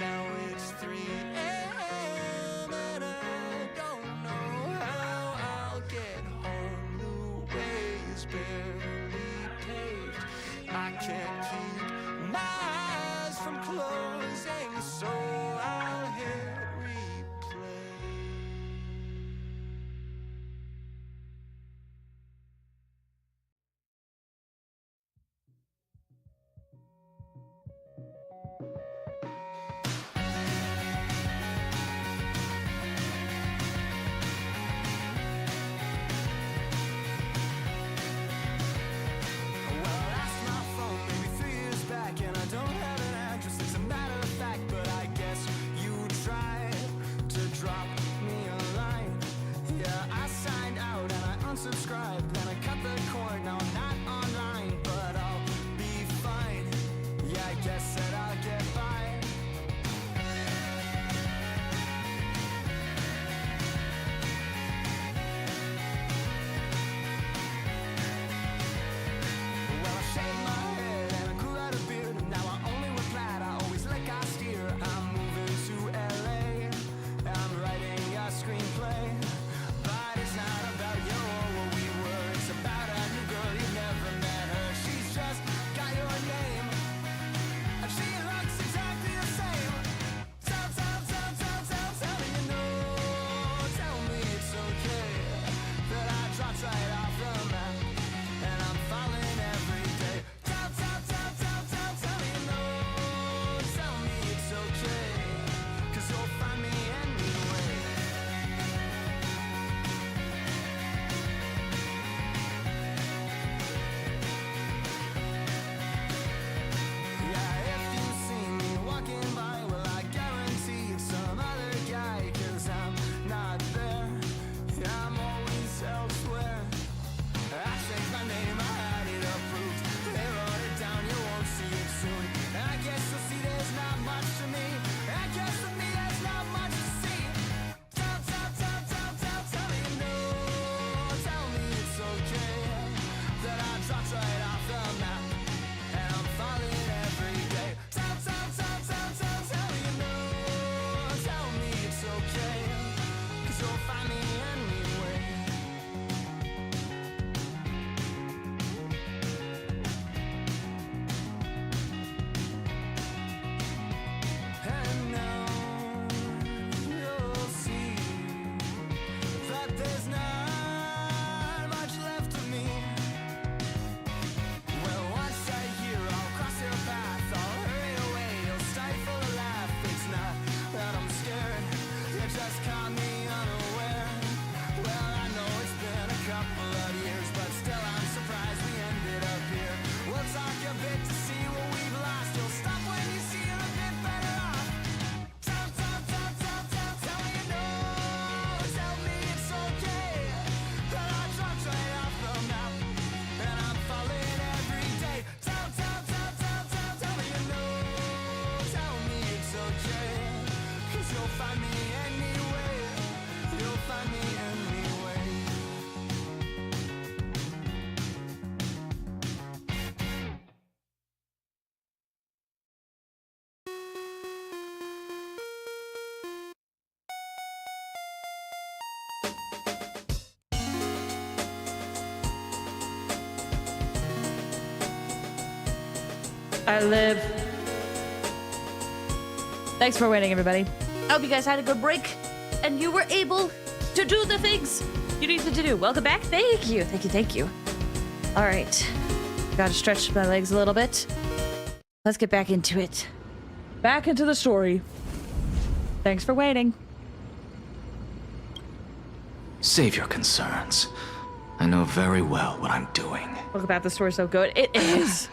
Now it's 3 a.m. and I don't know how I'll get home. The way is barely paved. I can't keep my eyes from closing, so I'll hit replay. Subscribe, then I cut the cord. Now I'm not online, but I'll be fine. Yeah, I guess that I'll get by. Well, I shaved my head and I grew out a beard, and now I only wear plaid. I always like I steer. I'm moving to LA. I'm writing a screenplay, but it's not about you. It's about a new girl you've never met her. She's just got your name, and she looks exactly the same. Tell me you know. Tell me it's okay that I dropped right off the map, and I'm falling every day. Tell me you know. Tell me it's okay, 'cause you'll find me anyway. I live. Thanks for waiting, everybody. I hope you guys had a good break and you were able to do the things you needed to do. Welcome back. Thank you. Thank you. All right. Gotta stretch my legs a little bit. Let's get back into it. Back into the story. Thanks for waiting. Save your concerns. I know very well what I'm doing. Look about the story so good. It is.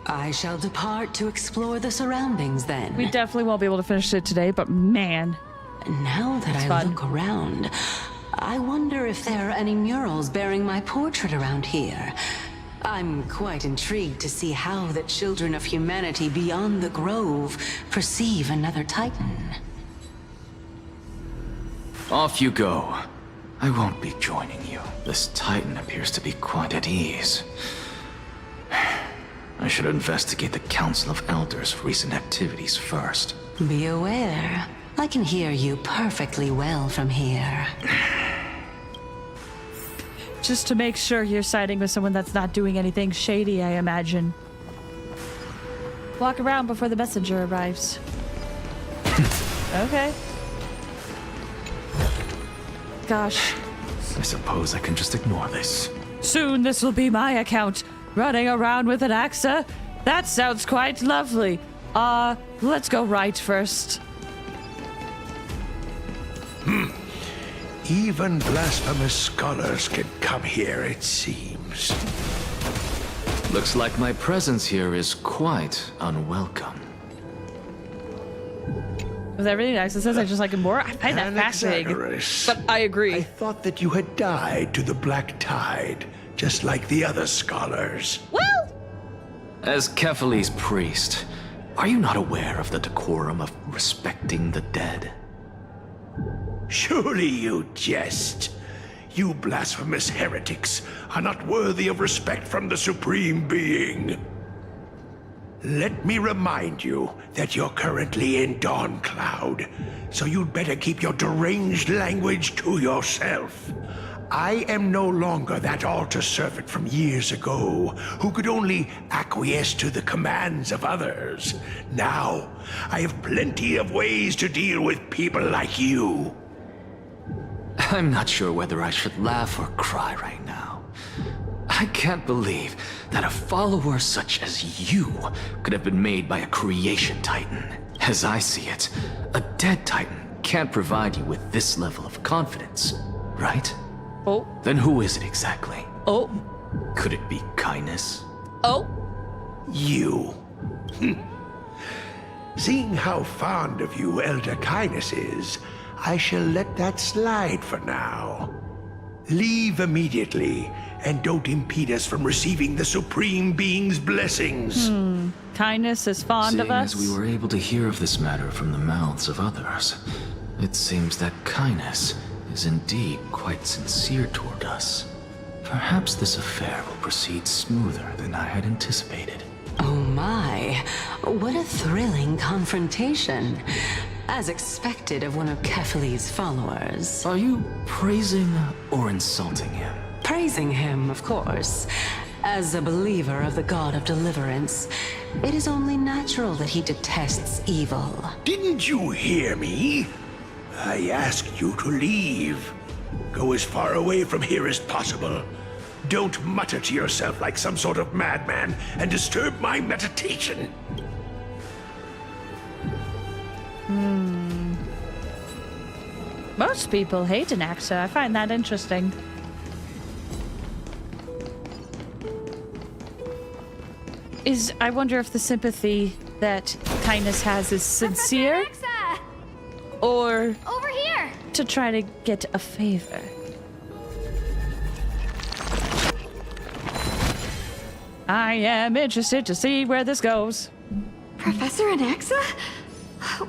I shall depart to explore the surroundings then. We definitely won't be able to finish it today, but man. Now that I look around, I wonder if there are any murals bearing my portrait around here. I'm quite intrigued to see how the children of humanity beyond the Grove perceive another Titan. Off you go. I won't be joining you. This Titan appears to be quite at ease. I should investigate the Council of Elders' recent activities first. Be aware. I can hear you perfectly well from here. Just to make sure you're siding with someone that's not doing anything shady, I imagine. Walk around before the messenger arrives. Okay. Gosh. I suppose I can just ignore this. Soon this will be my account. Running around with an axe? That sounds quite lovely. Let's go right first. Even blasphemous scholars can come here, it seems. Looks like my presence here is quite unwelcome. With everything Axa says, I just like it more. I find that fascinating. But I agree. I thought that you had died to the Black Tide, just like the other scholars. Well, as Kefali's priest, are you not aware of the decorum of respecting the dead? Surely you jest. You blasphemous heretics are not worthy of respect from the Supreme Being. Let me remind you that you're currently in Dawn Cloud, so you'd better keep your deranged language to yourself. I am no longer that altar servant from years ago who could only acquiesce to the commands of others. Now, I have plenty of ways to deal with people like you. I'm not sure whether I should laugh or cry right now. I can't believe that a follower such as you could have been made by a creation titan. As I see it, a dead titan can't provide you with this level of confidence, right? Oh. Then who is it exactly? Oh. Could it be kindness? Oh. You. Seeing how fond of you Elder Kindness is, I shall let that slide for now. Leave immediately, and don't impede us from receiving the Supreme Being's blessings. Kindness is fond of us. Seeing as we were able to hear of this matter from the mouths of others, it seems that kindness is indeed quite sincere toward us. Perhaps this affair will proceed smoother than I had anticipated. Oh my, what a thrilling confrontation. As expected of one of Kefali's followers. Are you praising or insulting him? Praising him, of course. As a believer of the God of Deliverance, it is only natural that he detests evil. Didn't you hear me? I asked you to leave. Go as far away from here as possible. Don't mutter to yourself like some sort of madman and disturb my meditation. Most people hate an Axa. I find that interesting. I wonder if the sympathy that kindness has is sincere, or over here to try to get a favor. I am interested to see where this goes. Professor Anaxa?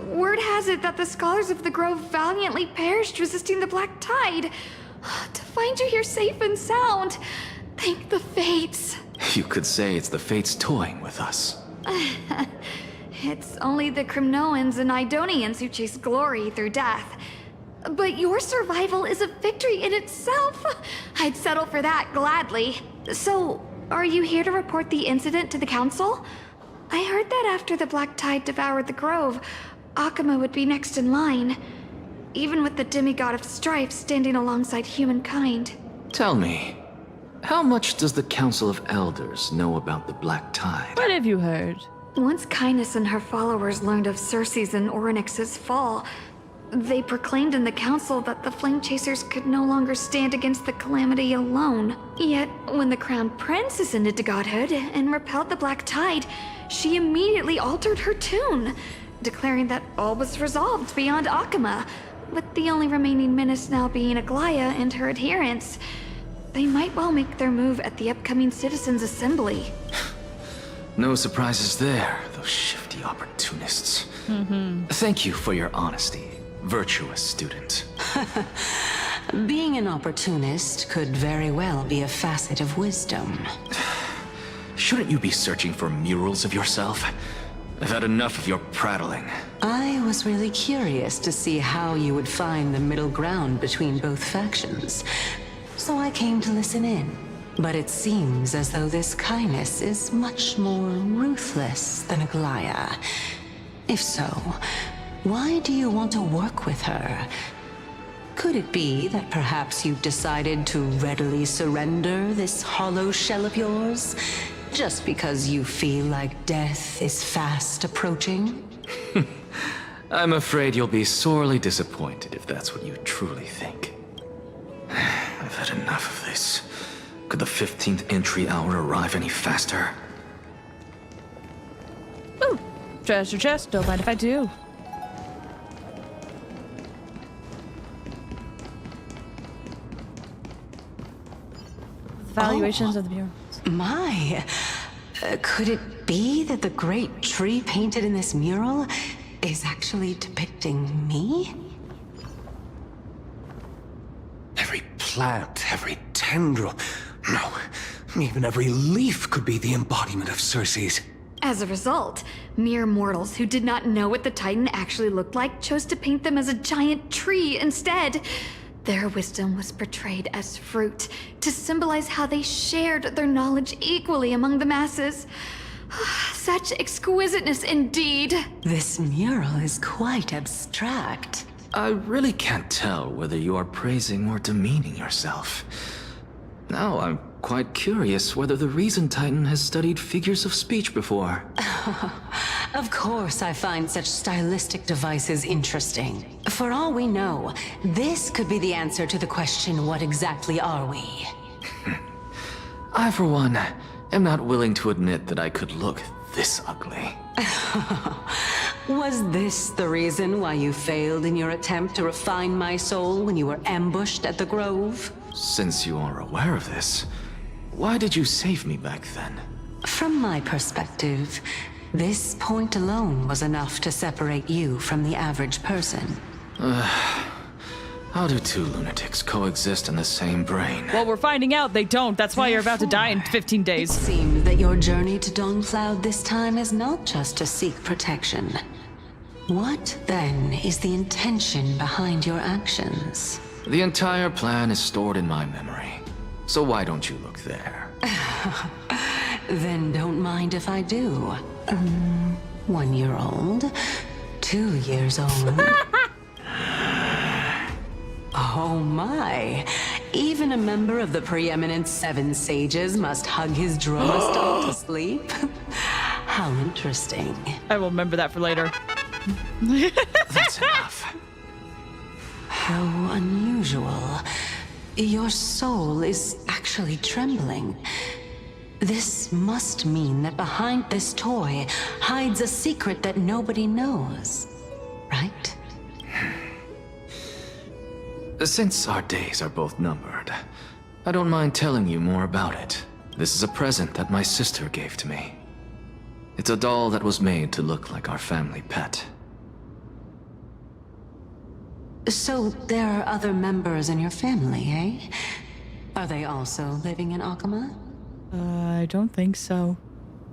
Word has it that the scholars of the Grove valiantly perished resisting the Black Tide. To find you here safe and sound, thank the Fates. You could say it's the Fates toying with us. It's only the Crimnoans and Idonians who chase glory through death. But your survival is a victory in itself. I'd settle for that gladly. So, are you here to report the incident to the Council? I heard that after the Black Tide devoured the Grove, Akuma would be next in line, even with the demigod of strife standing alongside humankind. Tell me, how much does the Council of Elders know about the Black Tide? What have you heard? Once Kindness and her followers learned of Circe's and Orynyx's fall, they proclaimed in the council that the Flame Chasers could no longer stand against the calamity alone. Yet, when the Crown Prince ascended to godhood and repelled the Black Tide, she immediately altered her tune, declaring that all was resolved beyond Akuma, With the only remaining menace now being Aglaya and her adherents, they might well make their move at the upcoming Citizens' Assembly. No surprises there, those shifty opportunists. Thank you for your honesty, virtuous student. Being an opportunist could very well be a facet of wisdom. Shouldn't you be searching for murals of yourself? I've had enough of your prattling. I was really curious to see how you would find the middle ground between both factions, so I came to listen in. But it seems as though this kindness is much more ruthless than Aglaya. If so, why do you want to work with her? Could it be that perhaps you've decided to readily surrender this hollow shell of yours, just because you feel like death is fast approaching? I'm afraid you'll be sorely disappointed if that's what you truly think. I've had enough of this. Could the 15th entry hour arrive any faster? Ooh, treasure chest, don't mind if I do. Valuations of the mural. My, could it be that the great tree painted in this mural is actually depicting me? Every plant, every tendril, no, even every leaf could be the embodiment of Circe's. As a result, mere mortals who did not know what the Titan actually looked like chose to paint them as a giant tree instead. Their wisdom was portrayed as fruit, to symbolize how they shared their knowledge equally among the masses. Such exquisiteness indeed. This mural is quite abstract. I really can't tell whether you are praising or demeaning yourself. Now I'm quite curious whether the Reason Titan has studied figures of speech before. Of course I find such stylistic devices interesting. For all we know, this could be the answer to the question, what exactly are we? I, for one, am not willing to admit that I could look this ugly. Was this the reason why you failed in your attempt to refine my soul when you were ambushed at the Grove? Since you are aware of this, why did you save me back then? From my perspective, this point alone was enough to separate you from the average person. How do two lunatics coexist in the same brain? Well, we're finding out they don't. That's why you're about to die in 15 days. It seems that your journey to Dawncloud this time is not just to seek protection. What, then, is the intention behind your actions? The entire plan is stored in my memory. So why don't you look there? Then don't mind if I do. 1 year old, 2 years old. Oh my! Even a member of the preeminent 7 sages must hug his droma stall to sleep? How interesting. I will remember that for later. That's enough. How unusual. Your soul is actually trembling. This must mean that behind this toy hides a secret that nobody knows, right? Since our days are both numbered, I don't mind telling you more about it. This is a present that my sister gave to me. It's a doll that was made to look like our family pet. So there are other members in your family, eh? Are they also living in Akama? I don't think so.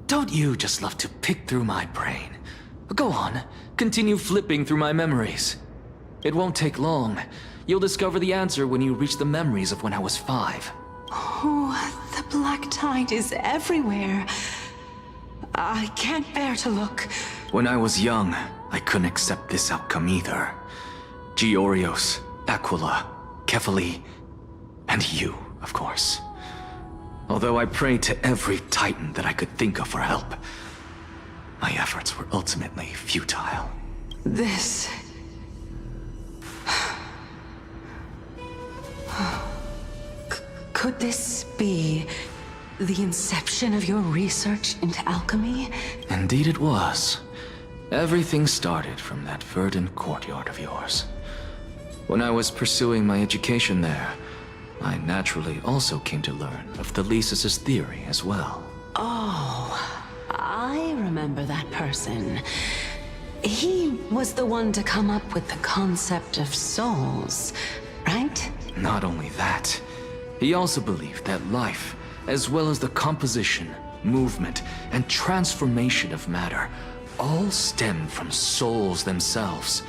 Don't you just love to pick through my brain? Go on, continue flipping through my memories. It won't take long. You'll discover the answer when you reach the memories of when I was 5. Oh, the black tide is everywhere. I can't bear to look. When I was young, I couldn't accept this outcome either. Georios, Aquila, Kefali, and you, of course. Although I prayed to every titan that I could think of for help, my efforts were ultimately futile. This... Could this be the inception of your research into alchemy? Indeed it was. Everything started from that verdant courtyard of yours. When I was pursuing my education there, I naturally also came to learn of Thalesis' theory as well. Oh, I remember that person. He was the one to come up with the concept of souls, right? Not only that, he also believed that life, as well as the composition, movement, and transformation of matter, all stem from souls themselves.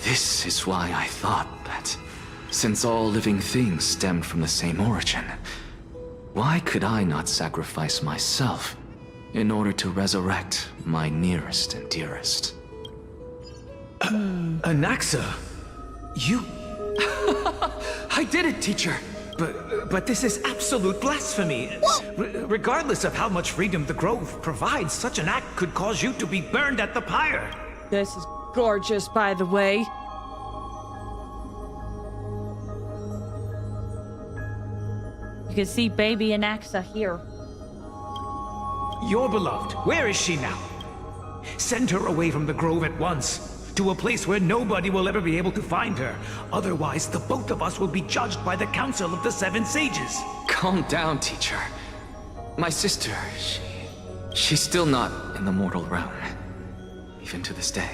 This is why I thought that, since all living things stemmed from the same origin, why could I not sacrifice myself in order to resurrect my nearest and dearest? Anaxa, you... I did it, teacher! But this is absolute blasphemy. Regardless of how much freedom the Grove provides, such an act could cause you to be burned at the pyre. This is gorgeous, by the way. You can see baby Anaxa here. Your beloved, where is she now? Send her away from the Grove at once, to a place where nobody will ever be able to find her. Otherwise, the both of us will be judged by the Council of the Seven Sages. Calm down, teacher. My sister, she's still not in the mortal realm. Even to this day.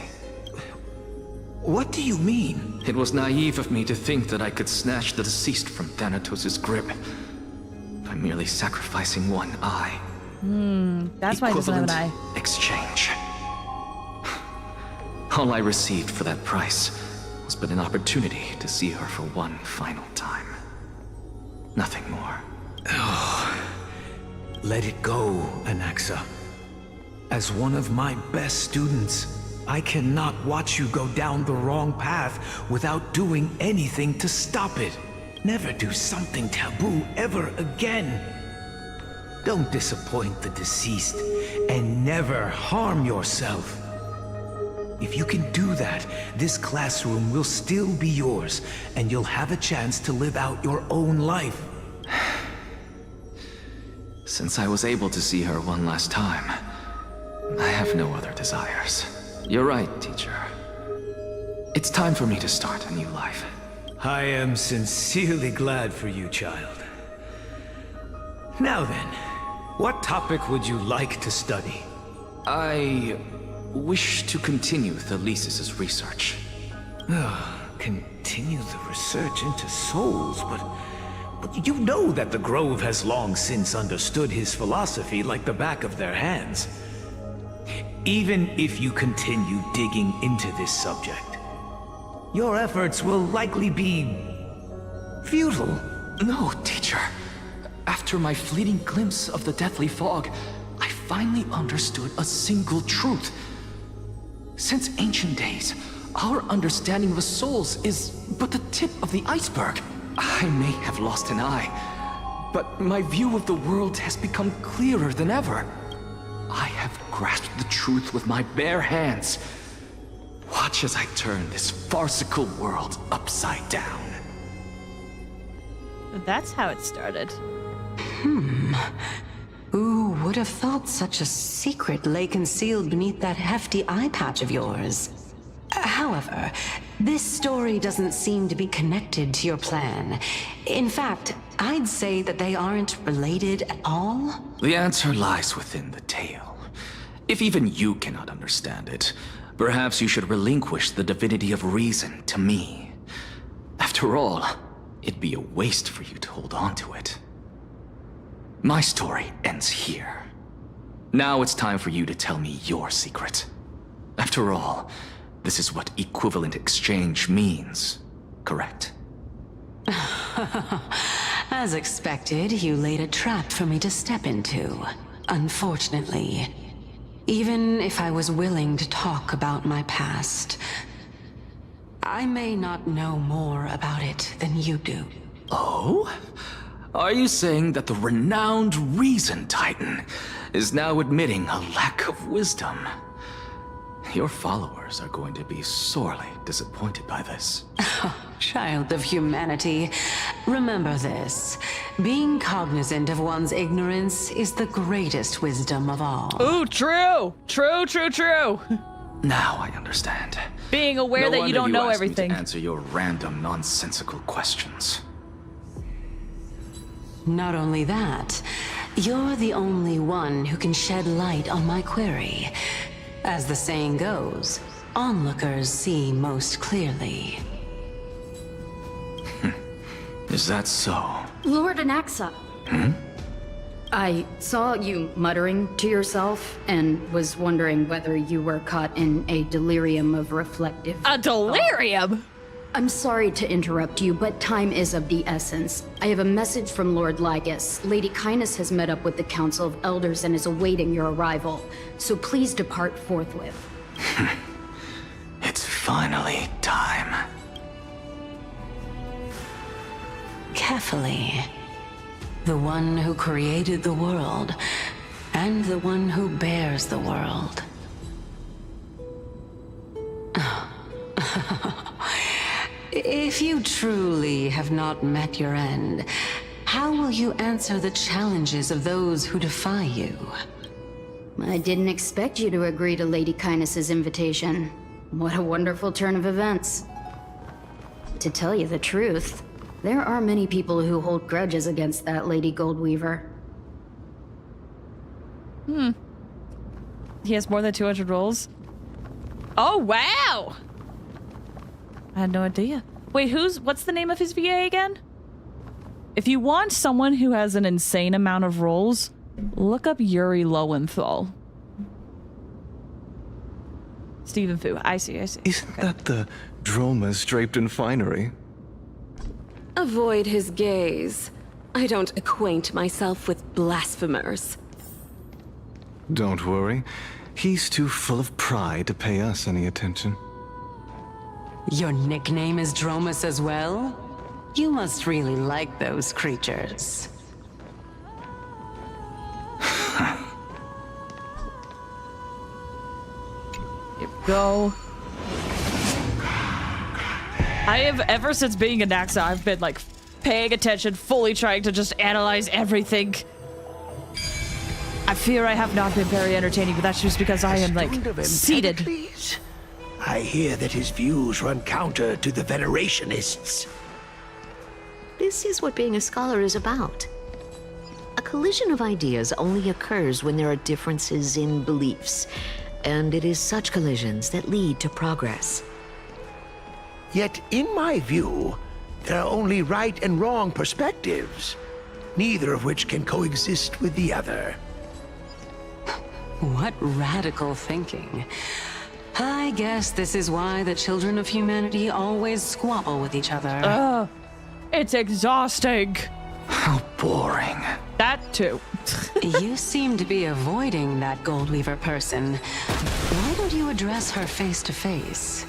What do you mean? It was naive of me to think that I could snatch the deceased from Thanatos' grip by merely sacrificing one eye. That's why he doesn't have an eye. Exchange. All I received for that price was but an opportunity to see her for one final time. Nothing more. Oh, let it go, Anaxa. As one of my best students, I cannot watch you go down the wrong path without doing anything to stop it. Never do something taboo ever again. Don't disappoint the deceased, and never harm yourself. If you can do that, this classroom will still be yours, and you'll have a chance to live out your own life. Since I was able to see her one last time, I have no other desires. You're right, teacher. It's time for me to start a new life. I am sincerely glad for you, child. Now then, what topic would you like to study? I wish to continue Thalesis' research. Continue the research into souls, but you know that the Grove has long since understood his philosophy like the back of their hands. Even if you continue digging into this subject, your efforts will likely be futile. No, teacher. After my fleeting glimpse of the deathly fog, I finally understood a single truth. Since ancient days, our understanding of the souls is but the tip of the iceberg. I may have lost an eye, but my view of the world has become clearer than ever. I have grasped the truth with my bare hands. Watch as I turn this farcical world upside down. That's how it started. Who would have thought such a secret lay concealed beneath that hefty eye patch of yours? However, this story doesn't seem to be connected to your plan. In fact, I'd say that they aren't related at all. The answer lies within the tale. If even you cannot understand it, perhaps you should relinquish the divinity of reason to me. After all, it'd be a waste for you to hold on to it. My story ends here. Now it's time for you to tell me your secret. After all, this is what equivalent exchange means, correct? As expected, you laid a trap for me to step into. Unfortunately. Even if I was willing to talk about my past, I may not know more about it than you do. Oh? Are you saying that the renowned Reason Titan is now admitting a lack of wisdom? Your followers are going to be sorely disappointed by this. Child of humanity, remember this. Being cognizant of one's ignorance is the greatest wisdom of all. Ooh, true! True, true, true! Now I understand. Being aware No that you wonder don't know asked me everything. to answer your random, nonsensical questions. Not only that, you're the only one who can shed light on my query. As the saying goes, onlookers see most clearly. Is that so? Lord Anaxa. I saw you muttering to yourself and was wondering whether you were caught in a delirium of reflective. A delirium? I'm sorry to interrupt you, but time is of the essence. I have a message from Lord Lygus. Lady Kindness has met up with the Council of Elders and is awaiting your arrival. So please depart forthwith. It's finally time. Carefully. The one who created the world, and the one who bears the world. If you truly have not met your end, how will you answer the challenges of those who defy you? I didn't expect you to agree to Lady Kindness's invitation. What a wonderful turn of events. To tell you the truth, there are many people who hold grudges against that Lady Goldweaver. He has more than 200 rolls. Oh, wow! I had no idea. Wait, what's the name of his VA again? If you want someone who has an insane amount of rolls, look up Yuri Lowenthal. Stephen Fu. I see. Isn't that the Dromas draped in finery? Avoid his gaze. I don't acquaint myself with blasphemers. Don't worry. He's too full of pride to pay us any attention. Your nickname is Dromas as well? You must really like those creatures. Here we go. I have, ever since being in Naxa, I've been like paying attention, fully trying to just analyze everything. I fear I have not been very entertaining, but that's just because I am like seated. I hear that his views run counter to the Venerationists. This is what being a scholar is about. A collision of ideas only occurs when there are differences in beliefs, and it is such collisions that lead to progress. Yet, in my view, there are only right and wrong perspectives, neither of which can coexist with the other. What radical thinking. I guess this is why the children of humanity always squabble with each other. It's exhausting. How boring. That too. You seem to be avoiding that Goldweaver person. Why don't you address her face to face?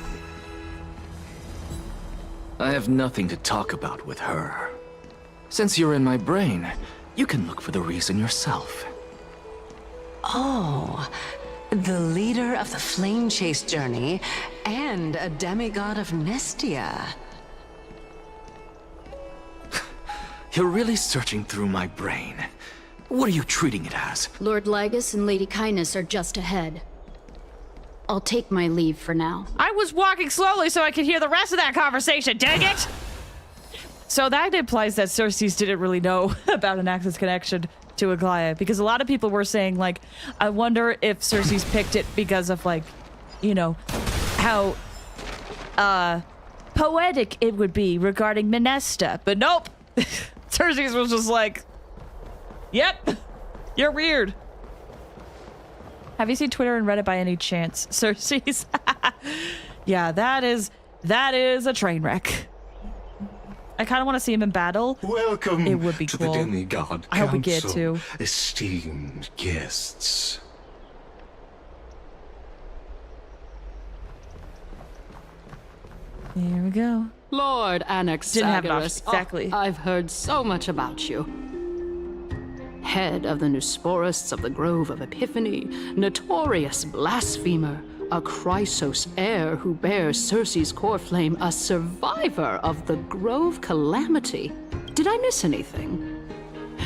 I have nothing to talk about with her. Since you're in my brain, you can look for the reason yourself. Oh, the leader of the Flame Chase journey and a demigod of Nestia. You're really searching through my brain. What are you treating it as? Lord Lygus and Lady Kindness are just ahead. I'll take my leave for now. I was walking slowly so I could hear the rest of that conversation, dang it! So that implies that Cersei's didn't really know about Anaxa's connection to Aglaia, because a lot of people were saying, like, I wonder if Cersei's picked it because of, like, you know, how poetic it would be regarding Minesta. But nope! Cersei's was just like, yep, you're weird. Have you seen Twitter and Reddit by any chance? Cersei's? Yeah, that is a train wreck. I kind of want to see him in battle. Welcome it would be to cool. the Demigod I hope we get Council, to. esteemed guests. Here we go. Lord Anaxagoras. Didn't have an option, exactly. I've heard so much about you. Head of the Nusporists of the Grove of Epiphany, notorious blasphemer, a Chrysos heir who bears Cersei's core flame, a survivor of the Grove calamity. Did I miss anything?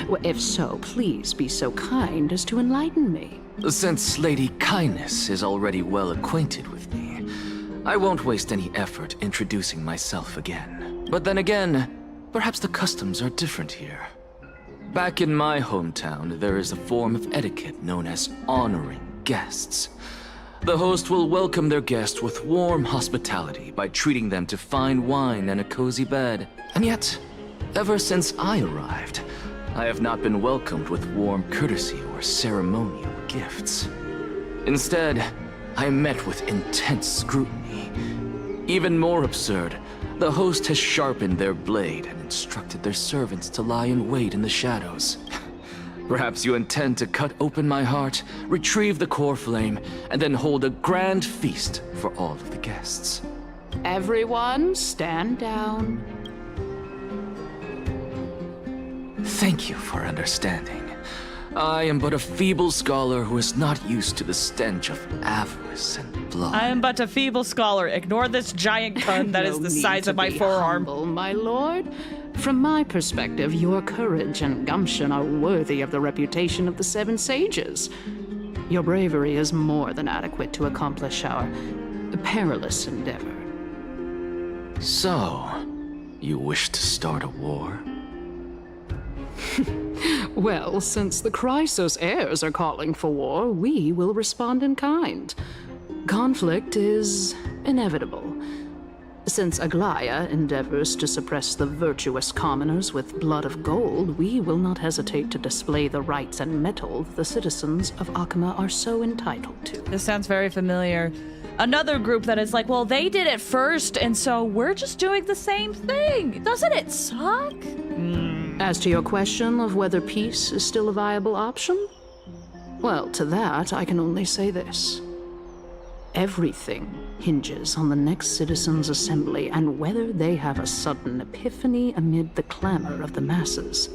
Well, if so, please be so kind as to enlighten me. Since Lady Kindness is already well acquainted with me, I won't waste any effort introducing myself again. But then again, perhaps the customs are different here. Back in my hometown, there is a form of etiquette known as honoring guests. The host will welcome their guest with warm hospitality by treating them to fine wine and a cozy bed. And yet, ever since I arrived, I have not been welcomed with warm courtesy or ceremonial gifts. Instead, I am met with intense scrutiny. Even more absurd, the host has sharpened their blade and instructed their servants to lie in wait in the shadows. Perhaps you intend to cut open my heart, retrieve the core flame, and then hold a grand feast for all of the guests. Everyone, stand down. Thank you for understanding. I am but a feeble scholar who is not used to the stench of avarice and blood. I am but a feeble scholar. Ignore this giant gun that is the size of my forearm. Humble, my lord. From my perspective, your courage and gumption are worthy of the reputation of the Seven Sages. Your bravery is more than adequate to accomplish our perilous endeavor. So, you wish to start a war? Well, since the Chrysos heirs are calling for war, we will respond in kind. Conflict is inevitable. Since Aglaya endeavors to suppress the virtuous commoners with blood of gold, we will not hesitate to display the rights and mettle the citizens of Akama are so entitled to. This sounds very familiar. Another group that is like, well, they did it first, and so we're just doing the same thing. Doesn't it suck? As to your question of whether peace is still a viable option, well, to that I can only say this. Everything hinges on the next citizens' assembly and whether they have a sudden epiphany amid the clamor of the masses.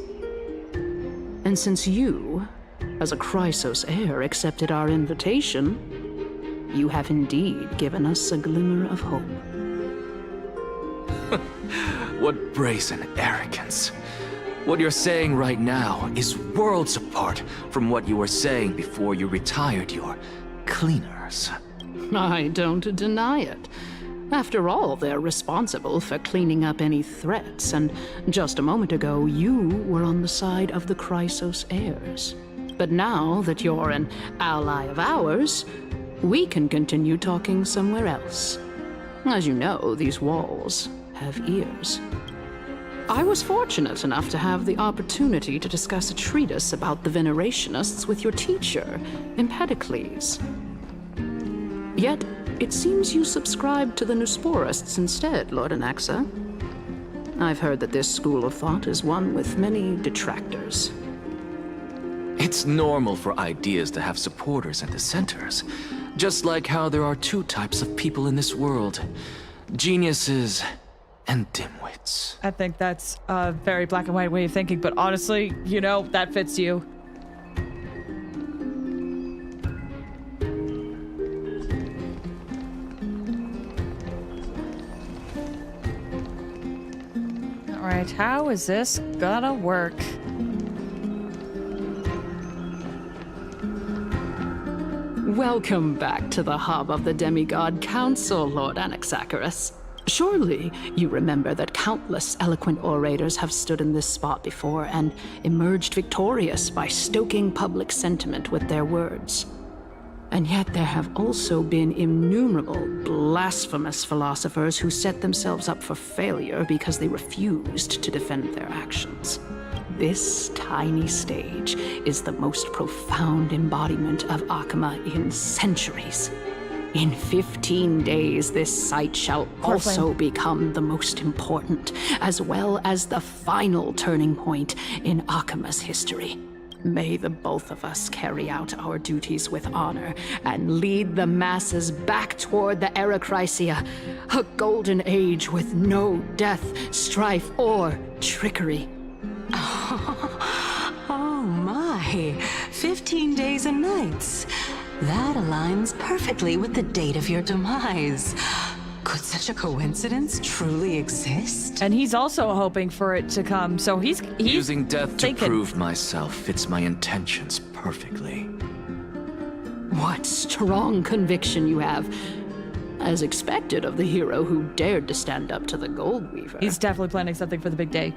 And since you, as a Chrysos heir, accepted our invitation, you have indeed given us a glimmer of hope. What brazen arrogance. What you're saying right now is worlds apart from what you were saying before you retired your cleaners. I don't deny it. After all, they're responsible for cleaning up any threats, and just a moment ago, you were on the side of the Chrysos heirs. But now that you're an ally of ours, we can continue talking somewhere else. As you know, these walls have ears. I was fortunate enough to have the opportunity to discuss a treatise about the Venerationists with your teacher, Empedocles. Yet, it seems you subscribe to the Nusporists instead, Lord Anaxa. I've heard that this school of thought is one with many detractors. It's normal for ideas to have supporters and dissenters, just like how there are two types of people in this world, geniuses and dimwits. I think that's a very black and white way of thinking, but honestly, you know, that fits you. Alright, how is this gonna work? Welcome back to the hub of the Demigod Council, Lord Anaxagoras. Surely you remember that countless eloquent orators have stood in this spot before and emerged victorious by stoking public sentiment with their words. And yet there have also been innumerable blasphemous philosophers who set themselves up for failure because they refused to defend their actions. This tiny stage is the most profound embodiment of Akama in centuries. In 15 days, this site shall also become the most important, as well as the final turning point in Akama's history. May the both of us carry out our duties with honor and lead the masses back toward the Erechrysia, a golden age with no death, strife, or trickery. Oh my, 15 days and nights. That aligns perfectly with the date of your demise. Could such a coincidence truly exist? And he's also hoping for it to come, so he's using death to prove myself fits my intentions perfectly. What strong conviction you have. As expected of the hero who dared to stand up to the Gold Weaver. He's definitely planning something for the big day.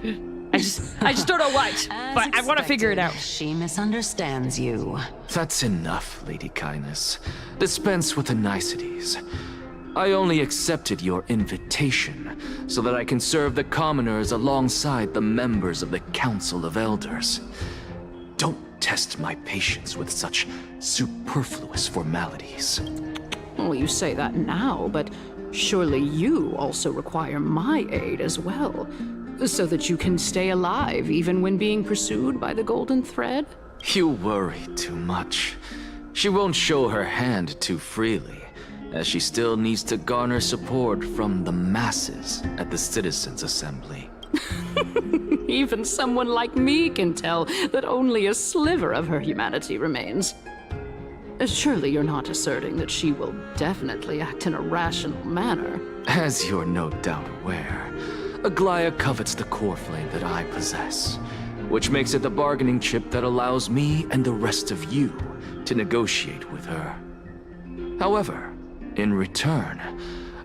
I just don't know what, but I want to figure it out. She misunderstands you. That's enough, Lady Kindness. Dispense with the niceties. I only accepted your invitation so that I can serve the commoners alongside the members of the Council of Elders. Don't test my patience with such superfluous formalities. Well, you say that now, but surely you also require my aid as well, so that you can stay alive even when being pursued by the Golden Thread? You worry too much. She won't show her hand too freely, as she still needs to garner support from the masses at the Citizens' Assembly. Even someone like me can tell that only a sliver of her humanity remains. Surely you're not asserting that she will definitely act in a rational manner. As you're no doubt aware, Aglaya covets the core flame that I possess, which makes it the bargaining chip that allows me and the rest of you to negotiate with her. However, in return,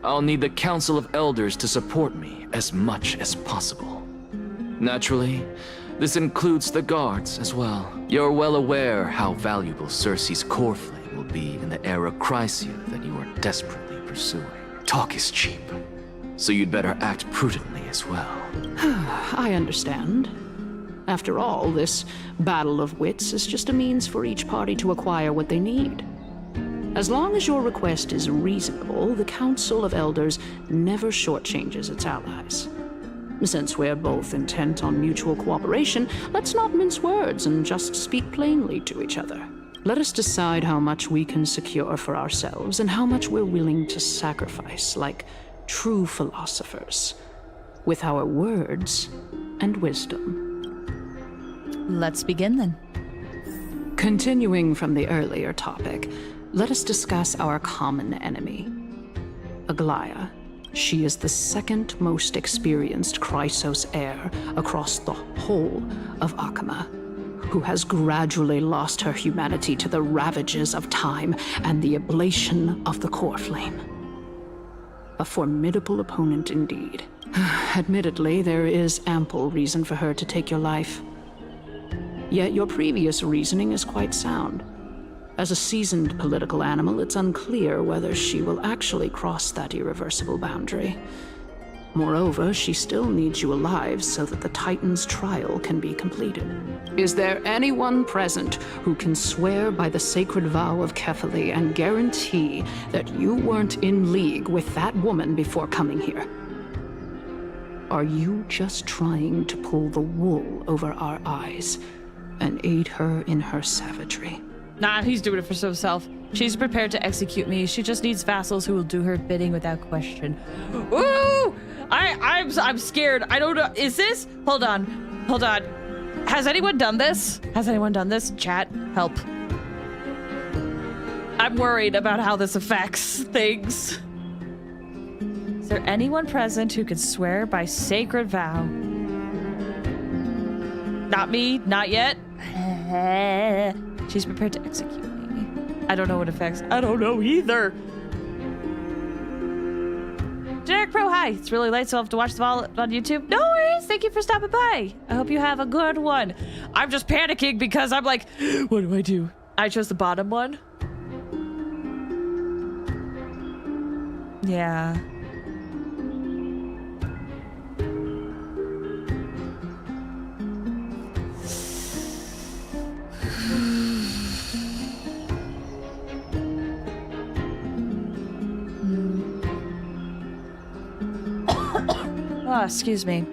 I'll need the Council of Elders to support me as much as possible. Naturally, this includes the guards as well. You're well aware how valuable Cersei's core flame will be in the era Chrysia that you are desperately pursuing. Talk is cheap, so you'd better act prudently as well. I understand. After all, this battle of wits is just a means for each party to acquire what they need. As long as your request is reasonable, the Council of Elders never shortchanges its allies. Since we're both intent on mutual cooperation, let's not mince words and just speak plainly to each other. Let us decide how much we can secure for ourselves and how much we're willing to sacrifice, like true philosophers, with our words and wisdom. Let's begin then. Continuing from the earlier topic, let us discuss our common enemy, Aglaya. She is the second most experienced Chrysos heir across the whole of Akama, who has gradually lost her humanity to the ravages of time and the ablation of the core flame. A formidable opponent indeed. Admittedly, there is ample reason for her to take your life. Yet your previous reasoning is quite sound. As a seasoned political animal, it's unclear whether she will actually cross that irreversible boundary. Moreover, she still needs you alive so that the Titan's trial can be completed. Is there anyone present who can swear by the sacred vow of Kefali and guarantee that you weren't in league with that woman before coming here? Are you just trying to pull the wool over our eyes and aid her in her savagery? Nah, he's doing it for himself. She's prepared to execute me. She just needs vassals who will do her bidding without question. Ooh! I'm scared. I don't know. Is this? Hold on. Has anyone done this? Chat, help. I'm worried about how this affects things. Is there anyone present who could swear by sacred vow? Not me, not yet. She's prepared to execute me. I don't know what affects. I don't know either. Generic Pro, hi. It's really late, so I'll have to watch the vol on YouTube. No worries. Thank you for stopping by. I hope you have a good one. I'm just panicking because I'm like, what do? I chose the bottom one. Yeah. Oh, excuse me.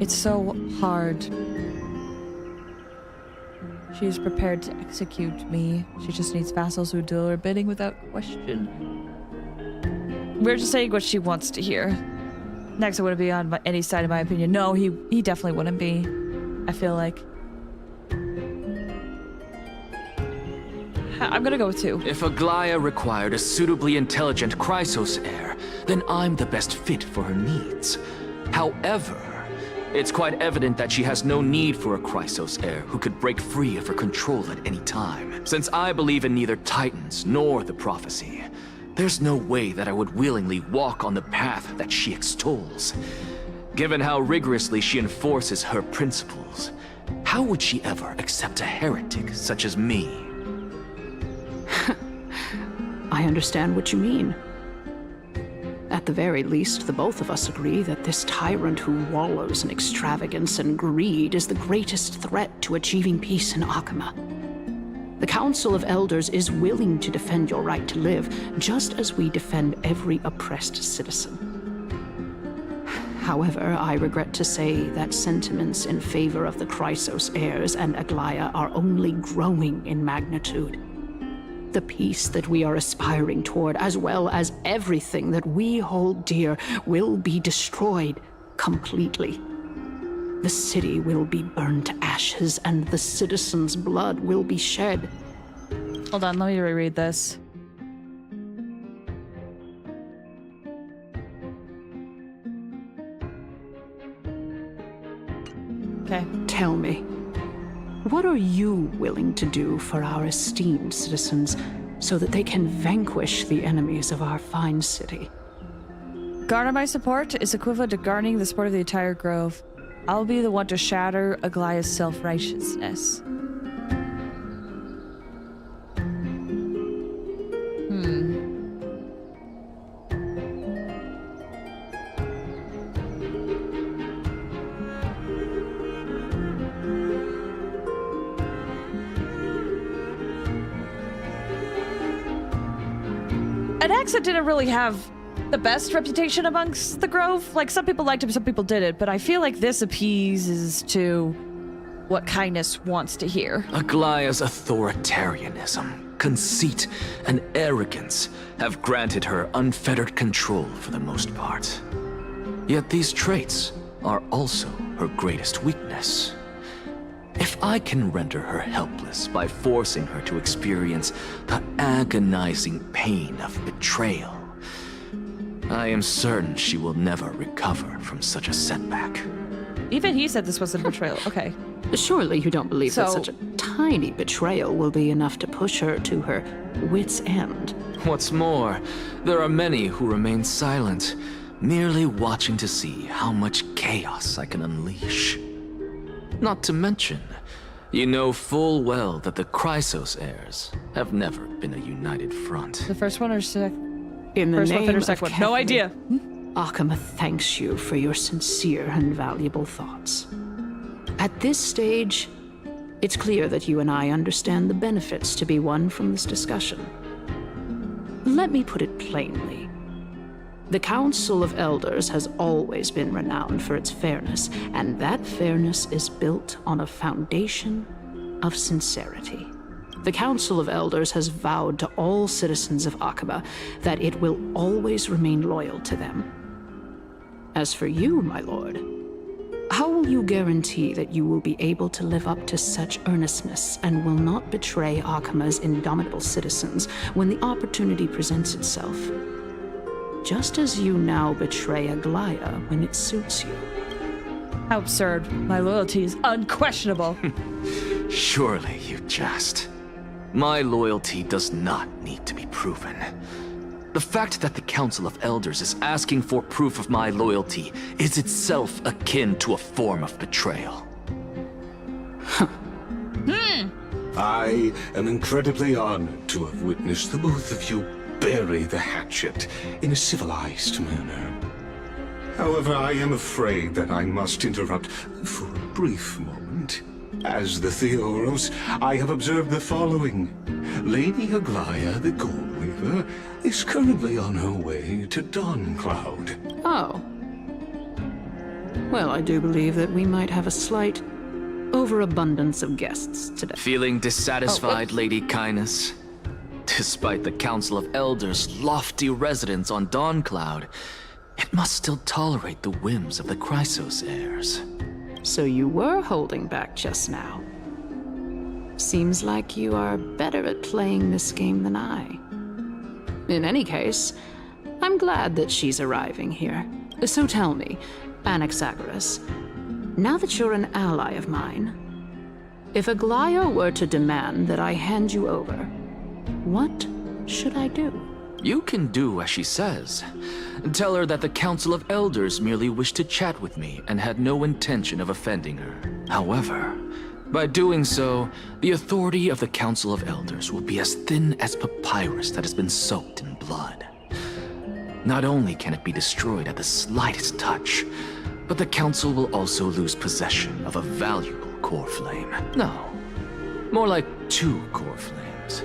It's so hard. She is prepared to execute me. She just needs vassals who do her bidding without question. We're just saying what she wants to hear. Next, I wouldn't be on any side, in my opinion. No, he definitely wouldn't be. I feel like. I'm gonna go with 2. If Aglaya required a suitably intelligent Chrysos heir, then I'm the best fit for her needs. However, It's quite evident that she has no need for a Chrysos heir who could break free of her control at any time. Since I believe in neither Titans nor the prophecy, there's no way that I would willingly walk on the path that she extols. Given how rigorously she enforces her principles, how would she ever accept a heretic such as me? I understand what you mean. At the very least, the both of us agree that this tyrant who wallows in extravagance and greed is the greatest threat to achieving peace in Akama. The Council of Elders is willing to defend your right to live, just as we defend every oppressed citizen. However, I regret to say that sentiments in favor of the Chrysos heirs and Aglaya are only growing in magnitude. The peace that we are aspiring toward, as well as everything that we hold dear, will be destroyed completely. The city will be burned to ashes, and the citizens' blood will be shed. Hold on, let me reread this. Okay. Tell me, what are you willing to do for our esteemed citizens so that they can vanquish the enemies of our fine city? Garner my support is equivalent to garnering the support of the entire grove. I'll be the one to shatter Aglaya's self-righteousness. Anaxa didn't really have the best reputation amongst the Grove. Like, some people liked him, some people didn't, but I feel like this appeases to what Kindness wants to hear. Aglaya's authoritarianism, conceit, and arrogance have granted her unfettered control for the most part. Yet these traits are also her greatest weakness. If I can render her helpless by forcing her to experience the agonizing pain of betrayal, I am certain she will never recover from such a setback. Even he said this was a betrayal. Okay. Surely you don't believe that such a tiny betrayal will be enough to push her to her wit's end. What's more, there are many who remain silent, merely watching to see how much chaos I can unleash. Not to mention, you know full well that the Chrysos heirs have never been a united front. The first one or second? In the first name one, or of second one? No idea. Akama thanks you for your sincere and valuable thoughts. At this stage, it's clear that you and I understand the benefits to be won from this discussion. Let me put it plainly. The Council of Elders has always been renowned for its fairness, and that fairness is built on a foundation of sincerity. The Council of Elders has vowed to all citizens of Akaba that it will always remain loyal to them. As for you, my lord, how will you guarantee that you will be able to live up to such earnestness and will not betray Akama's indomitable citizens when the opportunity presents itself? Just as you now betray Aglaya when it suits you. How absurd. My loyalty is unquestionable. Surely you jest. My loyalty does not need to be proven. The fact that the Council of Elders is asking for proof of my loyalty is itself akin to a form of betrayal. I am incredibly honored to have witnessed the both of you bury the hatchet in a civilized manner. However, I am afraid that I must interrupt for a brief moment. As the Theoros, I have observed the following. Lady Aglaya, the Gold Weaver, is currently on her way to Dawncloud. Oh. Well, I do believe that we might have a slight overabundance of guests today. Feeling dissatisfied, Lady Kindness? Despite the Council of Elders' lofty residence on Dawncloud, it must still tolerate the whims of the Chrysos heirs. So you were holding back just now. Seems like you are better at playing this game than I. In any case, I'm glad that she's arriving here. So tell me, Anaxagoras, Now that you're an ally of mine, if Aglaya were to demand that I hand you over, what should I do? You can do as she says. Tell her that the Council of Elders merely wished to chat with me and had no intention of offending her. However, by doing so, the authority of the Council of Elders will be as thin as papyrus that has been soaked in blood. Not only can it be destroyed at the slightest touch, but the Council will also lose possession of a valuable core flame. No, more like 2 core flames.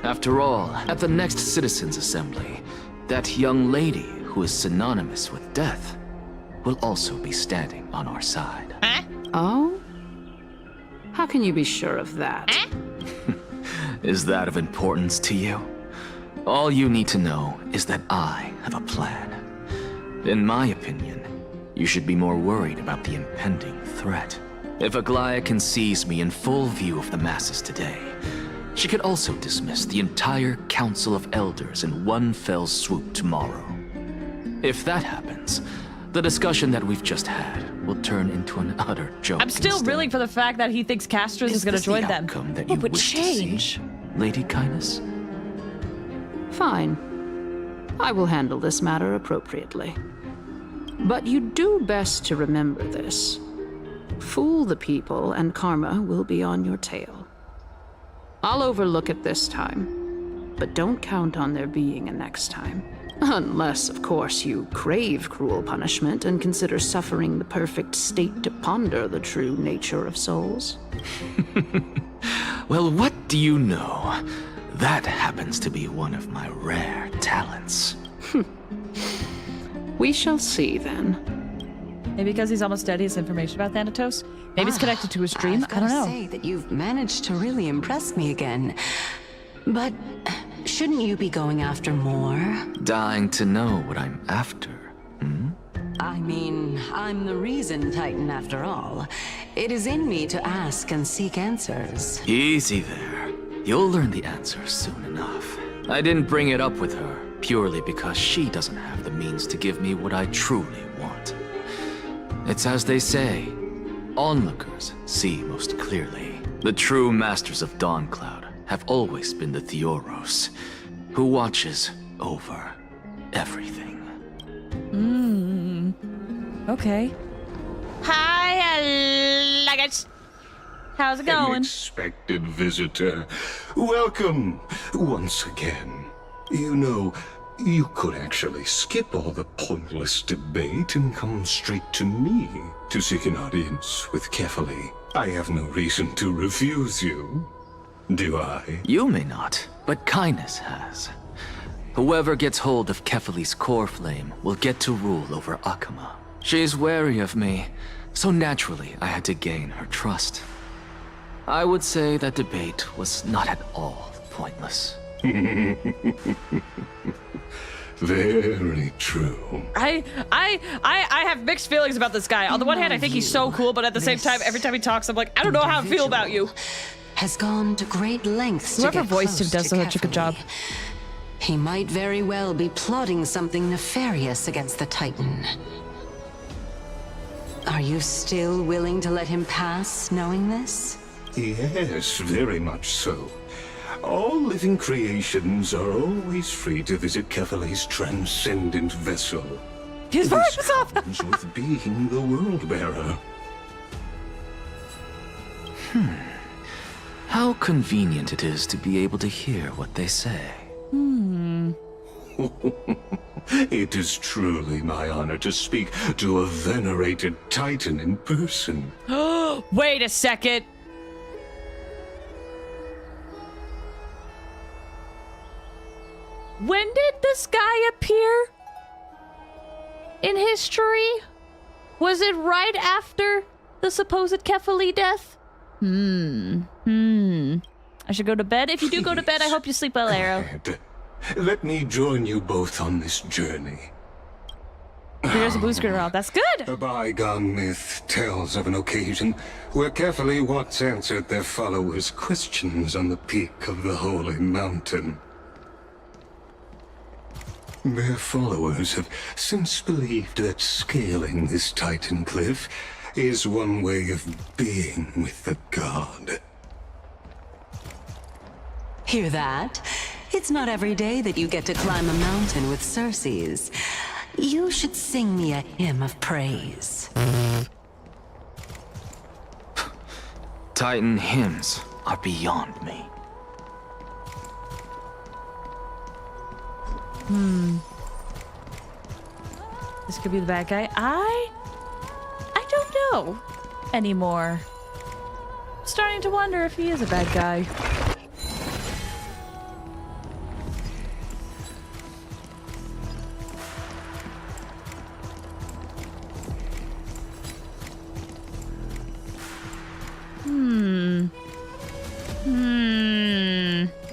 After all, at the next Citizens' Assembly, that young lady who is synonymous with death will also be standing on our side. Oh? How can you be sure of that? Is that of importance to you? All you need to know is that I have a plan. In my opinion, you should be more worried about the impending threat. If Aglaya can seize me in full view of the masses today, she could also dismiss the entire Council of Elders in one fell swoop tomorrow. If that happens, the discussion that we've just had will turn into an utter joke. I'm still reeling for the fact that he thinks Castros is going to join them. That What you would wish to change? see, Lady Kindness? Fine. I will handle this matter appropriately. But you do best to remember this. Fool the people and karma will be on your tail. I'll overlook it this time, but don't count on there being a next time. Unless, of course, you crave cruel punishment and consider suffering the perfect state to ponder the true nature of souls. Well, what do you know? That happens to be one of my rare talents. We shall see then. Maybe because he's almost dead, he has information about Thanatos. Maybe it's connected to his dream. I don't know. I've got to say that you've managed to really impress me again. But shouldn't you be going after more? Dying to know what I'm after. I mean, I'm the reason Titan after all. It is in me to ask and seek answers. Easy there. You'll learn the answers soon enough. I didn't bring it up with her purely because she doesn't have the means to give me what I truly want. It's as they say, onlookers see most clearly. The true masters of Dawncloud have always been the Theoros, who watches over everything. Okay. Hi, luggage. How's it going? Unexpected visitor. Welcome once again. You know, you could actually skip all the pointless debate and come straight to me to seek an audience with Kefali. I have no reason to refuse you. Do I? You may not, but Kindness has. Whoever gets hold of Kefali's core flame will get to rule over Akama. She's wary of me, so naturally I had to gain her trust. I would say that debate was not at all pointless. Very true. I have mixed feelings about this guy. On the one hand, I think he's so cool, but at the same time, every time he talks, I'm like, I don't know how I feel about you. Has gone to great lengths Whoever to get voiced him close does to such a good job. He might very well be plotting something nefarious against the Titan. Are you still willing to let him pass, knowing this? Yes, very much so. All living creations are always free to visit Kefali's transcendent vessel. His voice was off! Comes with being the world-bearer. How convenient it is to be able to hear what they say. It is truly my honor to speak to a venerated Titan in person. Wait a second. When did this guy appear in history? Was it right after the supposed Kefali death? I should go to bed. If you do go to bed, I hope you sleep well, Arrow. Let me join you both on this journey. There's a blue screen around. That's good. A bygone myth tells of an occasion where Kefali once answered their followers' questions on the peak of the holy mountain. Their followers have since believed that scaling this Titan cliff is one way of being with the god. Hear that? It's not every day that you get to climb a mountain with Circes. You should sing me a hymn of praise. Titan hymns are beyond me. This could be the bad guy. I don't know anymore. I'm starting to wonder if he is a bad guy.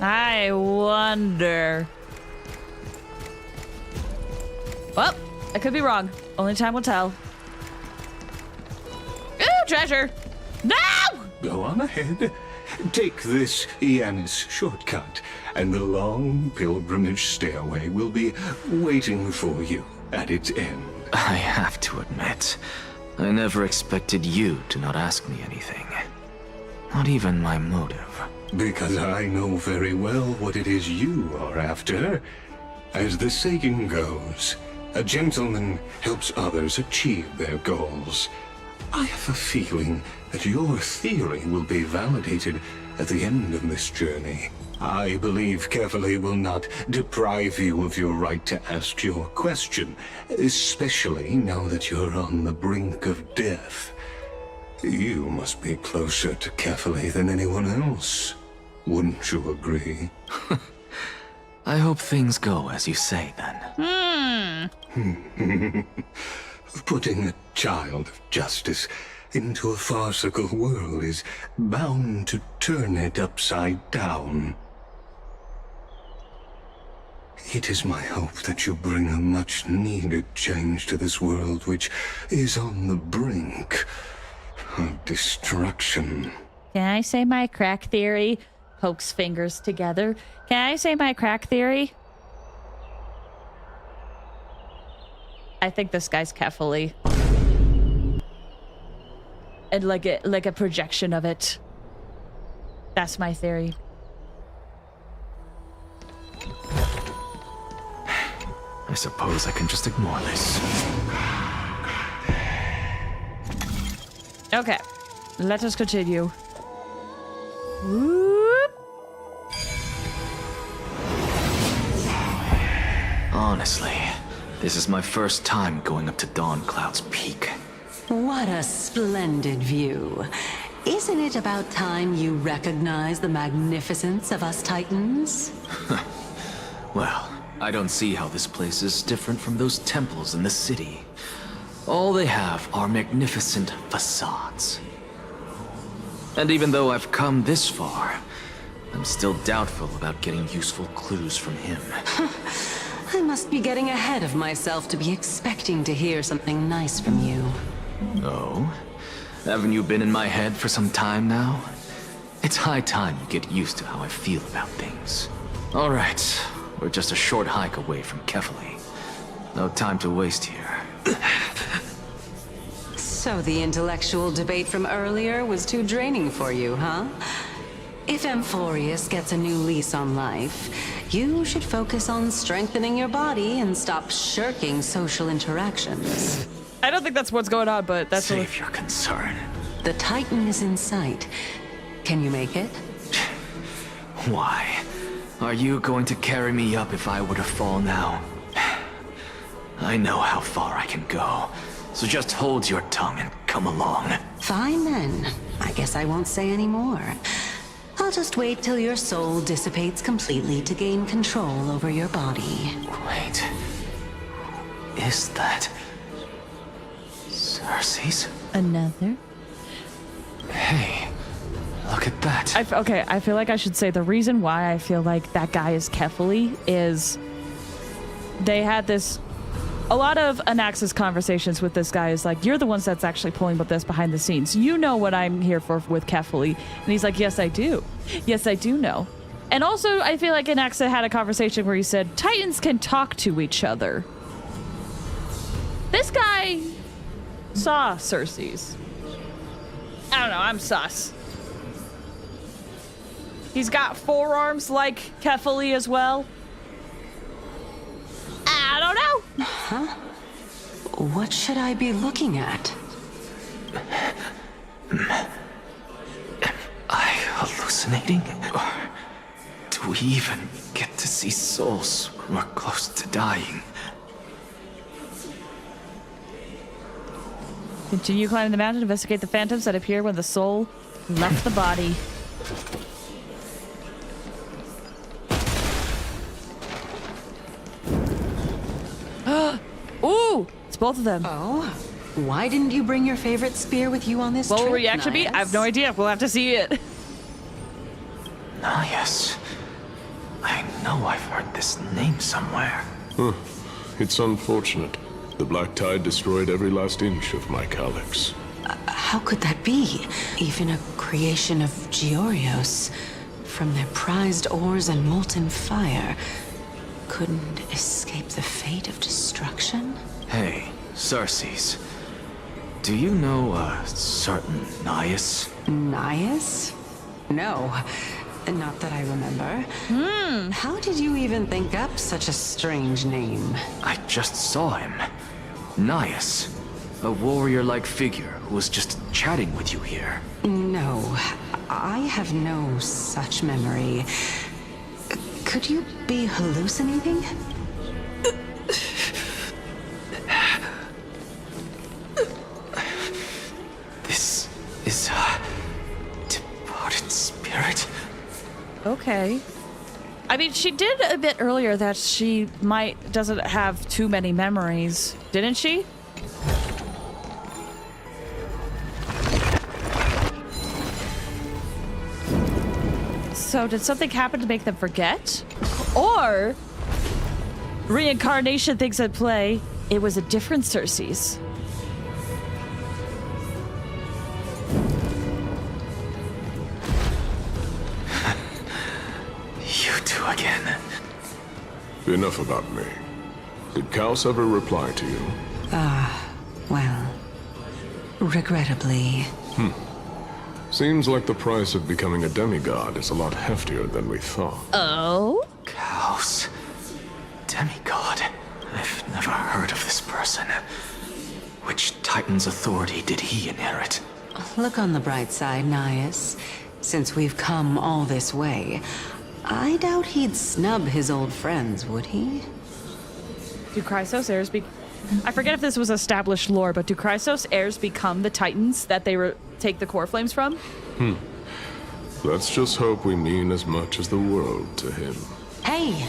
I wonder. Well, I could be wrong. Only time will tell. Ooh, treasure! No! Go on ahead. Take this Yanis shortcut, and the long pilgrimage stairway will be waiting for you at its end. I have to admit, I never expected you to not ask me anything. Not even my motive. Because I know very well what it is you are after. As the saying goes, a gentleman helps others achieve their goals. I have a feeling that your theory will be validated at the end of this journey. I believe Kefali will not deprive you of your right to ask your question, especially now that you're on the brink of death. You must be closer to Kefali than anyone else. Wouldn't you agree? I hope things go as you say, then. Putting a child of justice into a farcical world is bound to turn it upside down. It is my hope that you bring a much-needed change to this world which is on the brink of destruction. Can I say my crack theory? Pokes fingers together. Can I say my crack theory? I think this guy's Kefali. And like a projection of it. That's my theory. I suppose I can just ignore this. Okay, let us continue. Whoop. Honestly, this is my first time going up to Dawn Cloud's peak. What a splendid view. Isn't it about time you recognize the magnificence of us Titans? Well, I don't see how this place is different from those temples in the city. All they have are magnificent facades. And even though I've come this far, I'm still doubtful about getting useful clues from him. I must be getting ahead of myself to be expecting to hear something nice from you. Oh? Haven't you been in my head for some time now? It's high time you get used to how I feel about things. All right, we're just a short hike away from Kefali. No time to waste here. So the intellectual debate from earlier was too draining for you, huh? If Amphorius gets a new lease on life, you should focus on strengthening your body and stop shirking social interactions. I don't think that's what's going on, but that's Save your concern. The Titan is in sight. Can you make it? Why? Are you going to carry me up if I were to fall now? I know how far I can go, so just hold your tongue and come along. Fine then. I guess I won't say any more. I'll just wait till your soul dissipates completely to gain control over your body. Wait. Is that... Circes? Another? Hey, look at that. Okay, I feel like I should say the reason why I feel like that guy is Kefali is they had this... A lot of Anax's conversations with this guy is like, you're the ones that's actually pulling with this behind the scenes. You know what I'm here for with Kefali. And he's like, yes, I do. Yes, I do know. And also, I feel like Anaxa had a conversation where he said, Titans can talk to each other. This guy saw Circes. I don't know, I'm sus. He's got forearms like Kefali as well. I don't know. Huh? What should I be looking at? Am I hallucinating? Or do we even get to see souls who are close to dying? Continue climbing the mountain, investigate the phantoms that appear when the soul left the body. Ooh! It's both of them. Oh? Why didn't you bring your favorite spear with you on this what trip, will reaction be? I have no idea. We'll have to see it. Ah, yes. I know I've heard this name somewhere. Huh. It's unfortunate. The Black Tide destroyed every last inch of my calyx. How could that be? Even a creation of Georios, from their prized ores and molten fire, couldn't escape the fate of destruction? Hey, Xerxes. Do you know a certain Nias? Nias? No, not that I remember. How did you even think up such a strange name? I just saw him. Nias. A warrior-like figure who was just chatting with you here. No, I have no such memory. Could you be hallucinating? This is a departed spirit. Okay. I mean, she did a bit earlier that she doesn't have too many memories, didn't she? So did something happen to make them forget? Or reincarnation things at play, it was a different Xerxes. You two again. Enough about me. Did Kaos ever reply to you? Well, regrettably. Seems like the price of becoming a demigod is a lot heftier than we thought. Oh? Kaos. Demigod. I've never heard of this person. Which Titan's authority did he inherit? Look on the bright side, Nias. Since we've come all this way, I doubt he'd snub his old friends, would he? Do Chrysos heirs I forget if this was established lore, but do Chrysos heirs become the Titans that they take the core flames from? Let's just hope we mean as much as the world to him. Hey!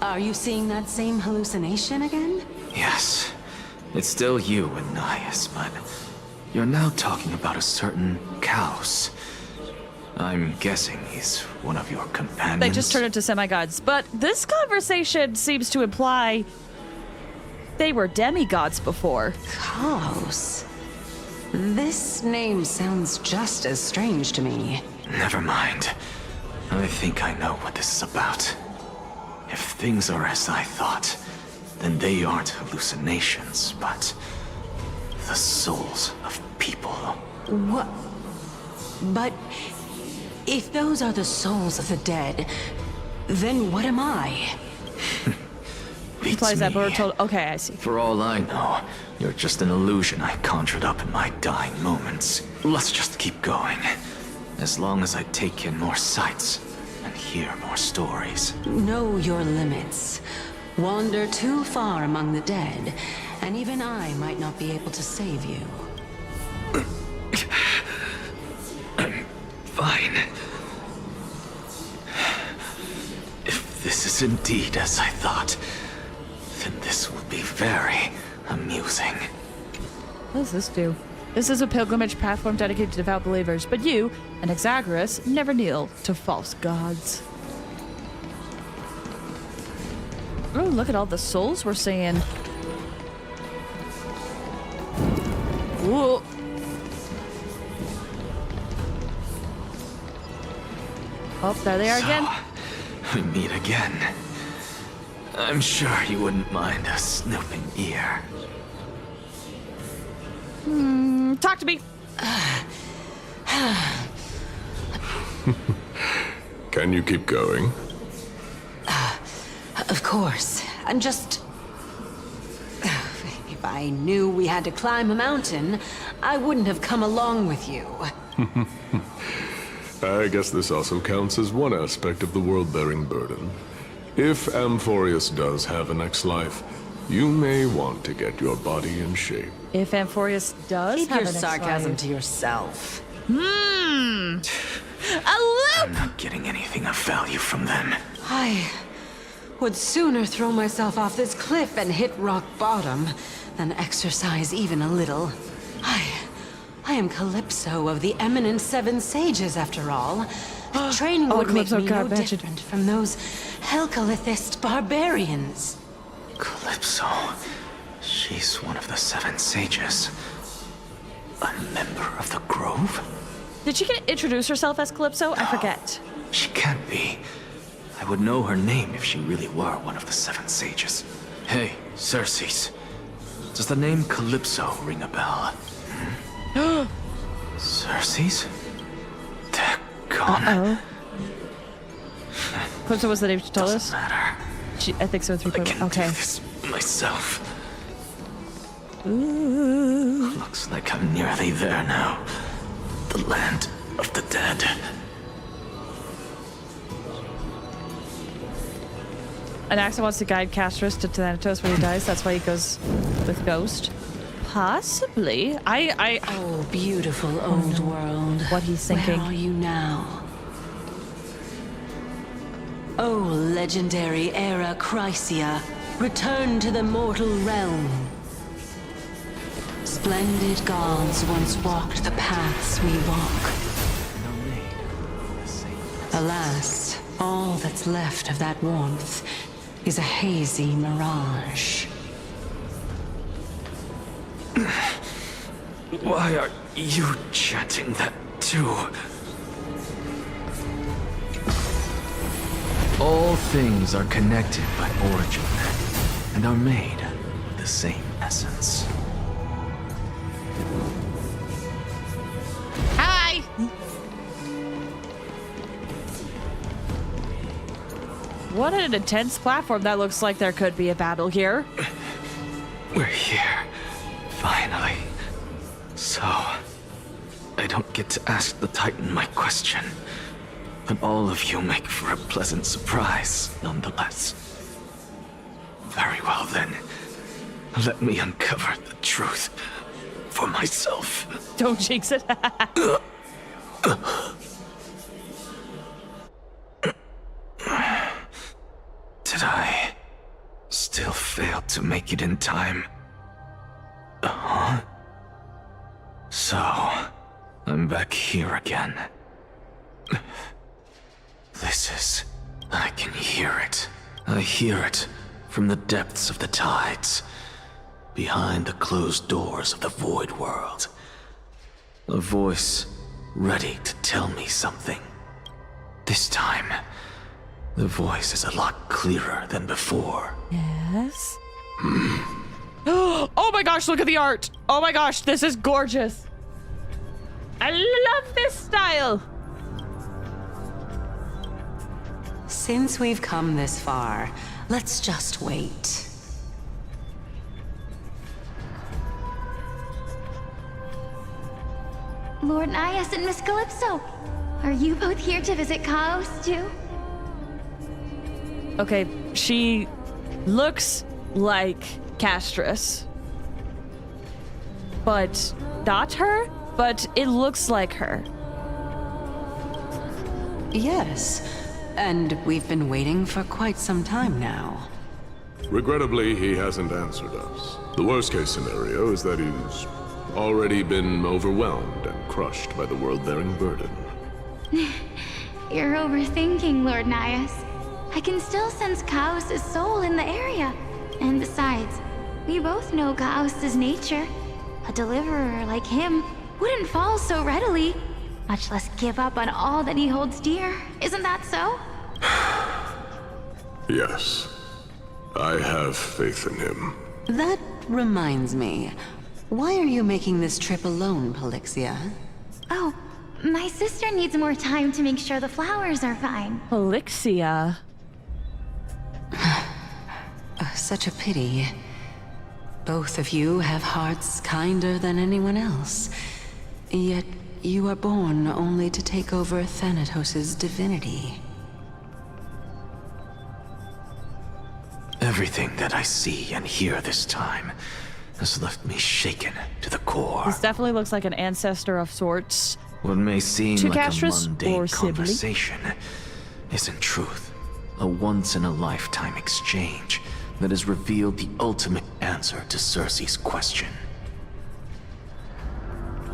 Are you seeing that same hallucination again? Yes. It's still you and Nias, but you're now talking about a certain Kaos. I'm guessing he's one of your companions. They just turned into semi-gods. But this conversation seems to imply they were demigods before. Kaos. This name sounds just as strange to me. Never mind. I think I know what this is about. If things are as I thought, then they aren't hallucinations, but the souls of people. What? But if those are the souls of the dead, then what am I? Implies that Bora told. Okay, I see. For all I know, you're just an illusion I conjured up in my dying moments. Let's just keep going. As long as I take in more sights and hear more stories. Know your limits. Wander too far among the dead, and even I might not be able to save you. I'm fine. If this is indeed as I thought, then this will be very amusing. What does this do? This is a pilgrimage platform dedicated to devout believers, but you, an Exagorus, never kneel to false gods. Oh, look at all the souls we're seeing. Whoa. Oh, there they are again. We meet again. I'm sure you wouldn't mind a snooping ear. Talk to me. Can you keep going? Of course. I'm just... If I knew we had to climb a mountain, I wouldn't have come along with you. I guess this also counts as one aspect of the world-bearing burden. If Amphorius does have a next life, you may want to get your body in shape. If Amphorius does Keep have your an sarcasm ex-wife. to yourself. A loop! I'm not getting anything of value from them. I would sooner throw myself off this cliff and hit rock bottom than exercise even a little. I am Calypso of the eminent Seven Sages, after all. Training would make Calypso me got no mentioned. different from those Helcalithist barbarians. Calypso. She's one of the Seven Sages. A member of the Grove? Did she get introduce herself as Calypso? I forget. She can't be. I would know her name if she really were one of the Seven Sages. Hey, Circes. Does the name Calypso ring a bell? Circes? They're gone. Uh-oh. Calypso was the name she told us? Matter. I think so, 3.1. Okay. Do this myself. Ooh. Looks like I'm nearly there now. The land of the dead. Anaxa wants to guide Castros to Thanatos when he dies. That's why he goes with Ghost. Possibly. Oh, beautiful old world. What he's thinking. Where are you now? Oh, legendary era Chrysia, return to the mortal realm. Splendid gods once walked the paths we walk. Alas, all that's left of that warmth is a hazy mirage. Why are you chanting that too? All things are connected by origin and are made of the same essence. Hi! What an intense platform. That looks like there could be a battle here. We're here, finally. So, I don't get to ask the Titan my question, but all of you make for a pleasant surprise, nonetheless. Very well then, let me uncover the truth for myself. Don't jinx it. Did I still fail to make it in time? Huh? So, I'm back here again. I can hear it. I hear it from the depths of the tides, behind the closed doors of the void world. A voice ready to tell me something. This time, the voice is a lot clearer than before. Yes? Oh my gosh, look at the art! Oh my gosh, this is gorgeous! I love this style! Since we've come this far, let's just wait. Lord Nias and Miss Calypso, are you both here to visit Chaos too? Okay, she looks like Castris. But not her, but it looks like her. Yes, and we've been waiting for quite some time now. Regrettably, he hasn't answered us. The worst-case scenario is that he's already been overwhelmed and crushed by the world-bearing burden. You're overthinking, Lord Nias. I can still sense Chaos' soul in the area. And besides, we both know Chaos' nature. A deliverer like him wouldn't fall so readily, much less give up on all that he holds dear. Isn't that so? Yes. I have faith in him. That reminds me. Why are you making this trip alone, Polixia? Oh, My sister needs more time to make sure the flowers are fine. Elixia. Such a pity. Both of you have hearts kinder than anyone else. Yet you are born only to take over Thanatos' divinity. Everything that I see and hear this time has left me shaken to the core. This definitely looks like an ancestor of sorts. What may seem To like a Castris mundane or Sibley. conversation is in truth a once-in-a-lifetime exchange that has revealed the ultimate answer to Cersei's question.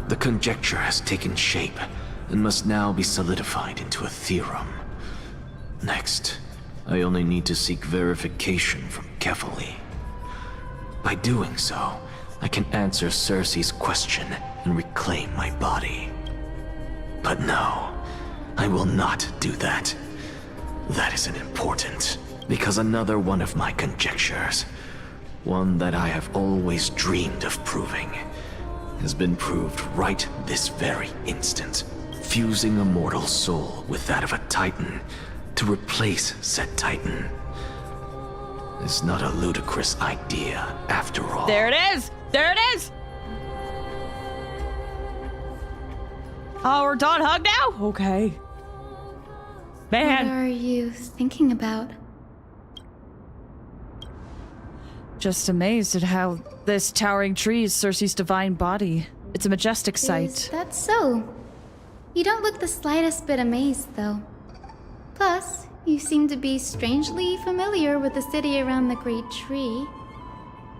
The conjecture has taken shape and must now be solidified into a theorem. Next, I only need to seek verification from Kefali. By doing so, I can answer Cersei's question and reclaim my body. But no, I will not do that. That isn't important, because another one of my conjectures, one that I have always dreamed of proving, has been proved right this very instant. Fusing a mortal soul with that of a Titan to replace said Titan is not a ludicrous idea after all. There it is! There it is! Oh, we're done hug now? Okay. Man. What are you thinking about? Just amazed at how this towering tree is Cersei's divine body. It's a majestic sight. Is that so? You don't look the slightest bit amazed, though. Plus, you seem to be strangely familiar with the city around the Great Tree.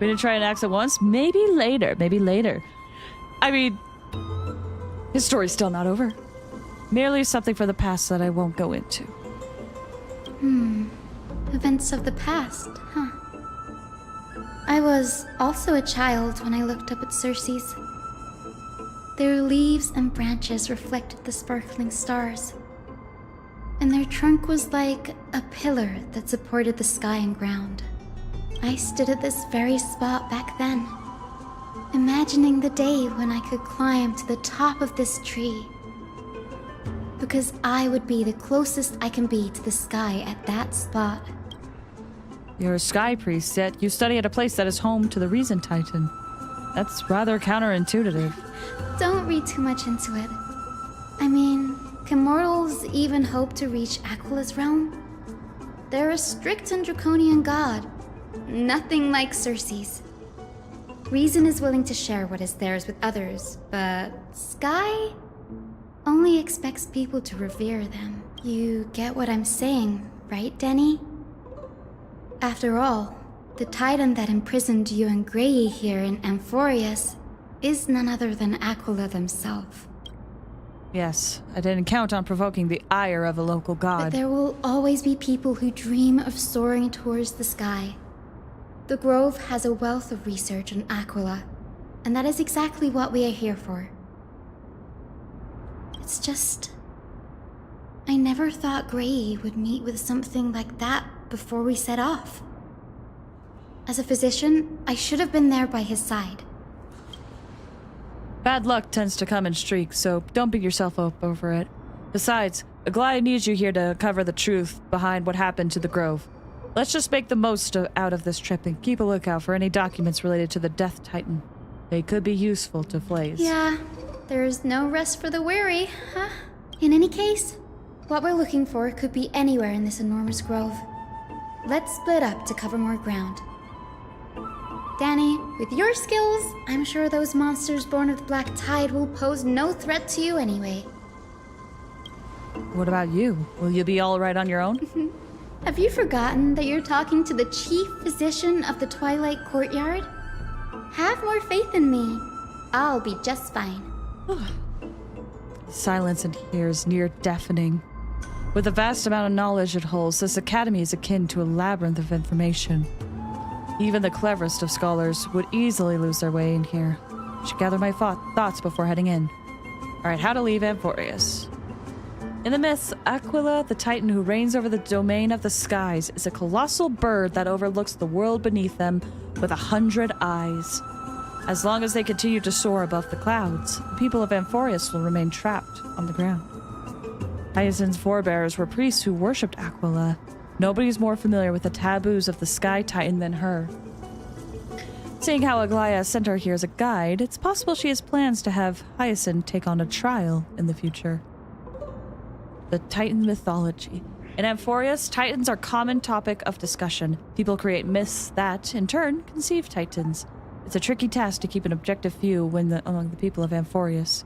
We didn't try an accent once? Maybe later. Maybe later. I mean, his story's still not over. Merely something from the past that I won't go into. Events of the past, huh? I was also a child when I looked up at Cersei's. Their leaves and branches reflected the sparkling stars. And their trunk was like a pillar that supported the sky and ground. I stood at this very spot back then, imagining the day when I could climb to the top of this tree. Because I would be the closest I can be to the sky at that spot. You're a sky priest, yet you study at a place that is home to the Reason Titan. That's rather counterintuitive. Don't read too much into it. I mean, can mortals even hope to reach Aquila's realm? They're a strict and draconian god. Nothing like Cersei's. Reason is willing to share what is theirs with others, but Sky only expects people to revere them. You get what I'm saying, right, Denny? After all, the Titan that imprisoned you and Grey here in Amphorius is none other than Aquila themselves. Yes, I didn't count on provoking the ire of a local god. But there will always be people who dream of soaring towards the sky. The Grove has a wealth of research on Aquila, and that is exactly what we are here for. It's just... I never thought Grey would meet with something like that before we set off. As a physician, I should have been there by his side. Bad luck tends to come in streaks, so don't beat yourself up over it. Besides, Aglaia needs you here to cover the truth behind what happened to the Grove. Let's just make the most out of this trip and keep a lookout for any documents related to the Death Titan. They could be useful to Flaze. Yeah, there's no rest for the weary, huh? In any case, what we're looking for could be anywhere in this enormous grove. Let's split up to cover more ground. Danny, with your skills, I'm sure those monsters born of the Black Tide will pose no threat to you anyway. What about you? Will you be all right on your own? Have you forgotten that you're talking to the chief physician of the Twilight Courtyard? Have more faith in me. I'll be just fine. Silence in here is near deafening. With the vast amount of knowledge it holds, this academy is akin to a labyrinth of information. Even the cleverest of scholars would easily lose their way in here. I should gather my thoughts before heading in. Alright, how to leave Amphorius. In the myths, Aquila, the Titan who reigns over the domain of the skies, is a colossal bird that overlooks the world beneath them with 100 eyes. As long as they continue to soar above the clouds, the people of Amphorius will remain trapped on the ground. Hyacinth's forebears were priests who worshipped Aquila. Nobody's more familiar with the taboos of the Sky Titan than her. Seeing how Aglaia sent her here as a guide, it's possible she has plans to have Hyacinth take on a trial in the future. The Titan mythology. In Amphorius, Titans are a common topic of discussion. People create myths that, in turn, conceive Titans. It's a tricky task to keep an objective view among the people of Amphorius.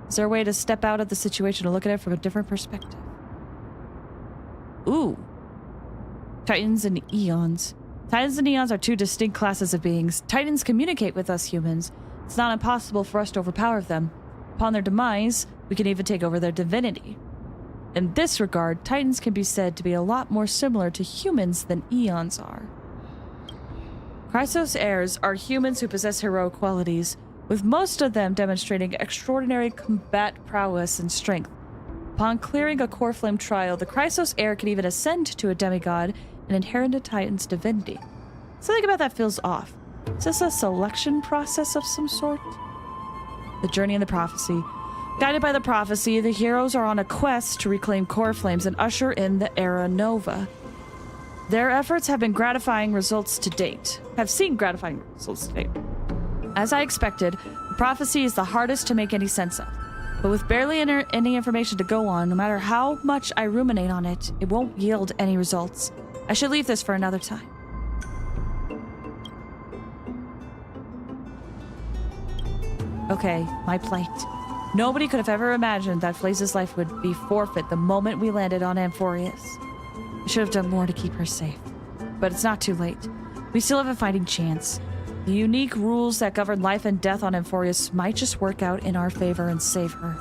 Is there a way to step out of the situation to look at it from a different perspective? Ooh. Titans and Eons. Titans and Eons are two distinct classes of beings. Titans communicate with us humans. It's not impossible for us to overpower them. Upon their demise, we can even take over their divinity. In this regard, Titans can be said to be a lot more similar to humans than Eons are. Chrysos heirs are humans who possess heroic qualities, with most of them demonstrating extraordinary combat prowess and strength. Upon clearing a core flame trial, the Chrysos heir can even ascend to a demigod and inherit a Titan's divinity. Something about that feels off. Is this a selection process of some sort? The journey and the prophecy. Guided by the prophecy, the heroes are on a quest to reclaim core flames and usher in the Era Nova. Their efforts have seen gratifying results to date. As I expected, the prophecy is the hardest to make any sense of. But with barely any information to go on, no matter how much I ruminate on it, it won't yield any results. I should leave this for another time. Okay, my plight. Nobody could have ever imagined that Flaze's life would be forfeit the moment we landed on Amphorius. I should have done more to keep her safe. But it's not too late. We still have a fighting chance. The unique rules that govern life and death on Amphorius might just work out in our favor and save her.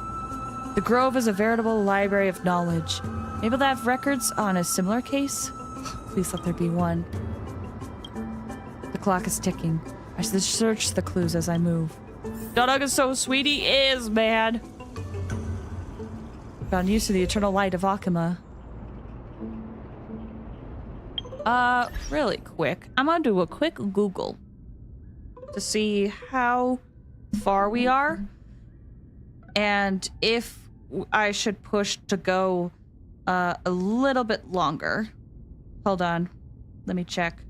The Grove is a veritable library of knowledge. Maybe they'll have records on a similar case? Please let there be one. The clock is ticking. I should search the clues as I move. Dog is so sweet, he is, man. Gotten used to the eternal light of Akima. Really quick. I'm gonna do a quick Google to see how far we are and if I should push to go a little bit longer. Hold on. Let me check.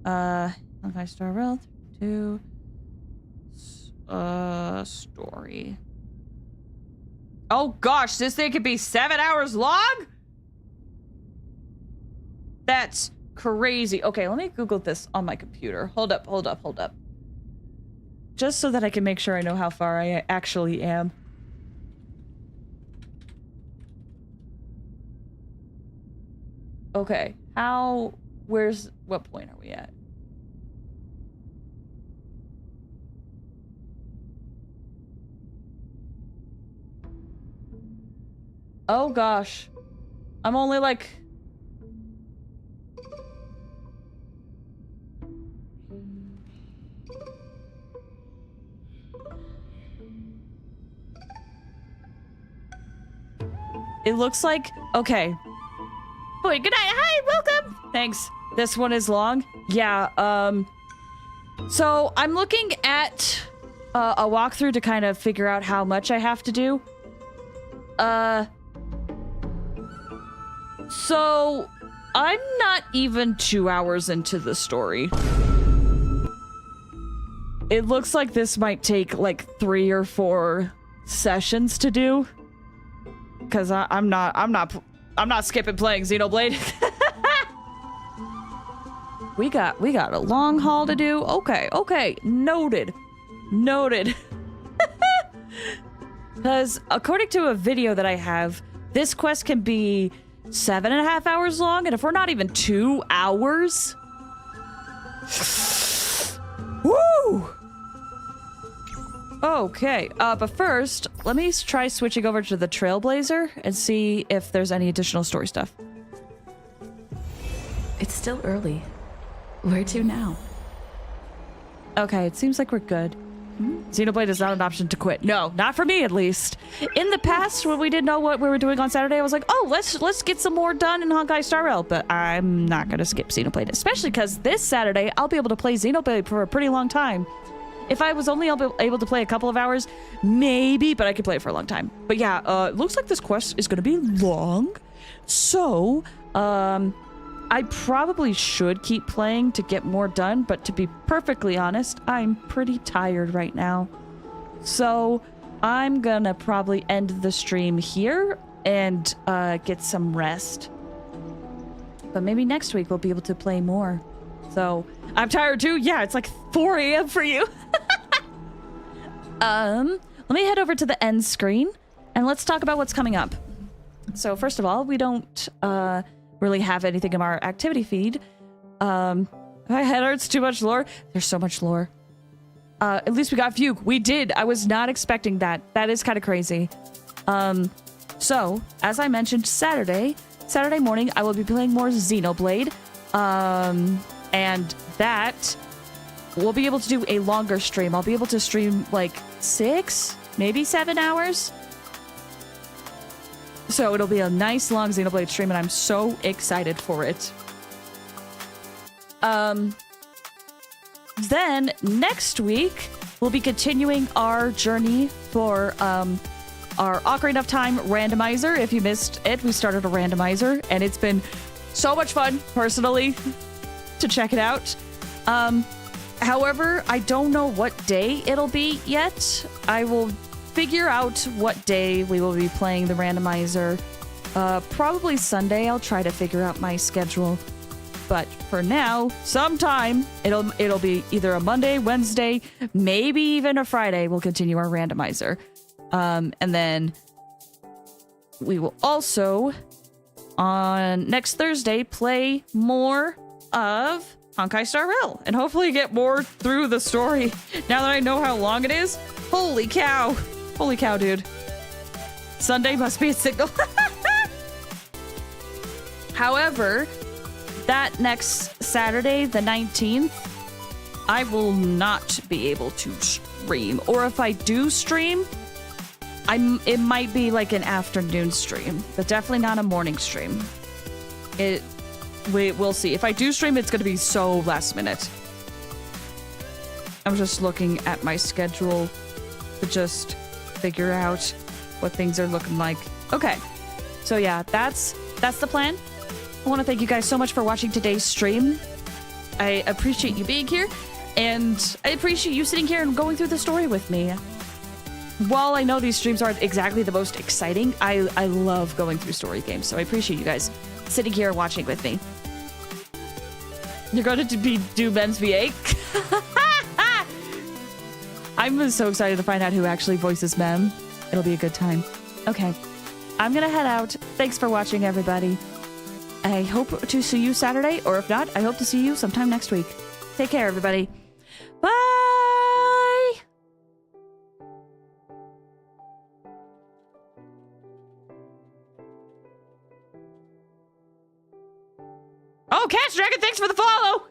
Honkai Star Rail 2 story. Oh gosh, this thing could be 7 hours long? That's crazy. Okay, let me Google this on my computer. Hold up. Just so that I can make sure I know how far I actually am. Okay, what point are we at? Oh gosh. I'm only like... It looks like... Okay. Boy, good night. Hi, welcome. Thanks. This one is long. Yeah, so I'm looking at a walkthrough to kind of figure out how much I have to do. So I'm not even 2 hours into the story. It looks like this might take like 3 or 4 sessions to do. Cause I'm not skipping playing Xenoblade. We got a long haul to do. Okay. Noted. Because according to a video that I have, this quest can be 7.5 hours long, and if we're not even 2 hours... Woo! Okay, but first, let me try switching over to the Trailblazer and see if there's any additional story stuff. It's still early. Where to now? Okay, it seems like we're good. Xenoblade is not an option to quit. No, not for me at least. In the past, when we didn't know what we were doing on Saturday, I was like, oh, let's get some more done in Honkai Star Rail, but I'm not gonna skip Xenoblade, especially because this Saturday I'll be able to play Xenoblade for a pretty long time. If I was only able to play a couple of hours, maybe, but I could play it for a long time. But yeah, it looks like this quest is gonna be long, so I probably should keep playing to get more done, but to be perfectly honest, I'm pretty tired right now. So I'm gonna probably end the stream here and get some rest. But maybe next week we'll be able to play more. So I'm tired too. Yeah, it's like 4 a.m. for you. Let me head over to the end screen and let's talk about what's coming up. So first of all, we don't really have anything in our activity feed. My head hurts, too much lore. There's so much lore. At least we got Fugue. We did. I was not expecting that. That is kind of crazy. So, as I mentioned, Saturday morning, I will be playing more Xenoblade. And that we'll be able to do a longer stream. I'll be able to stream like 6, maybe 7 hours. So it'll be a nice long Xenoblade stream, and I'm so excited for it. Then next week we'll be continuing our journey for our Ocarina of Time randomizer. If you missed it, we started a randomizer, and it's been so much fun personally to check it out. However, I don't know what day it'll be yet. I will figure out what day we will be playing the randomizer. Probably Sunday. I'll try to figure out my schedule. But for now, sometime it'll be either a Monday, Wednesday, maybe even a Friday. We'll continue our randomizer. And then we will also on next Thursday play more of Honkai Star Rail and hopefully get more through the story. Now that I know how long it is, holy cow. Holy cow, dude. Sunday must be a signal. However, that next Saturday, the 19th, I will not be able to stream. Or if I do stream, it might be like an afternoon stream, but definitely not a morning stream. We'll see. If I do stream, it's going to be so last minute. I'm just looking at my schedule to just figure out what things are looking like. Okay, so yeah, that's the plan. I want to thank you guys so much for watching today's stream. I appreciate you being here, and I appreciate you sitting here and going through the story with me. While I know these streams aren't exactly the most exciting, I love going through story games, so I appreciate you guys sitting here and watching with me. You're going to do Men's VA? I'm so excited to find out who actually voices Mem. It'll be a good time. Okay, I'm gonna head out. Thanks for watching, everybody. I hope to see you Saturday, or if not, I hope to see you sometime next week. Take care, everybody. Bye! Oh, Catch Dragon, thanks for the follow!